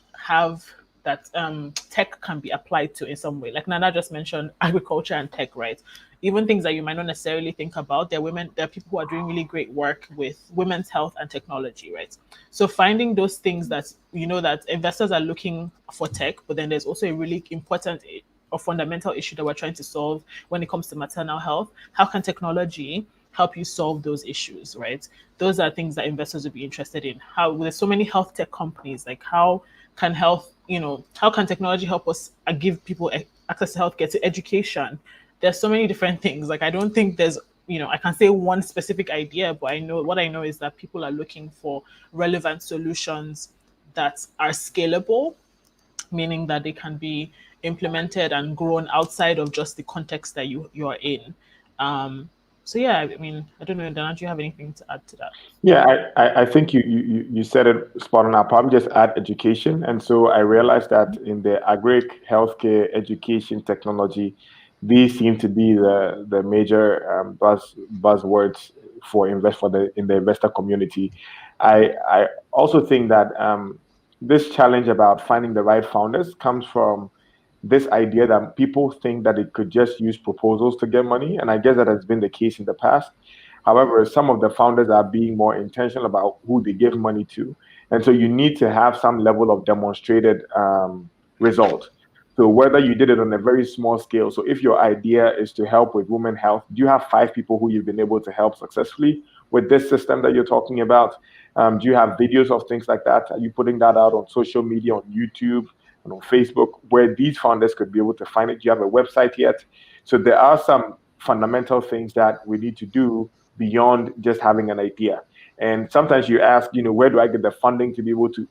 tech can be applied to in some way. Like Nana just mentioned, agriculture and tech, right? Even things that you might not necessarily think about. There are people who are doing really great work with women's health and technology, right? So finding those things that, that investors are looking for tech, but then there's also a really important or fundamental issue that we're trying to solve when it comes to maternal health. How can technology help you solve those issues, right? Those are things that investors would be interested in. How there's so many health tech companies, like how can technology help us give people access to healthcare, to education? There's so many different things. Like I don't think there's, I can say one specific idea, but what I know is that people are looking for relevant solutions that are scalable, meaning that they can be implemented and grown outside of just the context that you're in. So yeah, I mean, I don't know, Dana, do you have anything to add to that? Yeah, I think you said it spot on. I'll probably just add education. And so I realized that in the agri, healthcare, education, technology, these seem to be the major buzzwords in the investor community. I also think that this challenge about finding the right founders comes from this idea that people think that it could just use proposals to get money. And I guess that has been the case in the past. However, some of the founders are being more intentional about who they give money to. And so you need to have some level of demonstrated result. So whether you did it on a very small scale, so if your idea is to help with women's health, do you have 5 people who you've been able to help successfully with this system that you're talking about? Do you have videos of things like that? Are you putting that out on social media, on YouTube, and on Facebook, where these founders could be able to find it? Do you have a website yet? So there are some fundamental things that we need to do beyond just having an idea. And sometimes you ask, where do I get the funding to be able to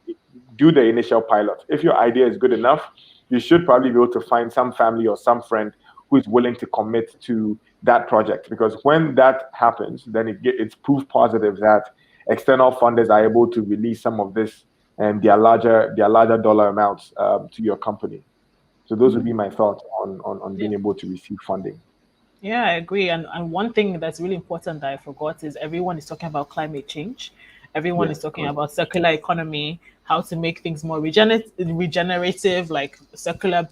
do the initial pilot. If your idea is good enough, you should probably be able to find some family or some friend who is willing to commit to that project. Because when that happens, then it's proof positive that external funders are able to release some of this and their larger dollar amounts to your company. So those would be my thoughts on being able to receive funding. Yeah, I agree. And one thing that's really important that I forgot is everyone is talking about climate change. Everyone is talking about circular economy, how to make things more regenerative, like circular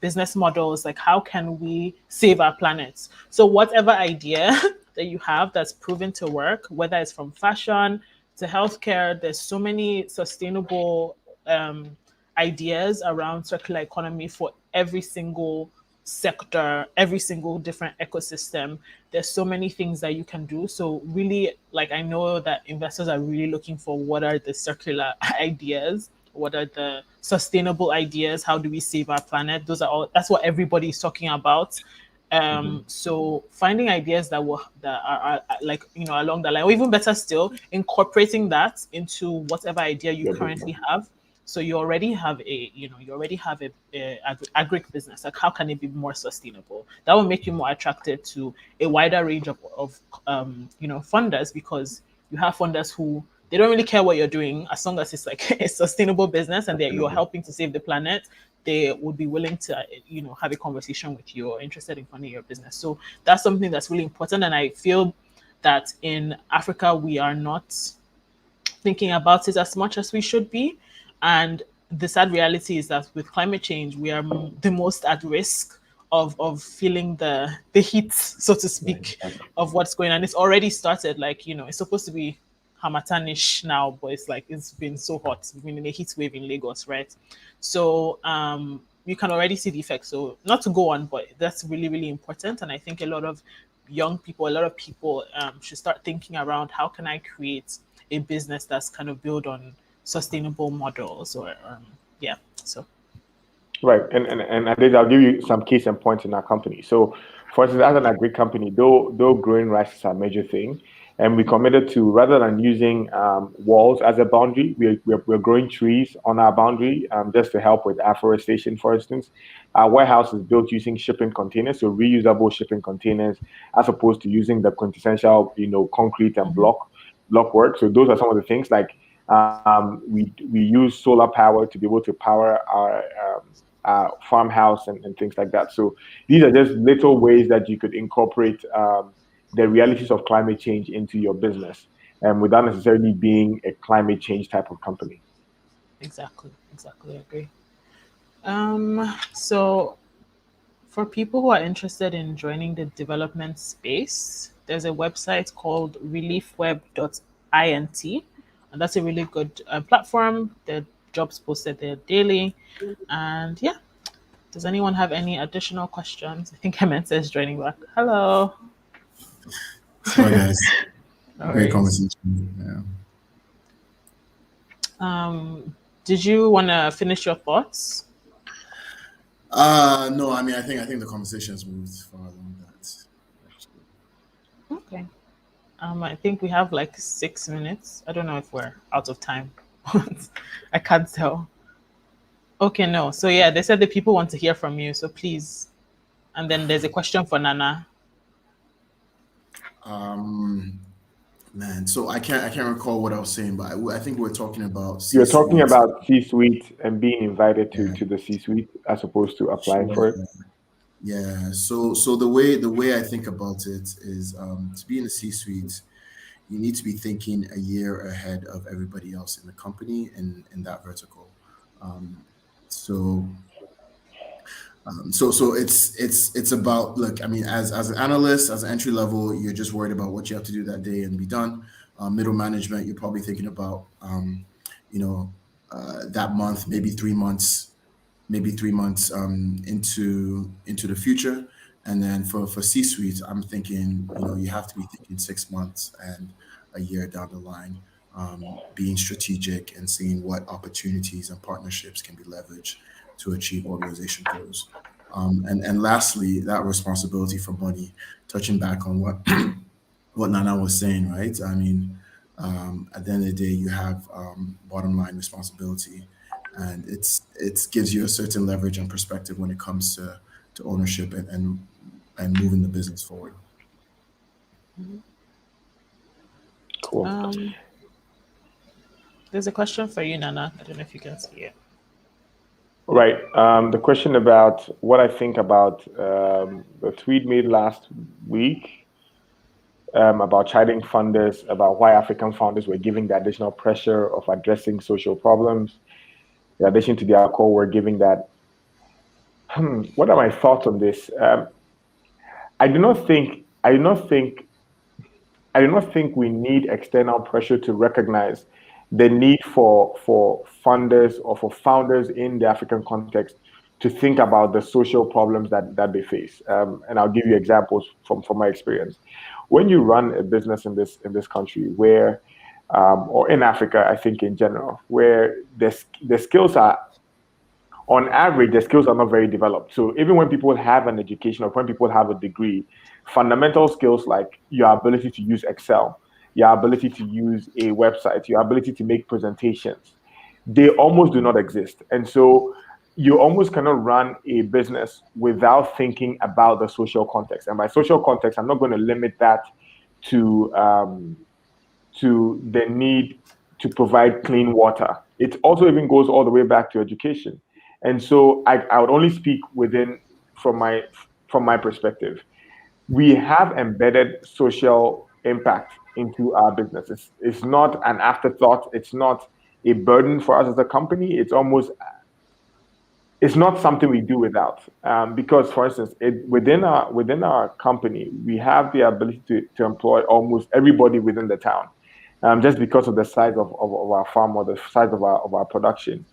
business models, like how can we save our planet? So whatever idea that you have that's proven to work, whether it's from fashion to healthcare, there's so many sustainable ideas around circular economy for every single sector, every single different ecosystem. There's so many things that you can do. So really, like, I know that investors are really looking for what are the circular ideas, what are the sustainable ideas, how do we save our planet? That's what everybody is talking about. So finding ideas that are like, along the line, or even better still, incorporating that into whatever idea you currently have. So you already have a agri business. Like, how can it be more sustainable? That will make you more attracted to a wider range of funders, because you have funders who, they don't really care what you're doing as long as it's like a sustainable business and that you're helping to save the planet. They would be willing to have a conversation with you or interested in funding your business. So that's something that's really important. And I feel that in Africa we are not thinking about it as much as we should be. And the sad reality is that with climate change, we are the most at risk of feeling the heat, so to speak, of what's going on. It's already started. Like, it's supposed to be Hamatanish now, but it's been so hot. We've been in a heat wave in Lagos, right? So you can already see the effects. So not to go on, but that's really, really important. And I think a lot of young people, a lot of people should start thinking around, how can I create a business that's kind of built on sustainable models, or so right. And I think I'll give you some case and points in our company. So for instance, as an agri company, though growing rice is a major thing, and we committed to, rather than using walls as a boundary, we're growing trees on our boundary, just to help with afforestation, for instance. Our warehouse is built using shipping containers, so reusable shipping containers, as opposed to using the quintessential concrete and block work. So those are some of the things. Like, we use solar power to be able to power our farmhouse and things like that. So these are just little ways that you could incorporate the realities of climate change into your business, without necessarily being a climate change type of company. Exactly, I agree. So for people who are interested in joining the development space, there's a website called reliefweb.int. And that's a really good platform. The jobs posted there daily. And yeah, does anyone have any additional questions? I think Hementa is joining back. Hello. Hi, guys. Great conversation. Yeah. Did you want to finish your thoughts? No, I mean, I think the conversation has moved far along that. Okay. I think we have like 6 minutes. I don't know if we're out of time. I can't tell. Okay, no. So yeah, they said the people want to hear from you. So please. And then there's a question for Nana. Man, so I can't recall what I was saying, but I think we're talking about C-suite. You're talking about C-suite and being invited to the C-suite as opposed to applying for it. Yeah. So the way I think about it is, to be in the C-suite, you need to be thinking a year ahead of everybody else in the company in that vertical. So it's about, look, I mean, as an analyst, as an entry level, you're just worried about what you have to do that day and be done. Middle management, you're probably thinking about that month, maybe 3 months into the future. And then for C-suite, I'm thinking, you have to be thinking 6 months and a year down the line, being strategic and seeing what opportunities and partnerships can be leveraged to achieve organization goals. And lastly, that responsibility for money, touching back on what Nana was saying, right? I mean, At the end of the day, you have bottom line responsibility, and it gives you a certain leverage and perspective when it comes to ownership and moving the business forward. Cool. There's a question for you, Nana. I don't know if you can see it. Right. The question about what I think about the tweet made last week about chiding funders, about why African founders were giving the additional pressure of addressing social problems. In addition to their call, we're giving that. What are my thoughts on this? I do not think we need external pressure to recognize the need for funders or for founders in the African context to think about the social problems that they face. And I'll give you examples from my experience. When you run a business in this country where, or in Africa, I think in general, where the skills are, on average, the skills are not very developed. So even when people have an education or when people have a degree, fundamental skills like your ability to use Excel, your ability to use a website, your ability to make presentations, they almost do not exist. And so you almost cannot run a business without thinking about the social context. And by social context, I'm not going to limit that to the need to provide clean water. It also even goes all the way back to education. And so I would only speak from my perspective. We have embedded social impact into our business. It's not an afterthought. It's not a burden for us as a company. It's not something we do without. Because, for instance, within our company, we have the ability to employ almost everybody within the town, just because of the size of our farm or the size of our production.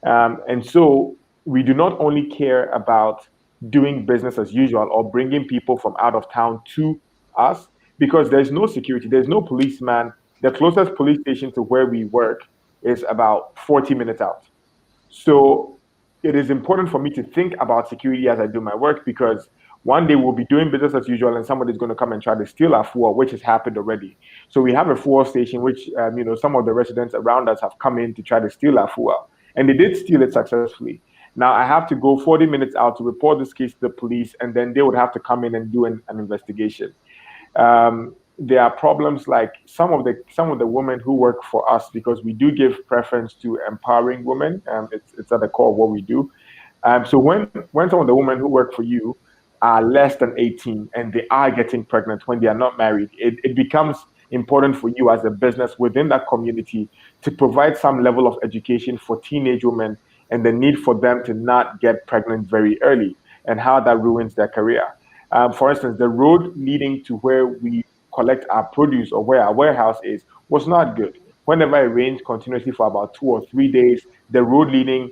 And so we do not only care about doing business as usual or bringing people from out of town to us, because there's no security, there's no policeman. The closest police station to where we work is about 40 minutes out. So it is important for me to think about security as I do my work, because one day we'll be doing business as usual and somebody's going to come and try to steal our fuel, which has happened already. So we have a fuel station, which some of the residents around us have come in to try to steal our fuel, and they did steal it successfully. Now I have to go 40 minutes out to report this case to the police, and then they would have to come in and do an investigation. There are problems like some of the women who work for us, because we do give preference to empowering women. It's at the core of what we do. So when some of the women who work for you are less than 18 and they are getting pregnant when they are not married, it becomes important for you as a business within that community to provide some level of education for teenage women and the need for them to not get pregnant very early and how that ruins their career. For instance, the road leading to where we collect our produce or where our warehouse is was not good. Whenever it rains continuously for about 2 or 3 days, the road leading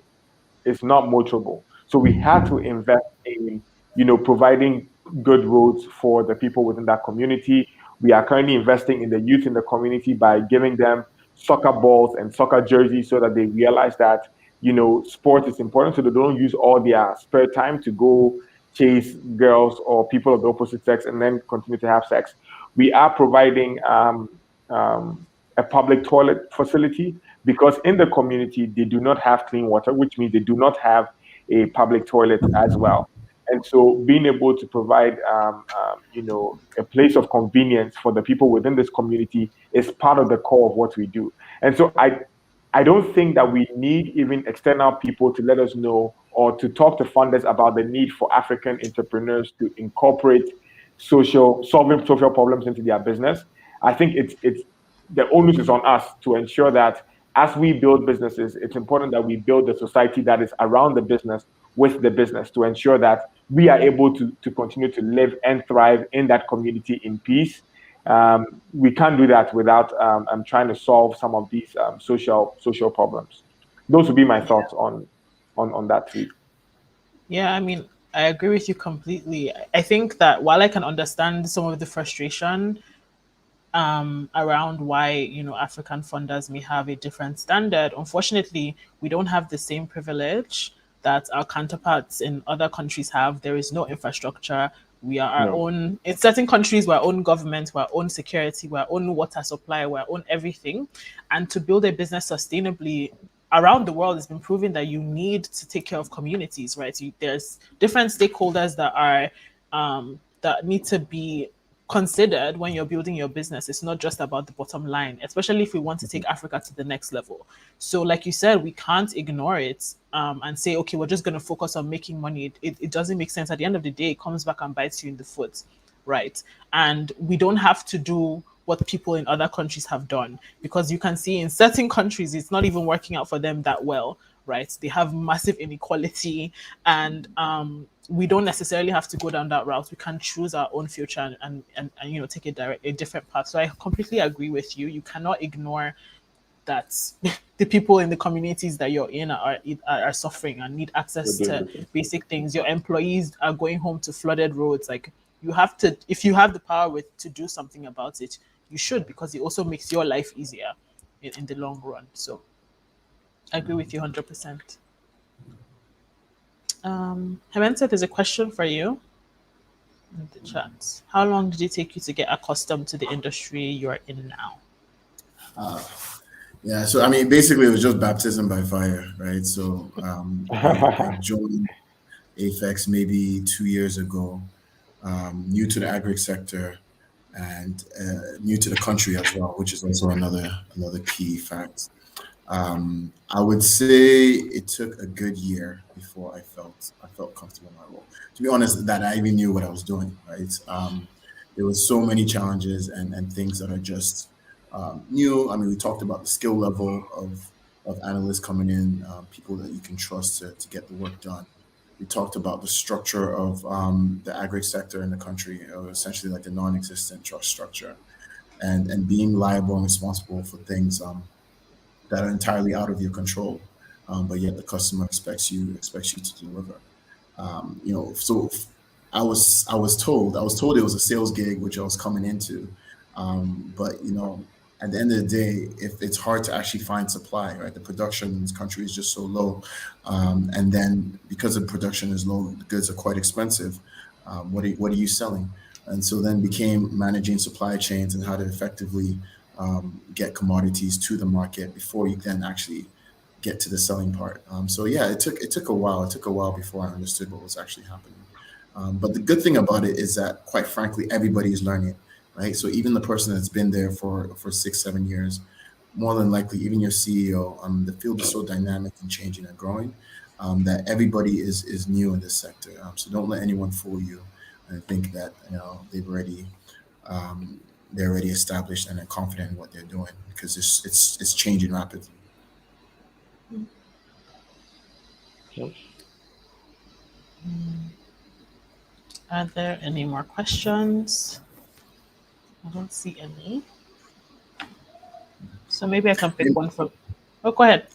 is not motorable. So we had to invest in, providing good roads for the people within that community. We are currently investing in the youth in the community by giving them soccer balls and soccer jerseys so that they realize that, sport is important, so they don't use all their spare time to go chase girls or people of the opposite sex and then continue to have sex. We are providing a public toilet facility, because in the community, they do not have clean water, which means they do not have a public toilet as well. And so being able to provide, a place of convenience for the people within this community is part of the core of what we do. And so I don't think that we need even external people to let us know or to talk to funders about the need for African entrepreneurs to incorporate solving social problems into their business. I think it's the onus is on us to ensure that as we build businesses, it's important that we build the society that is around the business with the business to ensure that we are able to continue to live and thrive in that community in peace. We can't do that without trying to solve some of these social problems. Those would be my thoughts on that tweet. Yeah, I mean, I agree with you completely. I think that while I can understand some of the frustration around why African funders may have a different standard, unfortunately, we don't have the same privilege that our counterparts in other countries have. There is no infrastructure We are our No. own. In certain countries, we're our own government, we're our own security, we're our own water supply, we're our own everything. And to build a business sustainably around the world, it's been proven that you need to take care of communities, right? There's different stakeholders that are that need to be considered when you're building your business. It's not just about the bottom line, especially if we want to take Africa to the next level. So, like you said, we can't ignore it and say, okay, we're just going to focus on making money. It doesn't make sense. At the end of the day, it comes back and bites you in the foot, right? And we don't have to do what people in other countries have done, because you can see in certain countries, it's not even working out for them that well, right? They have massive inequality, and we don't necessarily have to go down that route. We can choose our own future and take a different path. So I completely agree with you. You cannot ignore that the people in the communities that you're in are suffering and need access to basic things. Your employees are going home to flooded roads. Like, you have to, if you have the power to do something about it, you should, because it also makes your life easier in the long run. So I agree with you 100%. Hementa, there's a question for you in the chat. How long did it take you to get accustomed to the industry you're in now? Yeah, so I mean, basically, it was just baptism by fire, right? So I joined AFEX maybe 2 years ago, new to the agri sector, and new to the country as well, which is also another key fact. I would say it took a good year before I felt comfortable in my role. To be honest, that I even knew what I was doing, right? There were so many challenges and things that are just new. I mean, we talked about the skill level of analysts coming in, people that you can trust to get the work done. We talked about the structure of the agri sector in the country, essentially like the non-existent trust structure, and being liable and responsible for things that are entirely out of your control, but yet the customer expects you to deliver. So I was told it was a sales gig which I was coming into, but at the end of the day, if it's hard to actually find supply, right? The production in this country is just so low, and then because the production is low, the goods are quite expensive. What are you selling? And so then became managing supply chains and how to effectively get commodities to the market before you then actually get to the selling part. So yeah, it took a while. It took a while before I understood what was actually happening. But the good thing about it is that, quite frankly, everybody is learning, right? So even the person that's been there for 6-7 years, more than likely, even your CEO, the field is so dynamic and changing and growing that everybody is new in this sector. So don't let anyone fool you and think that they're already established and are confident in what they're doing, because it's changing rapidly. Are there any more questions? I don't see any. So maybe I can pick one from. Oh, go ahead.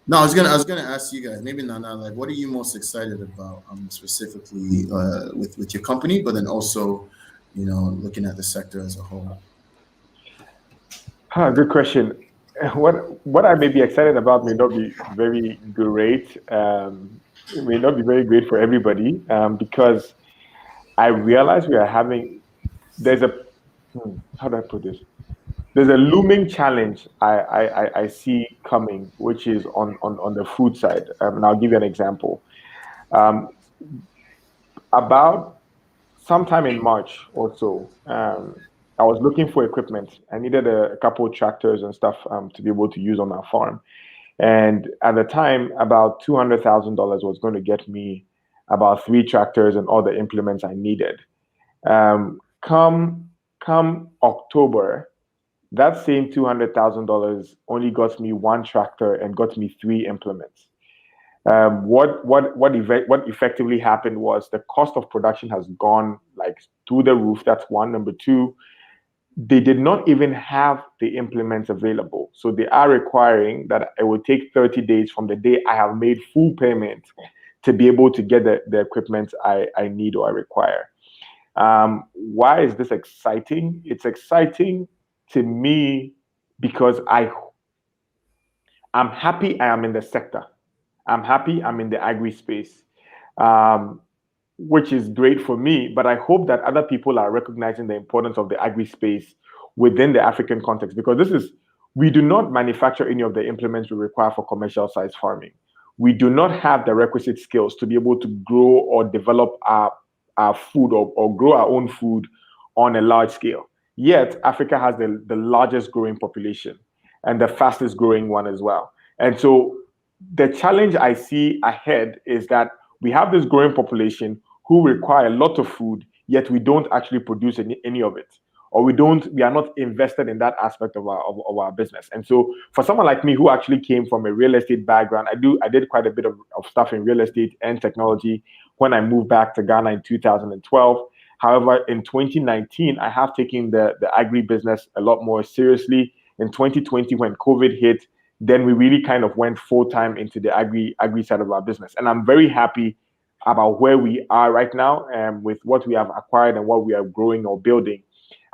No, I was gonna ask you guys, maybe Nana, like, what are you most excited about, specifically with your company, but then also, looking at the sector as a whole? Good question. What I may be excited about may not be very great. It may not be very great for everybody, because I realize how do I put this? There's a looming challenge I see coming, which is on the food side. And I'll give you an example. About sometime in March or so, I was looking for equipment. I needed a couple of tractors and stuff to be able to use on our farm. And at the time, about $200,000 was going to get me about 3 tractors and all the implements I needed. Come October, that same $200,000 only got me 1 tractor and got me 3 implements. What effectively happened was the cost of production has gone like through the roof. That's one. Number 2, they did not even have the implements available. So they are requiring that it will take 30 days from the day I have made full payment to be able to get the equipment I need or I require. Why is this exciting? It's exciting to me because I'm happy I am in the sector. I'm happy I'm in the agri space. which is great for me, but I hope that other people are recognizing the importance of the agri space within the African context, because we do not manufacture any of the implements we require for commercial size farming. We do not have the requisite skills to be able to grow or develop our food or grow our own food on a large scale. Yet Africa has the largest growing population and the fastest growing one as well. And so the challenge I see ahead is that we have this growing population who require a lot of food, yet we don't actually produce any of it, or we are not invested in that aspect of our business. And so for someone like me who actually came from a real estate background, I did quite a bit of stuff in real estate and technology when I moved back to Ghana in 2012. However, in 2019, I have taken the agri business a lot more seriously. In 2020, when COVID hit, then we really kind of went full time into the agri side of our business. And I'm very happy about where we are right now, with what we have acquired and what we are growing or building.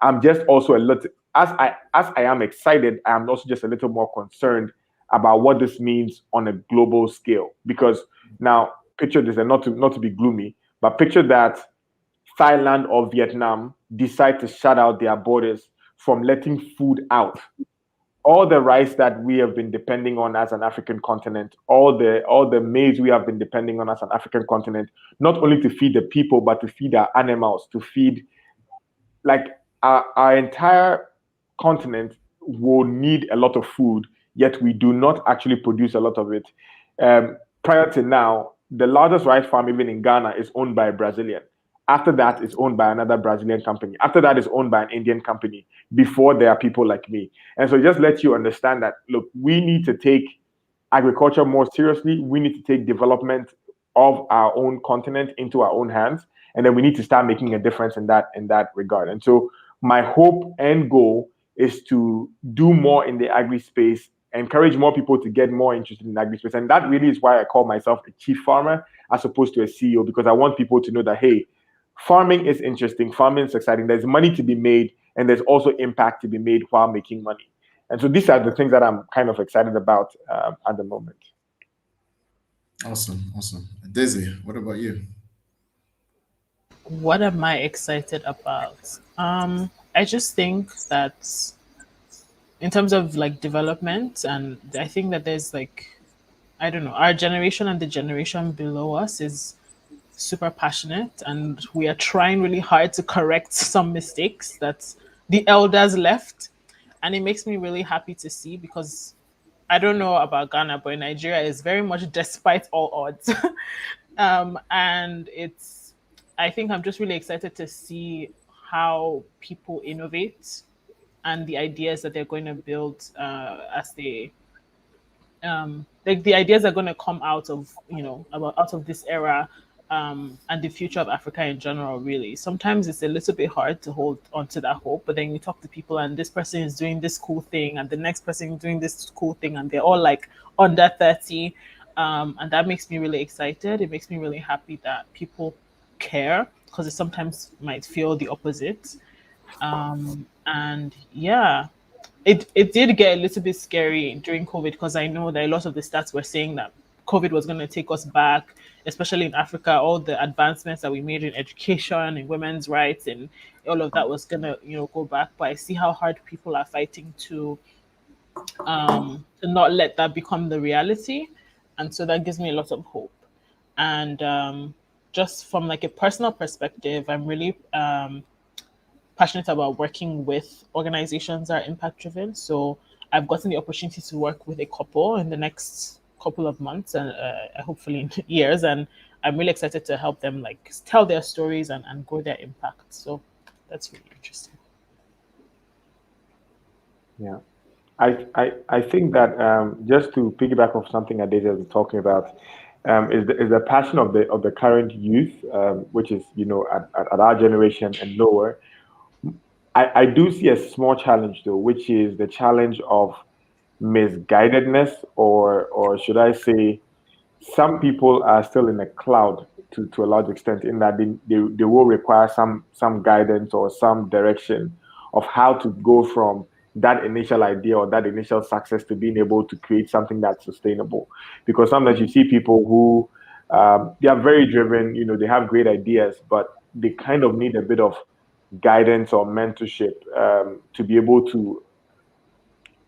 I'm just also a little, as I am excited, I'm also just a little more concerned about what this means on a global scale. Because now, picture this, and not to be gloomy, but picture that Thailand or Vietnam decide to shut out their borders from letting food out. All the rice that we have been depending on as an African continent, all the maize we have been depending on as an African continent, not only to feed the people, but to feed our animals, to feed, like, our entire continent will need a lot of food, yet we do not actually produce a lot of it. Prior to now, the largest rice farm even in Ghana is owned by a Brazilian. After that, it's owned by another Brazilian company. After that, it's owned by an Indian company, before there are people like me. And so just let you understand that, look, we need to take agriculture more seriously. We need to take development of our own continent into our own hands. And then we need to start making a difference in that regard. And so my hope and goal is to do more in the agri space, encourage more people to get more interested in agri space. And that really is why I call myself a chief farmer as opposed to a CEO, because I want people to know that, hey, farming is interesting, farming is exciting, there's money to be made, and there's also impact to be made while making money. And so these are the things that I'm kind of excited about at the moment. Awesome. Daisy, what about you? What am I excited about? I just think that in terms of like development, and I think that there's like, I don't know, our generation and the generation below us is super passionate, and we are trying really hard to correct some mistakes that the elders left. And it makes me really happy to see, because I don't know about Ghana, but Nigeria is very much despite all odds. And I think I'm just really excited to see how people innovate and the ideas that they're going to build as they like the ideas are going to come out of out of this era, and the future of Africa in general. Really, sometimes it's a little bit hard to hold onto that hope, but then you talk to people and this person is doing this cool thing and the next person is doing this cool thing, and they're all like under 30, and that makes me really excited. It makes me really happy that people care, because it sometimes might feel the opposite. And yeah, it did get a little bit scary during COVID, because I know that a lot of the stats were saying that COVID was going to take us back, especially in Africa. All the advancements that we made in education, in women's rights, and all of that was going to go back. But I see how hard people are fighting to not let that become the reality, and so that gives me a lot of hope. And just from like a personal perspective, I'm really passionate about working with organizations that are impact driven. So I've gotten the opportunity to work with a couple in the next couple of months, and hopefully in years. And I'm really excited to help them like tell their stories and grow their impact. So that's really interesting. Yeah, I think that just to piggyback off something that Deja was talking about, is the passion of the current youth, which is at our generation and lower. I do see a small challenge though, which is the challenge of misguidedness, or should I say, some people are still in a cloud to a large extent, in that they will require some guidance or some direction of how to go from that initial idea or that initial success to being able to create something that's sustainable. Because sometimes you see people who They are very driven. They have great ideas, but they kind of need a bit of guidance or mentorship to be able to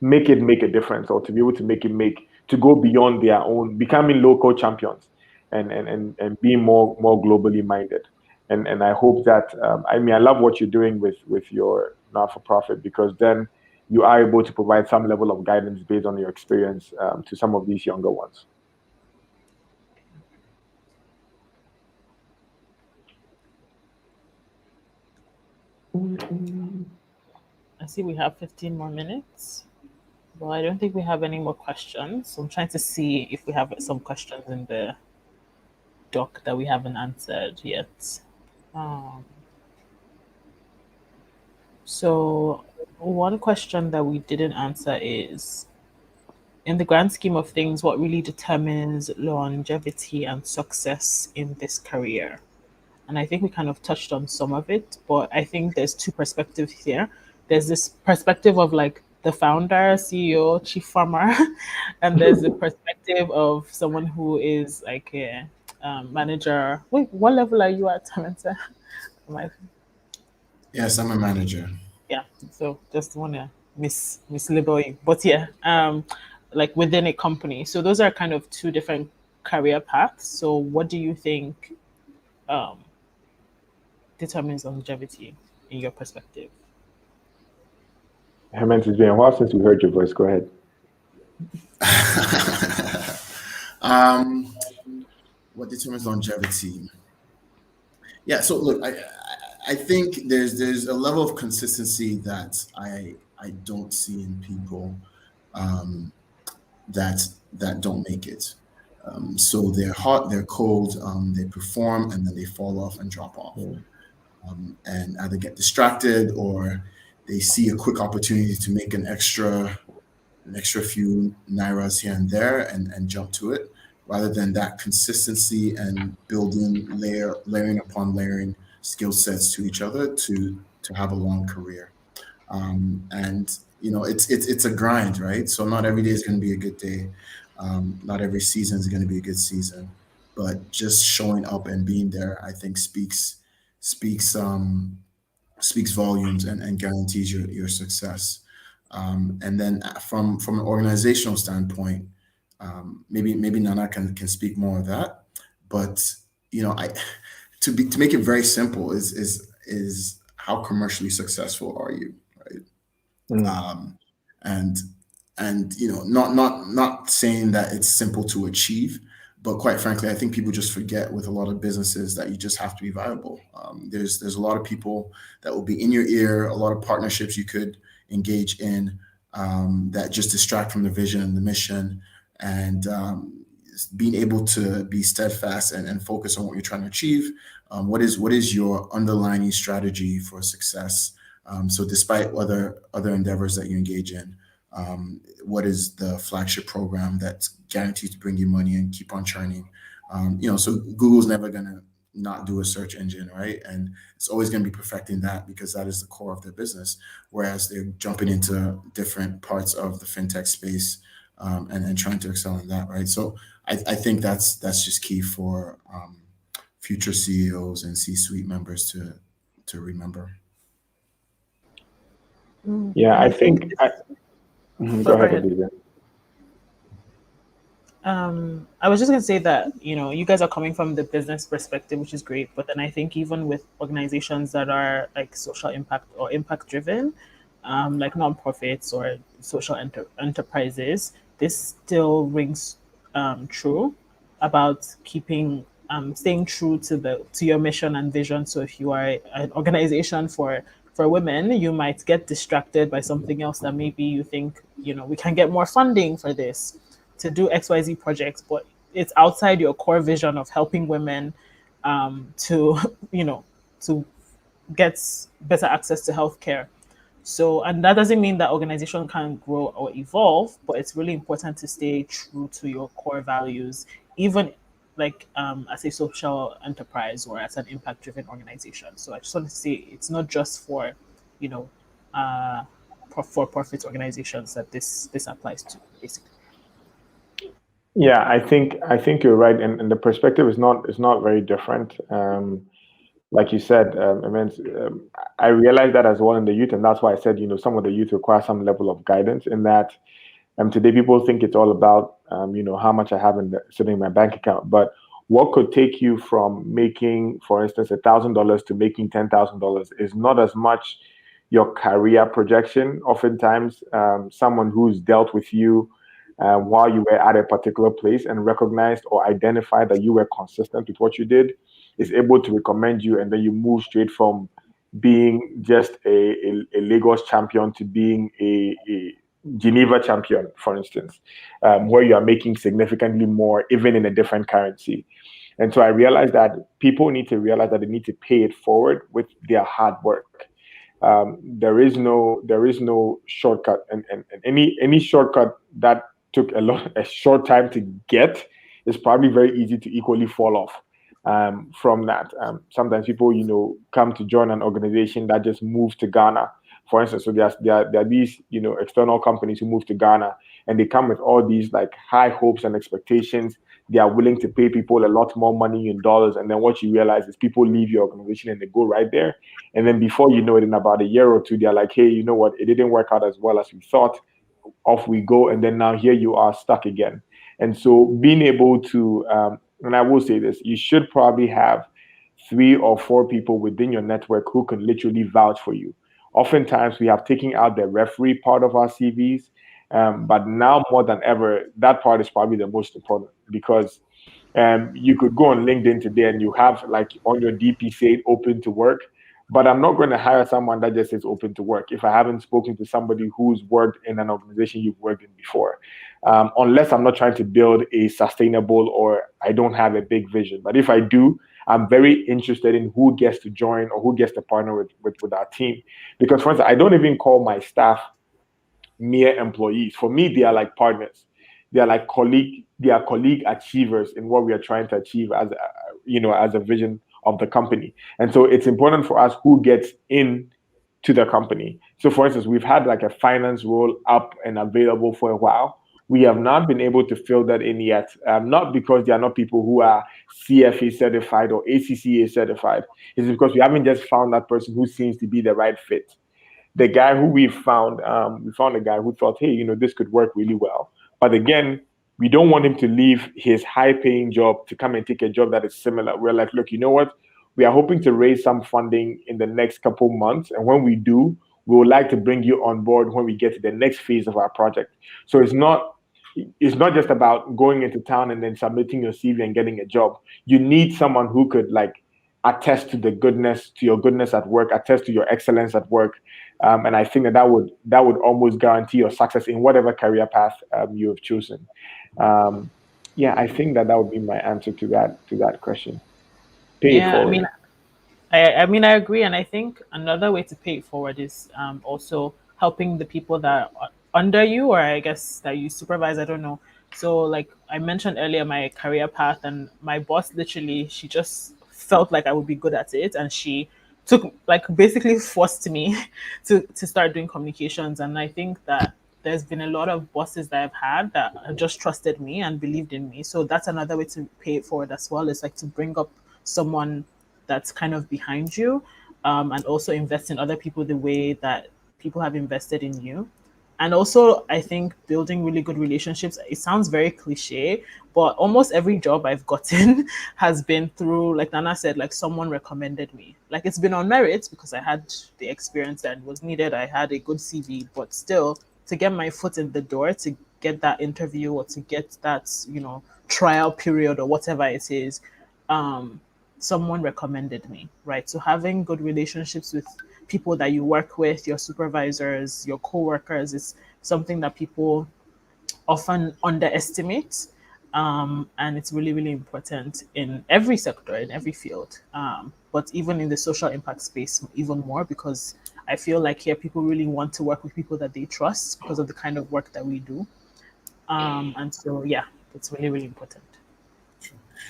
make a difference, or to be able to to go beyond their own, becoming local champions, and being more globally minded. And I hope that I love what you're doing with your not for profit, because then you are able to provide some level of guidance based on your experience to some of these younger ones. I see we have 15 more minutes. Well, I don't think we have any more questions. So I'm trying to see if we have some questions in the doc that we haven't answered yet. So one question that we didn't answer is, in the grand scheme of things, what really determines longevity and success in this career? And I think we kind of touched on some of it, but I think there's two perspectives here. There's this perspective of like the founder, CEO, chief farmer, and there's the perspective of someone who is like a manager. Wait, what level are you at, Samantha? Yes, I'm a manager. Yeah, so just want to mislabel you, but yeah, like within a company. So those are kind of two different career paths. So what do you think determines longevity in your perspective? Hemant, it's been a while since we heard your voice. Go ahead. What determines longevity? Yeah, so look, I think there's a level of consistency that I don't see in people that don't make it. So they're hot, they're cold, they perform, and then they fall off and drop off, and either get distracted, or they see a quick opportunity to make an extra few nairas here and there, and jump to it, rather than that consistency and building layering upon layering skill sets to each other to have a long career. And it's a grind, right? So not every day is going to be a good day. Not every season is going to be a good season, but just showing up and being there, I think speaks volumes and guarantees your success. And then from an organizational standpoint, maybe Nana can speak more of that, but I to make it very simple is how commercially successful are you, right? And not saying that it's simple to achieve, but quite frankly, I think people just forget with a lot of businesses that you just have to be viable. There's a lot of people that will be in your ear, a lot of partnerships you could engage in that just distract from the vision and the mission, and being able to be steadfast and focus on what you're trying to achieve. What is your underlying strategy for success? So despite other endeavors that you engage in, what is the flagship program that's guaranteed to bring you money and keep on churning? So Google's never gonna not do a search engine, right? And it's always going to be perfecting that, because that is the core of their business. Whereas they're jumping into different parts of the fintech space and trying to excel in that, right? So I think that's just key for future CEOs and C-suite members to remember. Yeah, I think. Go ahead, Adizia. I was just going to say that, you guys are coming from the business perspective, which is great. But then I think even with organizations that are like social impact or impact driven, like nonprofits or social enterprises, this still rings true about staying true to your mission and vision. So if you are an organization for women, you might get distracted by something else that maybe you think, we can get more funding for this to do XYZ projects, but it's outside your core vision of helping women to get better access to healthcare. So, and that doesn't mean that organization can't grow or evolve, but it's really important to stay true to your core values, even like as a social enterprise or as an impact-driven organization. So I just want to say it's not just for, for-profit organizations that this applies to, basically. Yeah, I think you're right, and the perspective is not very different. Like you said, I realized that as well in the youth, and that's why I said, some of the youth require some level of guidance. In that, today people think it's all about, how much I have sitting in my bank account, but what could take you from making, for instance, $1,000 to making $10,000 is not as much your career projection. Oftentimes, someone who's dealt with you while you were at a particular place and recognized or identified that you were consistent with what you did is able to recommend you, and then you move straight from being just a Lagos champion to being a Geneva champion, for instance, where you are making significantly more, even in a different currency. And so I realized that people need to realize that they need to pay it forward with their hard work. There is no shortcut, and any shortcut that took a short time to get is probably very easy to equally fall off from that. Sometimes people, come to join an organization that just moved to Ghana, for instance. So there are these, external companies who move to Ghana, and they come with all these like high hopes and expectations. They are willing to pay people a lot more money in dollars, and then what you realize is people leave your organization and they go right there, and then before you know it, in about a year or two, they're like, hey, you know what? It didn't work out as well as we thought. Off we go, and then now here you are stuck again. And so being able to, and I will say this, you should probably have 3 or 4 people within your network who can literally vouch for you. Oftentimes we have taken out the referee part of our CVs, but now more than ever, that part is probably the most important, because you could go on LinkedIn today and you have like on your DP say open to work, but I'm not going to hire someone that just says open to work if I haven't spoken to somebody who's worked in an organization you've worked in before, unless I'm not trying to build a sustainable, or I don't have a big vision. But if I do, I'm very interested in who gets to join or who gets to partner with our team. Because, for instance, I don't even call my staff mere employees. For me, they are like partners. They are like colleague achievers in what we are trying to achieve as a vision of the company. And so it's important for us who gets in to the company. So for instance, we've had like a finance role up and available for a while. We have not been able to fill that in yet, not because there are not people who are CFA certified or ACCA certified. It's because we haven't just found that person who seems to be the right fit. The guy who we found a guy who thought, hey, this could work really well. But again, we don't want him to leave his high-paying job to come and take a job that is similar. We're like, look, you know what? We are hoping to raise some funding in the next couple months, and when we do, we would like to bring you on board when we get to the next phase of our project. So it's not just about going into town and then submitting your CV and getting a job. You need someone who could like attest to your goodness at work, attest to your excellence at work, and I think that would almost guarantee your success in whatever career path you have chosen. Yeah, I think that would be my answer to that question. Pay it Yeah, forward. I agree, and I think another way to pay it forward is also helping the people that are under you, or I guess that you supervise. I don't know. So, like I mentioned earlier, my career path, and my boss literally, she just felt like I would be good at it, and she took like basically forced me to start doing communications. And I think that there's been a lot of bosses that I've had that have just trusted me and believed in me. So that's another way to pay it forward as well. Is like to bring up someone that's kind of behind you, and also invest in other people the way that people have invested in you. And also, I think building really good relationships, it sounds very cliche, but almost every job I've gotten has been through, like Nana said, like someone recommended me. Like it's been on merit because I had the experience that was needed. I had a good CV, but still to get my foot in the door, to get that interview or to get that, trial period or whatever it is, someone recommended me, right? So having good relationships with people that you work with, your supervisors, your co-workers, is something that people often underestimate. And it's really, really important in every sector, in every field. But even in the social impact space, even more, because I feel like here people really want to work with people that they trust because of the kind of work that we do. And so, yeah, it's really, really important.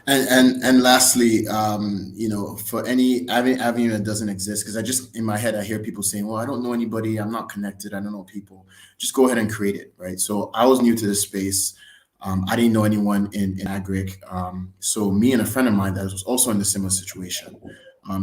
And lastly, for any avenue that doesn't exist, because in my head I hear people saying, well, I don't know anybody, I'm not connected, I don't know people. Just go ahead and create it, right? So I was new to this space. I didn't know anyone in Agric. So me and a friend of mine that was also in a similar situation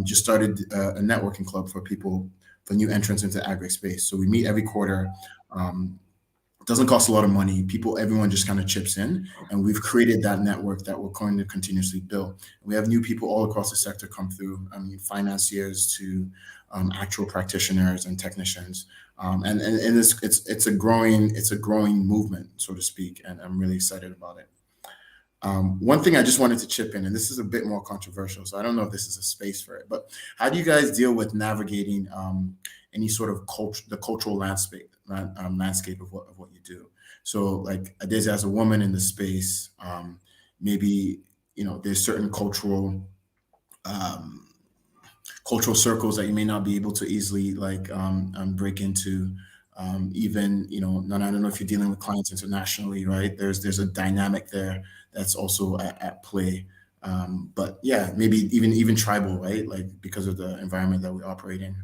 just started a networking club for people, for new entrants into Agric space. So we meet every quarter. It doesn't cost a lot of money. Everyone just kind of chips in, and we've created that network that we're going to continuously build. We have new people all across the sector come through. I mean, financiers to actual practitioners and technicians, and it's a growing movement, so to speak, and I'm really excited about it. One thing I just wanted to chip in, and this is a bit more controversial, so I don't know if this is a space for it, but how do you guys deal with navigating any sort of the cultural landscape of what you do? So, like Adeze, as a woman in the space, maybe there's certain cultural circles that you may not be able to easily break into. Even I don't know if you're dealing with clients internationally, right? There's a dynamic there that's also at play. But yeah, maybe even tribal, right? Like because of the environment that we operate in.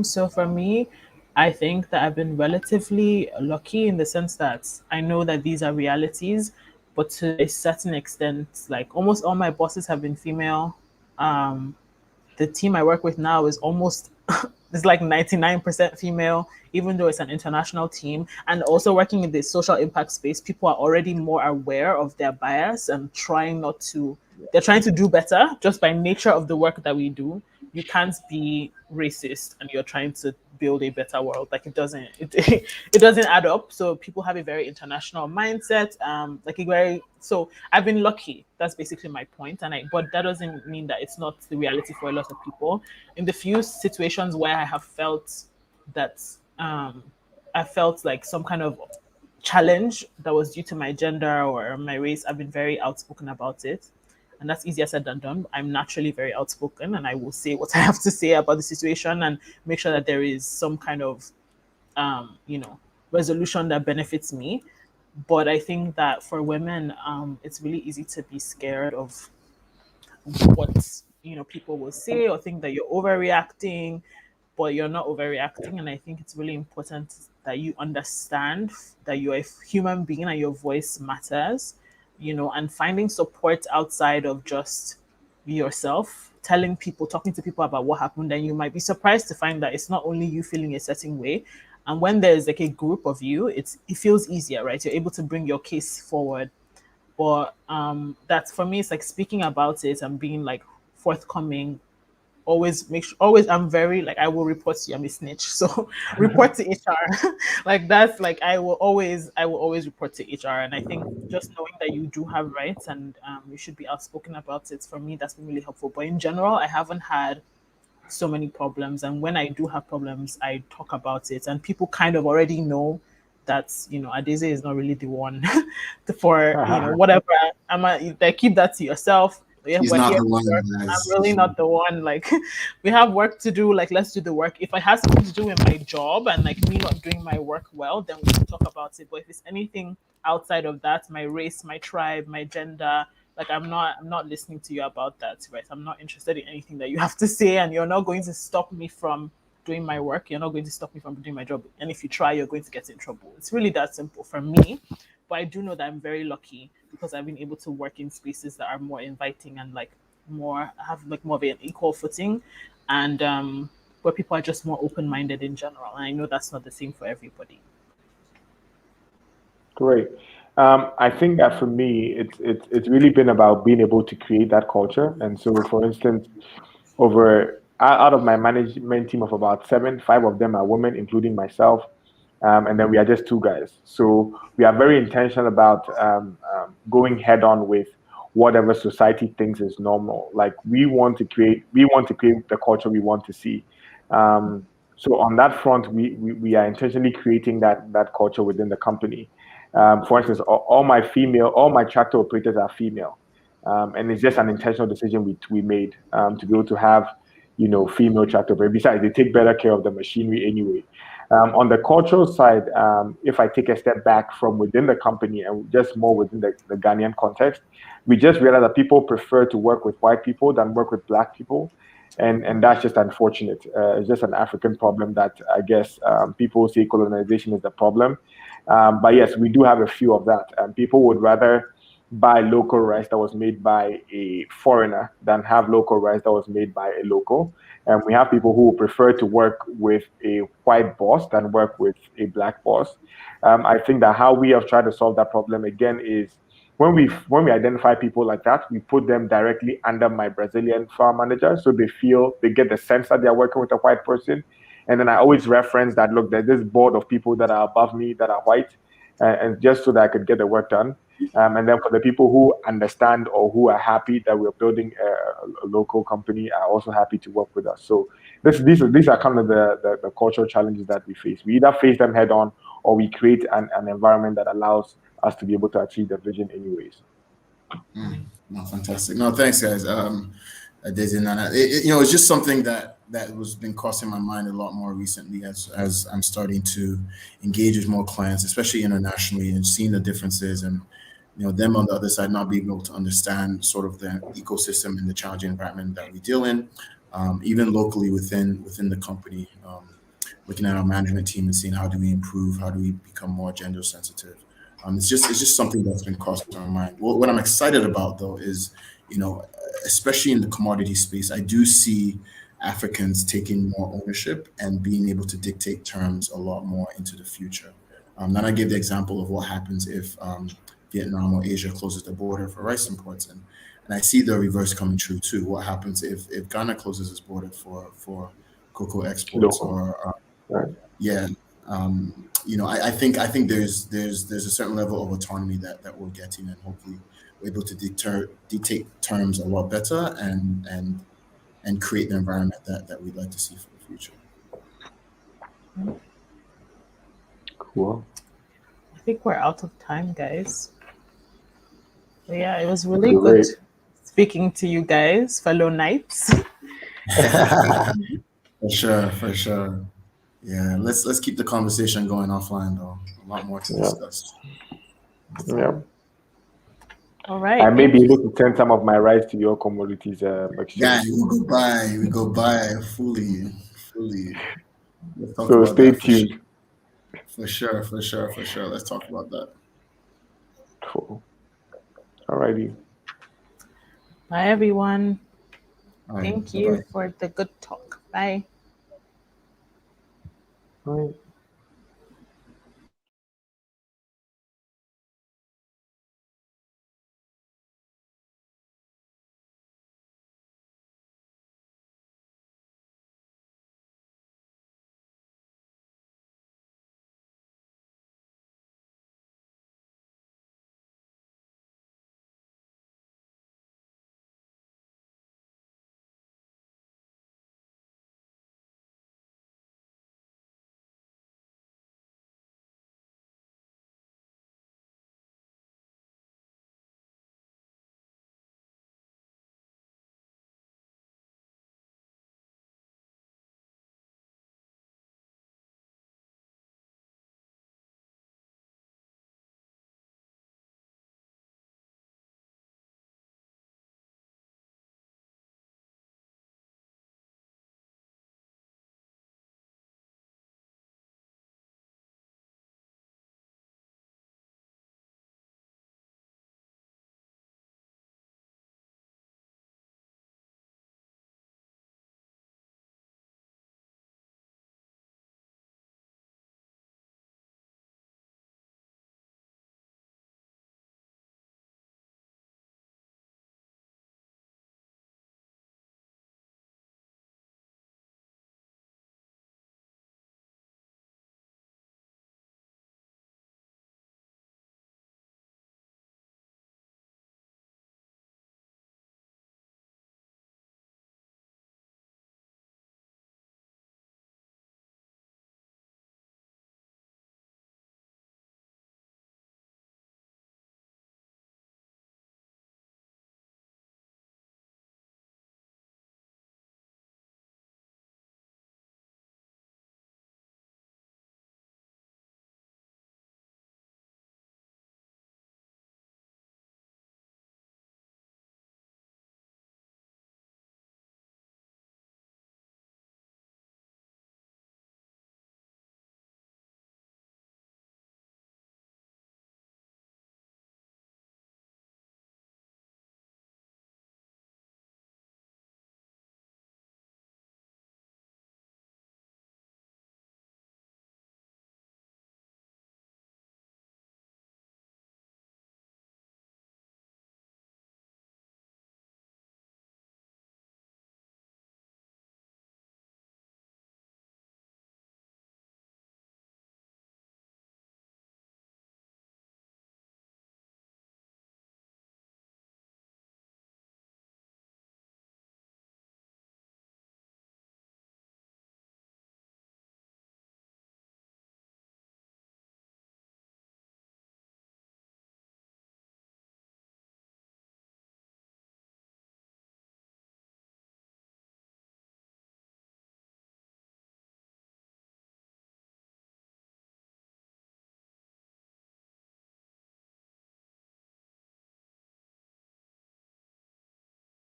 So for me, I think that I've been relatively lucky in the sense that I know that these are realities, but to a certain extent, like almost all my bosses have been female. The team I work with now is almost it's like 99% female, even though it's an international team. And also working in the social impact space, people are already more aware of their bias and they're trying to do better just by nature of the work that we do. You can't be racist and you're trying to build a better world. Like it doesn't add up. So people have a very international mindset. So I've been lucky. That's basically my point. But that doesn't mean that it's not the reality for a lot of people. In the few situations where I have felt that I felt like some kind of challenge that was due to my gender or my race, I've been very outspoken about it. And that's easier said than done. I'm naturally very outspoken and I will say what I have to say about the situation and make sure that there is some kind of, resolution that benefits me. But I think that for women, it's really easy to be scared of what, people will say or think that you're overreacting, but you're not overreacting. And I think it's really important that you understand that you're a human being and your voice matters. And finding support outside of just yourself, talking to people about what happened, and you might be surprised to find that it's not only you feeling a certain way. And when there's like a group of you, it feels easier, right? You're able to bring your case forward. But that's for me, it's like speaking about it and being like forthcoming. Always I'm very like I will report to you. I'm a snitch, so report to HR. Like that's like I will always report to HR. And I think just knowing that you do have rights and you should be outspoken about it, for me that's been really helpful. But in general, I haven't had so many problems, and when I do have problems, I talk about it, and people kind of already know that Adeze is not really the one for whatever. Like keep that to yourself. Yeah, He's not the one. I'm really not the one. Like we have work to do. Like let's do the work. If I have something to do with my job and like me not doing my work well, then we can talk about it. But if it's anything outside of that, my race, my tribe, my gender, like I'm not listening to you about that, right? I'm not interested in anything that you have to say, and you're not going to stop me from doing my work. You're not going to stop me from doing my job. And if you try, you're going to get in trouble. It's really that simple for me. But I do know that I'm very lucky because I've been able to work in spaces that are more inviting and like more of an equal footing, and where people are just more open-minded in general. And I know that's not the same for everybody. Great. I think that for me, it's really been about being able to create that culture. And so, for instance, out of my management team of about 7, 5 of them are women, including myself. And then we are just 2 guys. So we are very intentional about going head on with whatever society thinks is normal. Like we want to create the culture we want to see. So on that front, we are intentionally creating that culture within the company. For instance, all my tractor operators are female. And it's just an intentional decision we made to be able to have, female tractor operators. Besides, they take better care of the machinery anyway. On the cultural side, if I take a step back from within the company and just more within the Ghanaian context, we just realized that people prefer to work with white people than work with Black people. And that's just unfortunate. It's just an African problem that I guess people say colonization is the problem. But yes, we do have a few of that. People would rather buy local rice that was made by a foreigner than have local rice that was made by a local. And we have people who prefer to work with a white boss than work with a black boss. I think that how we have tried to solve that problem again is when we identify people like that, we put them directly under my Brazilian farm manager, so they get the sense that they're working with a white person. And then I always reference that, look, there's this board of people that are above me that are white, and just so that I could get the work done. And then for the people who understand or who are happy that we're building a local company, are also happy to work with us. So these are kind of the cultural challenges that we face. We either face them head on, or we create an environment that allows us to be able to achieve the vision anyways. No, fantastic. No, thanks, guys. Daisy and Nana. It's just something that was been crossing my mind a lot more recently as I'm starting to engage with more clients, especially internationally, and seeing the differences and them on the other side not being able to understand sort of the ecosystem and the challenging environment that we deal in, even locally within the company. Looking at our management team and seeing how do we improve, how do we become more gender sensitive. It's just something that's been crossing my mind. What I'm excited about though is, especially in the commodity space, I do see Africans taking more ownership and being able to dictate terms a lot more into the future. Then I gave the example of what happens if Vietnam or Asia closes the border for rice imports, and I see the reverse coming true too. What happens if Ghana closes its border for cocoa exports or yeah. I think there's a certain level of autonomy that we're getting, and hopefully we're able to dictate terms a lot better and create the environment that we'd like to see for the future. Cool. I think we're out of time, guys. But yeah, it was really good speaking to you guys, fellow knights. For sure. Yeah, let's keep the conversation going offline though. A lot more to discuss. Yeah. All right. I may be able to send some of my rice to your commodities exchange. Yeah, we go buy fully. So stay tuned. For sure. Let's talk about that. Cool. Alrighty. Bye, everyone. All right, Thank you for the good talk. Bye. Bye.